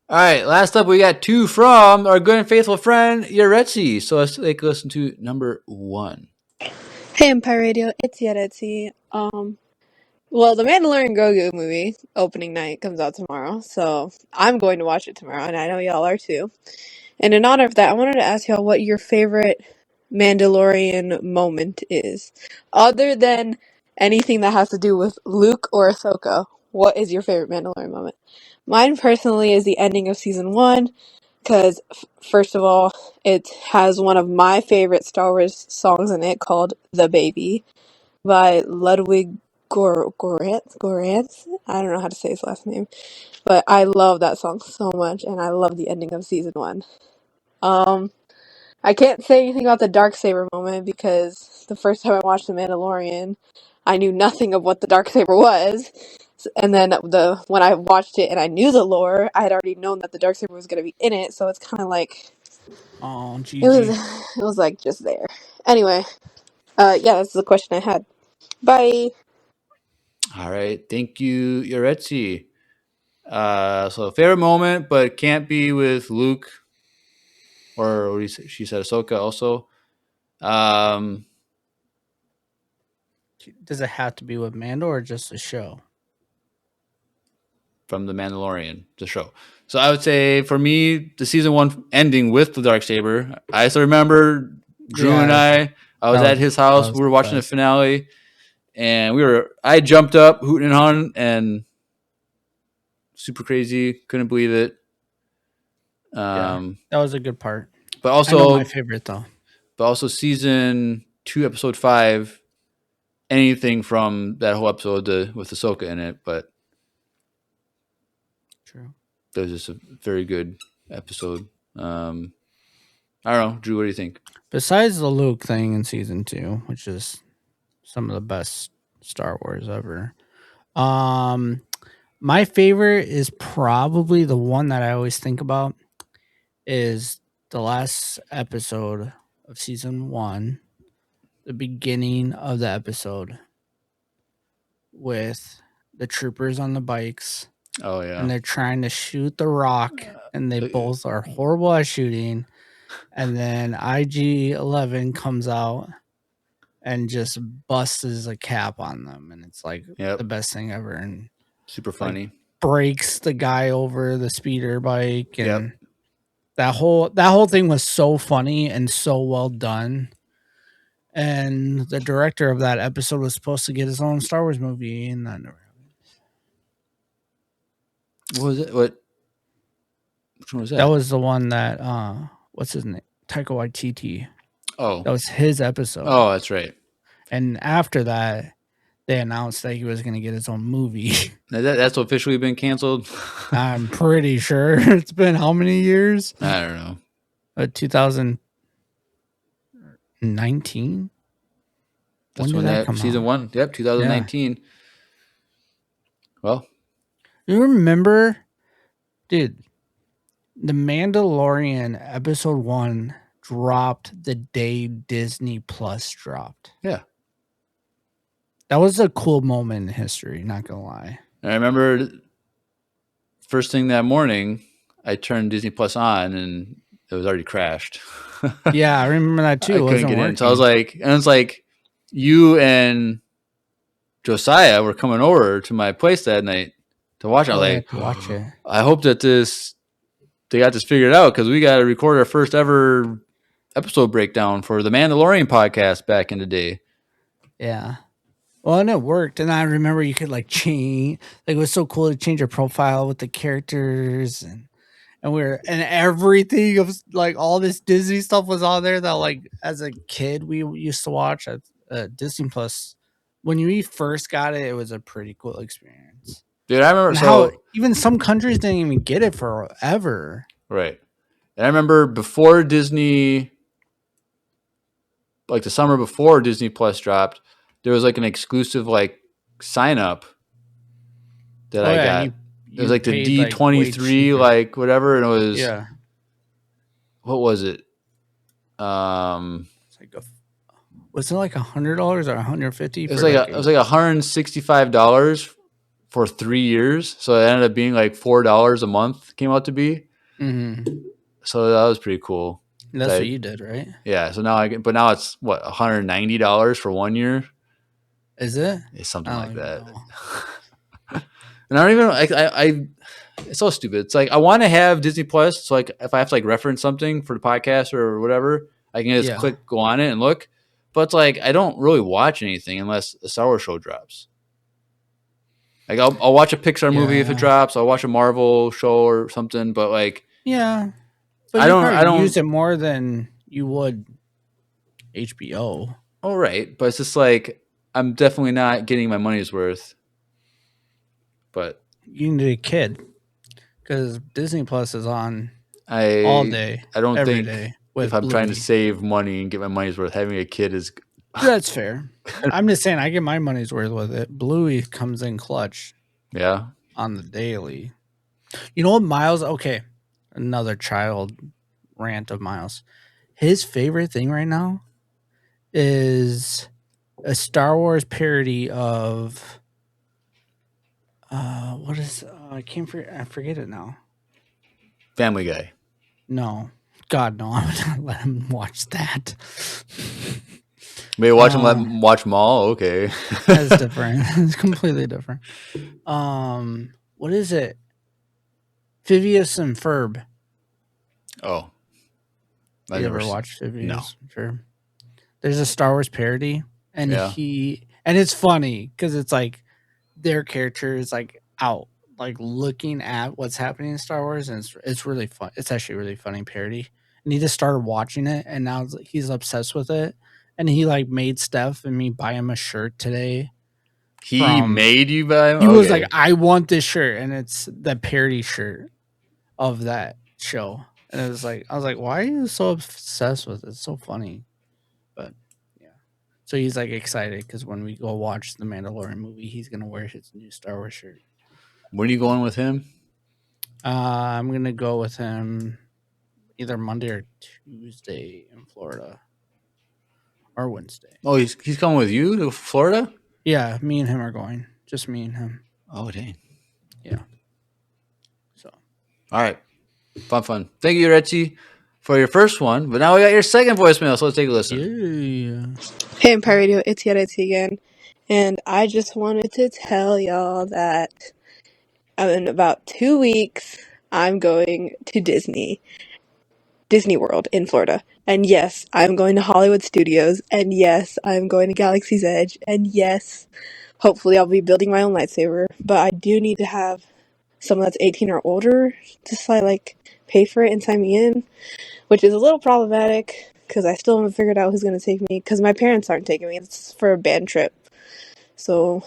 S1: All right. Last up, we got 2 from our good and faithful friend, Yaretsi. So let's take a listen to number 1.
S5: Hey, Empire Radio, it's Yaretsi. Well, the Mandalorian Grogu movie opening night comes out tomorrow, so I'm going to watch it tomorrow, and I know y'all are too. And in honor of that, I wanted to ask y'all what your favorite Mandalorian moment is, other than anything that has to do with Luke or Ahsoka. what is your favorite Mandalorian moment? Mine personally is the ending of season 1 because, first of all, it has one of my favorite Star Wars songs in it called "The Baby" by Ludwig Gorantz. I don't know how to say his last name, but I love that song so much, and I love the ending of season 1. I can't say anything about the Darksaber moment because the first time I watched The Mandalorian, I knew nothing of what the Darksaber was. And then when I watched it and I knew the lore, I had already known that the Darksaber was going to be in it, so it's kind of like
S2: Oh,
S5: it was
S2: GG.
S5: it was like just there. Anyway, yeah, that's the question I had. Bye.
S1: All right. Thank you, Yoretzi. So favorite moment, but can't be with Luke or what do you say? She said Ahsoka also. Um,
S2: Does it have to be with Mando or just a show?
S1: from The Mandalorian, the show. So I would say for me, the season 1 ending with the Darksaber. I still remember Drew and
S2: Yeah,
S1: I was
S2: that
S1: at his house.
S2: was
S1: We were
S2: the
S1: watching the
S2: best.
S1: finale, and I jumped up, hooting and hollering, and super crazy. Couldn't believe it.
S2: Yeah, that was a good part.
S1: But
S2: I know my
S1: also,
S2: favorite though.
S1: season 2, episode 5. Anything from that whole episode with Ahsoka in it, but
S2: True.
S1: it was just a very good episode. I don't know, Drew. What do you think?
S2: Besides the Luke thing in season 2, which is some of the best Star Wars ever. My favorite is probably the one that I always think about is the last episode of season 1, the beginning of the episode with the troopers on the bikes
S1: Oh yeah,
S2: and they're trying to shoot the rock and they both are horrible at shooting, and then IG-11 comes out and just busts a cap on them, and it's like
S1: Yep.
S2: the best thing ever, and
S1: super funny.
S2: breaks the guy over the speeder bike, and
S1: Yep.
S2: that whole thing was so funny and so well done. And the director of that episode was supposed to get his own Star Wars movie, and that never happened.
S1: What was it? Which one was that?
S2: That was the one that what's his name? Taika Waititi.
S1: Oh,
S2: That was his episode.
S1: oh, that's right.
S2: And after that, they announced that he was going to get his own movie.
S1: That's officially been canceled.
S2: I'm pretty sure it's been how many years?
S1: I don't know.
S2: 2019.
S1: That's when that season 1. Yep, 2019. Yeah. Well,
S2: you remember, dude? The Mandalorian episode 1 dropped the day Disney Plus dropped.
S1: Yeah.
S2: That was a cool moment in history, not gonna lie.
S1: I remember first thing that morning, I turned Disney Plus on and it was already crashed.
S2: Yeah, I remember that too.
S1: I couldn't get in. So I was like, and it's like you and Josiah were coming over to my place that night to watch it. I was like,
S2: watch it.
S1: I hope that they got this figured out because we got to record our first ever episode breakdown for the Mandalorian podcast back in the day.
S2: Yeah. Well, and it worked. And I remember you could change, it was so cool to change your profile with the characters and everything of all this Disney stuff was on there that as a kid we used to watch at Disney Plus. When you first got it, it was a pretty cool experience.
S1: Dude, I remember
S2: how even some countries didn't even get it forever.
S1: Right. And I remember before Disney, the summer before Disney Plus dropped, there was an exclusive sign up that I got. It was the D23 whatever, and it was what was it?
S2: Was it $100 or $150?
S1: It was it was $165 for 3 years, so it ended up being $4 a month. Came out to be.
S2: Mm-hmm.
S1: So that was pretty cool.
S2: That's what you did, right?
S1: Yeah. So now now it's what $190 for 1 year.
S2: Is it?
S1: It's something like that. And I don't even I it's so stupid. It's I want to have Disney Plus, so if I have to reference something for the podcast or whatever, I can just go on it and look. But it's I don't really watch anything unless a Star Wars show drops. Like I'll watch a Pixar movie if it
S2: Yeah.
S1: drops. I'll watch a Marvel show or something. But like
S2: Yeah, but
S1: I
S2: you
S1: don't
S2: probably use it more than you would HBO.
S1: all right, but it's just like I'm definitely not getting my money's worth. But
S2: You need a kid because Disney Plus is on
S1: I
S2: all day,
S1: I don't
S2: every
S1: think
S2: day with
S1: if I'm trying to
S2: Bluey.
S1: save money and get my money's worth, having a kid is
S2: That's fair. I'm just saying I get my money's worth with it. Bluey comes in clutch
S1: yeah.
S2: on the daily. You know what, Miles? Okay, another child rant of Miles. His favorite thing right now is a Star Wars parody of what is I forget it now.
S1: Family Guy.
S2: No, God no, I would not let him watch that.
S1: Maybe watch him watch them all. Okay.
S2: That's different. It's completely different. What is it? Phineas and Ferb.
S1: Oh.
S2: You ever watched Phineas and Ferb? There's a Star Wars parody, and
S1: Yeah.
S2: and it's funny because it's like their character is like out, like looking at what's happening in Star Wars, and it's really fun. It's actually a really funny parody, and he just started watching it, and now he's obsessed with it, and he like made Steph and me buy him a shirt today.
S1: He made you buy him?
S2: He was like, I want this shirt, and it's the parody shirt of that show. And it was like, I was like, why are you so obsessed with it? It's so funny. But yeah. So he's like excited because when we go watch the Mandalorian movie, he's gonna wear his new Star Wars shirt.
S1: When are you going with him?
S2: I'm gonna go with him either Monday or Tuesday in Florida. Or Wednesday.
S1: Oh, he's coming with you to Florida?
S2: Yeah, me and him are going. Just me and him.
S1: Oh, dang.
S2: Yeah. So.
S1: All right. Fun. Thank you, Retzi, for your first one. But now we got your second voicemail, so let's take a listen.
S2: Yeah.
S5: Hey, Empire Radio, it's Yaretsi again. And I just wanted to tell y'all that in about 2 weeks, I'm going to Disney World in Florida. And yes, I'm going to Hollywood Studios. And yes, I'm going to Galaxy's Edge. And yes, hopefully I'll be building my own lightsaber. But I do need to have someone that's 18 or older to like pay for it and sign me in, which is a little problematic because I still haven't figured out who's going to take me because my parents aren't taking me. It's for a band trip. So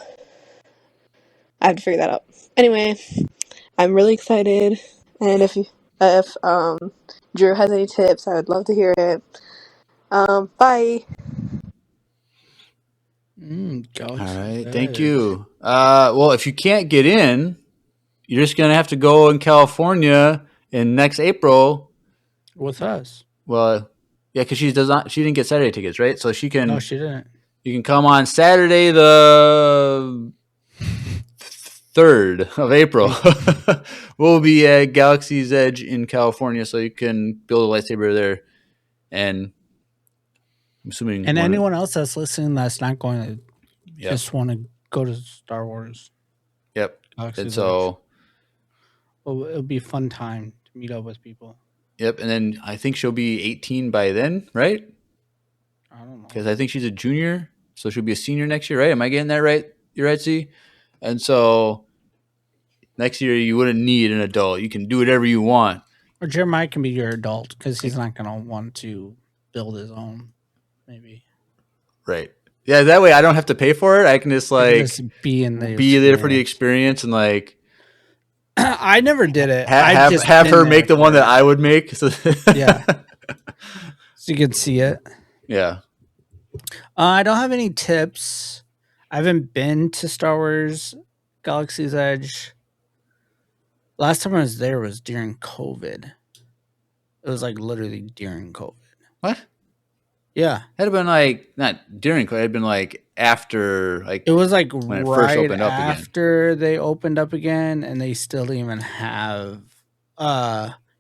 S5: I have to figure that out. Anyway, I'm really excited. And if Drew has any tips, I would love to hear it. Bye.
S1: All right. Thank you. Well, if you can't get in, you're just going to have to go in California in next April.
S2: With us.
S1: Well, yeah, because she didn't get Saturday tickets, right? So she can.
S2: No, she didn't.
S1: You can come on Saturday the 3rd of April. We'll be at Galaxy's Edge in California, so you can build a lightsaber there. And I'm assuming.
S2: And anyone else that's listening that's not going to
S1: Yep.
S2: just want to go to Star Wars.
S1: Yep.
S2: Galaxy's
S1: And
S2: Edge.
S1: so.
S2: Well, it'll be a fun time to meet up with people.
S1: Yep. And then I think she'll be 18 by then, right?
S2: I don't know.
S1: Because I think she's a junior, so she'll be a senior next year, right? Am I getting that right? You're right, C? And so next year you wouldn't need an adult. You can do whatever you want.
S2: Or Jeremiah can be your adult because he's not going to want to build his own, maybe.
S1: Right. Yeah, that way I don't have to pay for it. I can just
S2: be in
S1: there for the experience and like
S2: I never did it.
S1: have her make the one that I would make. So
S2: yeah. So you can see it.
S1: Yeah.
S2: I don't have any tips. I haven't been to Star Wars Galaxy's Edge. Last time I was there was during COVID. It was like literally during COVID.
S1: What?
S2: Yeah.
S1: It'd have been like not during COVID, it'd been like after
S2: it was like
S1: when it
S2: right
S1: first opened up again.
S2: after they opened up again, and they still didn't even have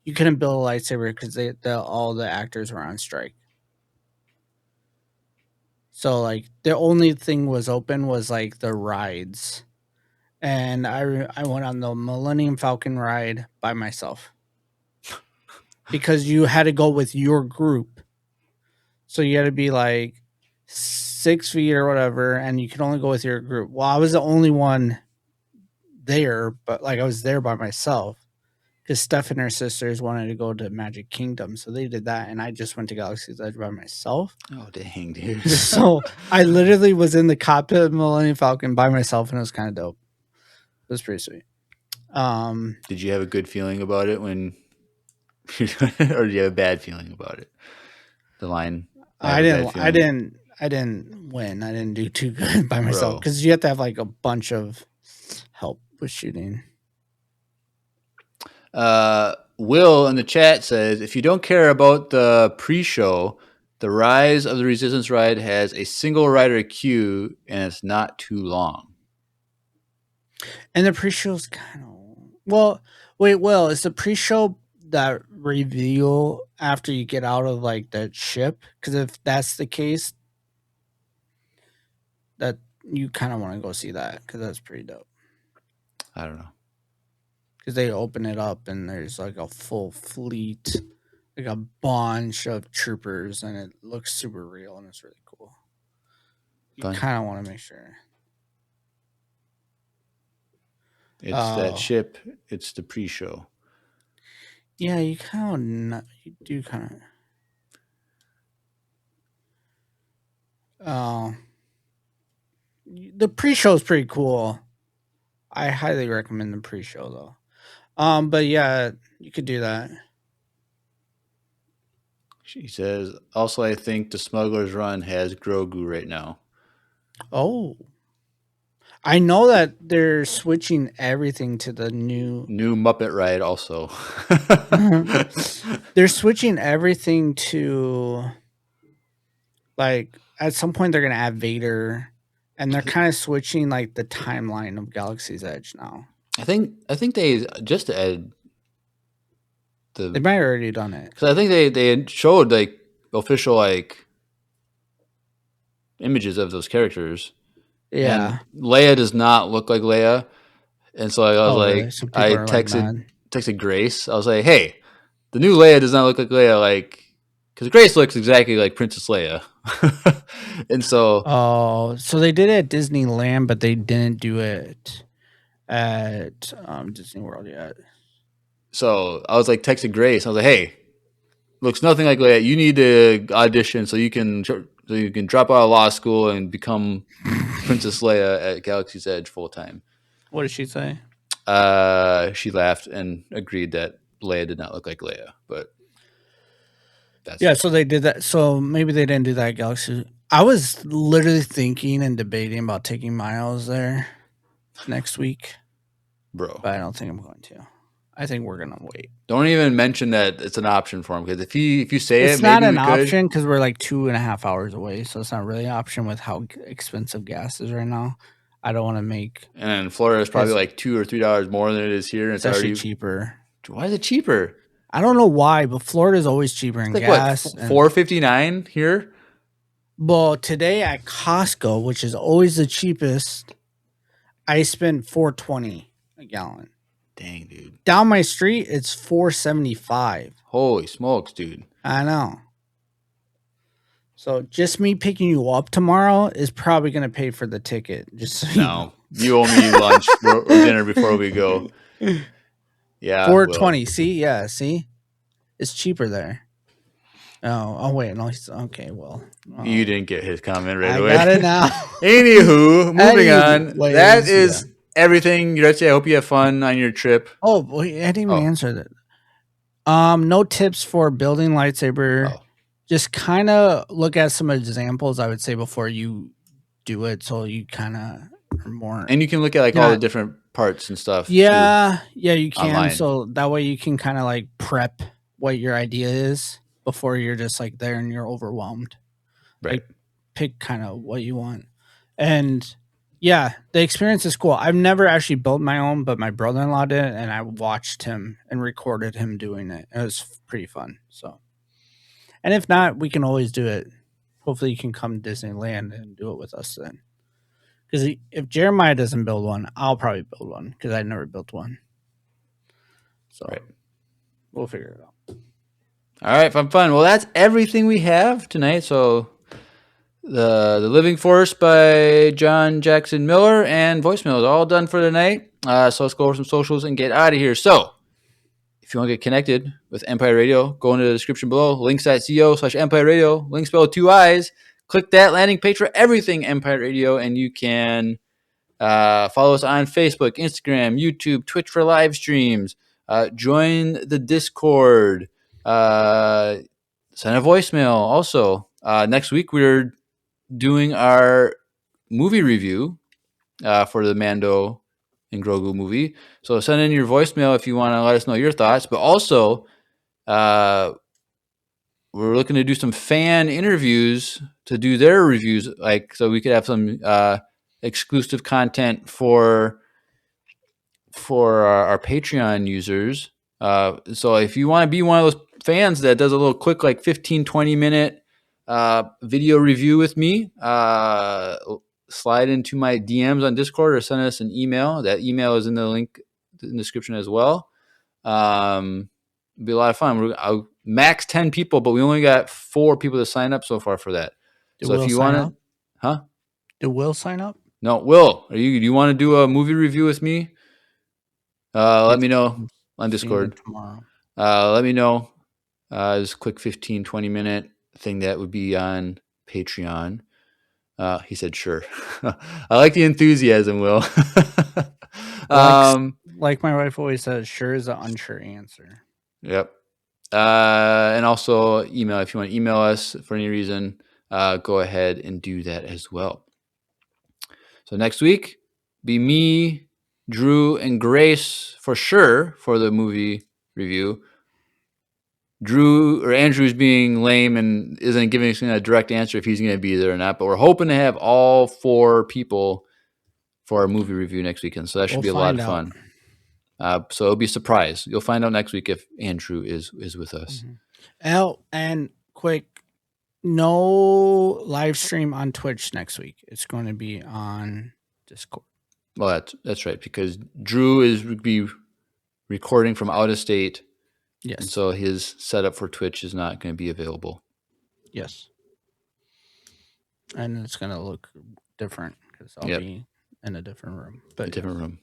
S2: you couldn't build a lightsaber because all the actors were on strike. So like the only thing was open was like the rides. And I went on the Millennium Falcon ride by myself. Because you had to go with your group. So you had to be like 6 feet or whatever, and you could only go with your group. Well, I was the only one there, but like I was there by myself because Steph and her sisters wanted to go to Magic Kingdom, so they did that, and I just went to Galaxy's Edge by myself.
S1: Oh dang, dude.
S2: So I literally was in the cockpit of Millennium Falcon by myself, and it was kind of dope. It was pretty sweet.
S1: Did you have a good feeling about it when, or did you have a bad feeling about it? The line.
S2: I didn't win. I didn't do too good by myself
S1: Bro.
S2: because you have to have like a bunch of help with shooting.
S1: Will in the chat says, if you don't care about the pre-show, the Rise of the Resistance ride has a single rider queue and it's not too long.
S2: And the pre-show's kind of well. Wait, Will, is the pre-show that reveal after you get out of like that ship? Because if that's the case, that you kind of want to go see that because that's pretty dope.
S1: I don't know.
S2: Because they open it up and there's like a full fleet, like a bunch of troopers, and it looks super real and it's really cool. You
S1: Fun.
S2: kind of want to make sure.
S1: It's
S2: Oh.
S1: that ship. It's the pre-show.
S2: Yeah, you kind of you do kind of. The pre-show is pretty cool. I highly recommend the pre-show though. But yeah, you could do that.
S1: She says, also, I think the Smuggler's Run has Grogu right now.
S2: Oh, I know that they're switching everything to the new.
S1: New Muppet ride also.
S2: They're switching everything to, like, at some point they're gonna add Vader, and they're kind of switching like the timeline of Galaxy's Edge now.
S1: I think they just added
S2: They
S1: the,
S2: might have already done it.
S1: because I think they showed like official like images of those characters.
S2: Yeah.
S1: And Leia does not look like Leia. And so I was like,
S2: really? So people
S1: I
S2: are, like, mad.
S1: texted Grace. I was like, hey, the new Leia does not look like Leia. Like, because Grace looks exactly like Princess Leia. And so,
S2: Oh, so they did it at Disneyland, but they didn't do it at Disney World yet.
S1: so I was like, texted Grace. I was like, hey, looks nothing like Leia. You need to audition so you can drop out of law school and become Princess Leia at Galaxy's Edge full time.
S2: What did she say?
S1: She laughed and agreed that Leia did not look like Leia, but that's
S2: Yeah, so they did that. So maybe they didn't do that at Galaxy. I was literally thinking and debating about taking Miles there next week,
S1: bro.
S2: but I don't think I'm going to. I think we're gonna wait.
S1: Don't even mention that it's an option for him, because if you say
S2: It's
S1: it,
S2: not
S1: maybe
S2: an
S1: we could.
S2: option because we're like 2.5 hours away, so it's not really an option with how expensive gas is right now. I don't want to make
S1: And in Florida, it's probably
S2: It's-
S1: like $2 or $3 more than it is here. And
S2: it's
S1: it's
S2: actually
S1: already
S2: cheaper.
S1: Why is it cheaper?
S2: I don't know why, but Florida's always cheaper in
S1: It's like
S2: gas.
S1: what,
S2: and-
S1: $4.59 here?
S2: Well, today at Costco, which is always the cheapest, I spent $4.20 a gallon.
S1: Dang, dude.
S2: Down my street, it's $4.75.
S1: Holy smokes, dude.
S2: I know. So just me picking you up tomorrow is probably going to pay for the ticket. Just so you know.
S1: No, you owe me lunch or dinner before we go. Yeah,
S2: $4.20. See, yeah, see, it's cheaper there. Oh wait, no, okay, well,
S1: Will. You didn't get his comment right
S2: I
S1: away.
S2: got it now.
S1: Anywho, moving on.
S2: Anyways,
S1: That is everything. Yuretsi, I hope you have fun on your trip.
S2: Oh, wait, I didn't even answer that. No tips for building lightsaber.
S1: Oh.
S2: Just kind of look at some examples, I would say, before you do it, so you kind of are more.
S1: And you can look at like all the
S2: Yeah.
S1: different parts and stuff. too.
S2: Yeah, you can.
S1: Online.
S2: So that way you can kind of like prep what your idea is before you're just like there and you're overwhelmed.
S1: Right.
S2: Like, pick kind of what you want. And yeah, the experience is cool. I've never actually built my own, but my brother-in-law did, and I watched him and recorded him doing it. It was pretty fun. So, and if not, we can always do it. Hopefully you can come to Disneyland and do it with us then. Because if Jeremiah doesn't build one, I'll probably build one because I never built one. So
S1: Right.
S2: we'll figure it out.
S1: All right, fun. Well, that's everything we have tonight. So the Living Force by John Jackson Miller and voicemail is all done for tonight. So let's go over some socials and get out of here. So if you want to get connected with Empire Radio, go into the description below, links.co/Empire Radio, link spelled 2 I's. Click that landing page for everything Empire Radio, and you can follow us on Facebook, Instagram, YouTube, Twitch for live streams. Join the Discord. Send a voicemail. Also, next week we're doing our movie review for the Mando and Grogu movie. So send in your voicemail if you want to let us know your thoughts. But also, we're looking to do some fan interviews to do their reviews, like so we could have some exclusive content for our Patreon users. So if you want to be one of those fans that does a little quick, like 15-20 minute video review with me, slide into my DMs on Discord or send us an email. That email is in the link in the description as well. It'll be a lot of fun. I'll max 10 people, but we only got 4 people to sign up so far for that.
S2: Did
S1: So
S2: Will
S1: if you
S2: sign
S1: want
S2: up?
S1: to, huh?
S2: Did Will sign up?
S1: No, Will, do you want to do a movie review with me? Let me know on Discord.
S2: Tomorrow.
S1: Let me know. This quick 15-20 minute thing that would be on Patreon. He said, sure. I like the enthusiasm, Will.
S2: Like my wife always says, sure is an unsure answer.
S1: Yep. And also email. If you want to email us for any reason, go ahead and do that as well. So next week, be me, Drew, and Grace for sure for the movie review. Andrew's being lame and isn't giving us a direct answer if he's going to be there or not. But we're hoping to have all 4 people for our movie review next weekend. So that should be a lot of fun. So it'll be a surprise. You'll find out next week if Andrew is with us.
S2: Mm-hmm. And quick, no live stream on Twitch next week. It's going to be on Discord.
S1: Well, that's right, because Drew is be recording from out of state.
S2: Yes.
S1: And so his setup for Twitch is not going to be available.
S2: Yes. And it's going to look different because I'll be in a different room. But
S1: different room.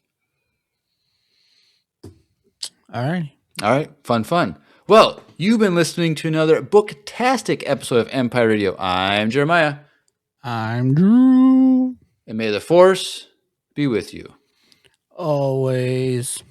S2: All right.
S1: All right. Fun. Well, you've been listening to another booktastic episode of Empire Radio. I'm Jeremiah.
S2: I'm Drew.
S1: And may the Force be with you.
S2: Always.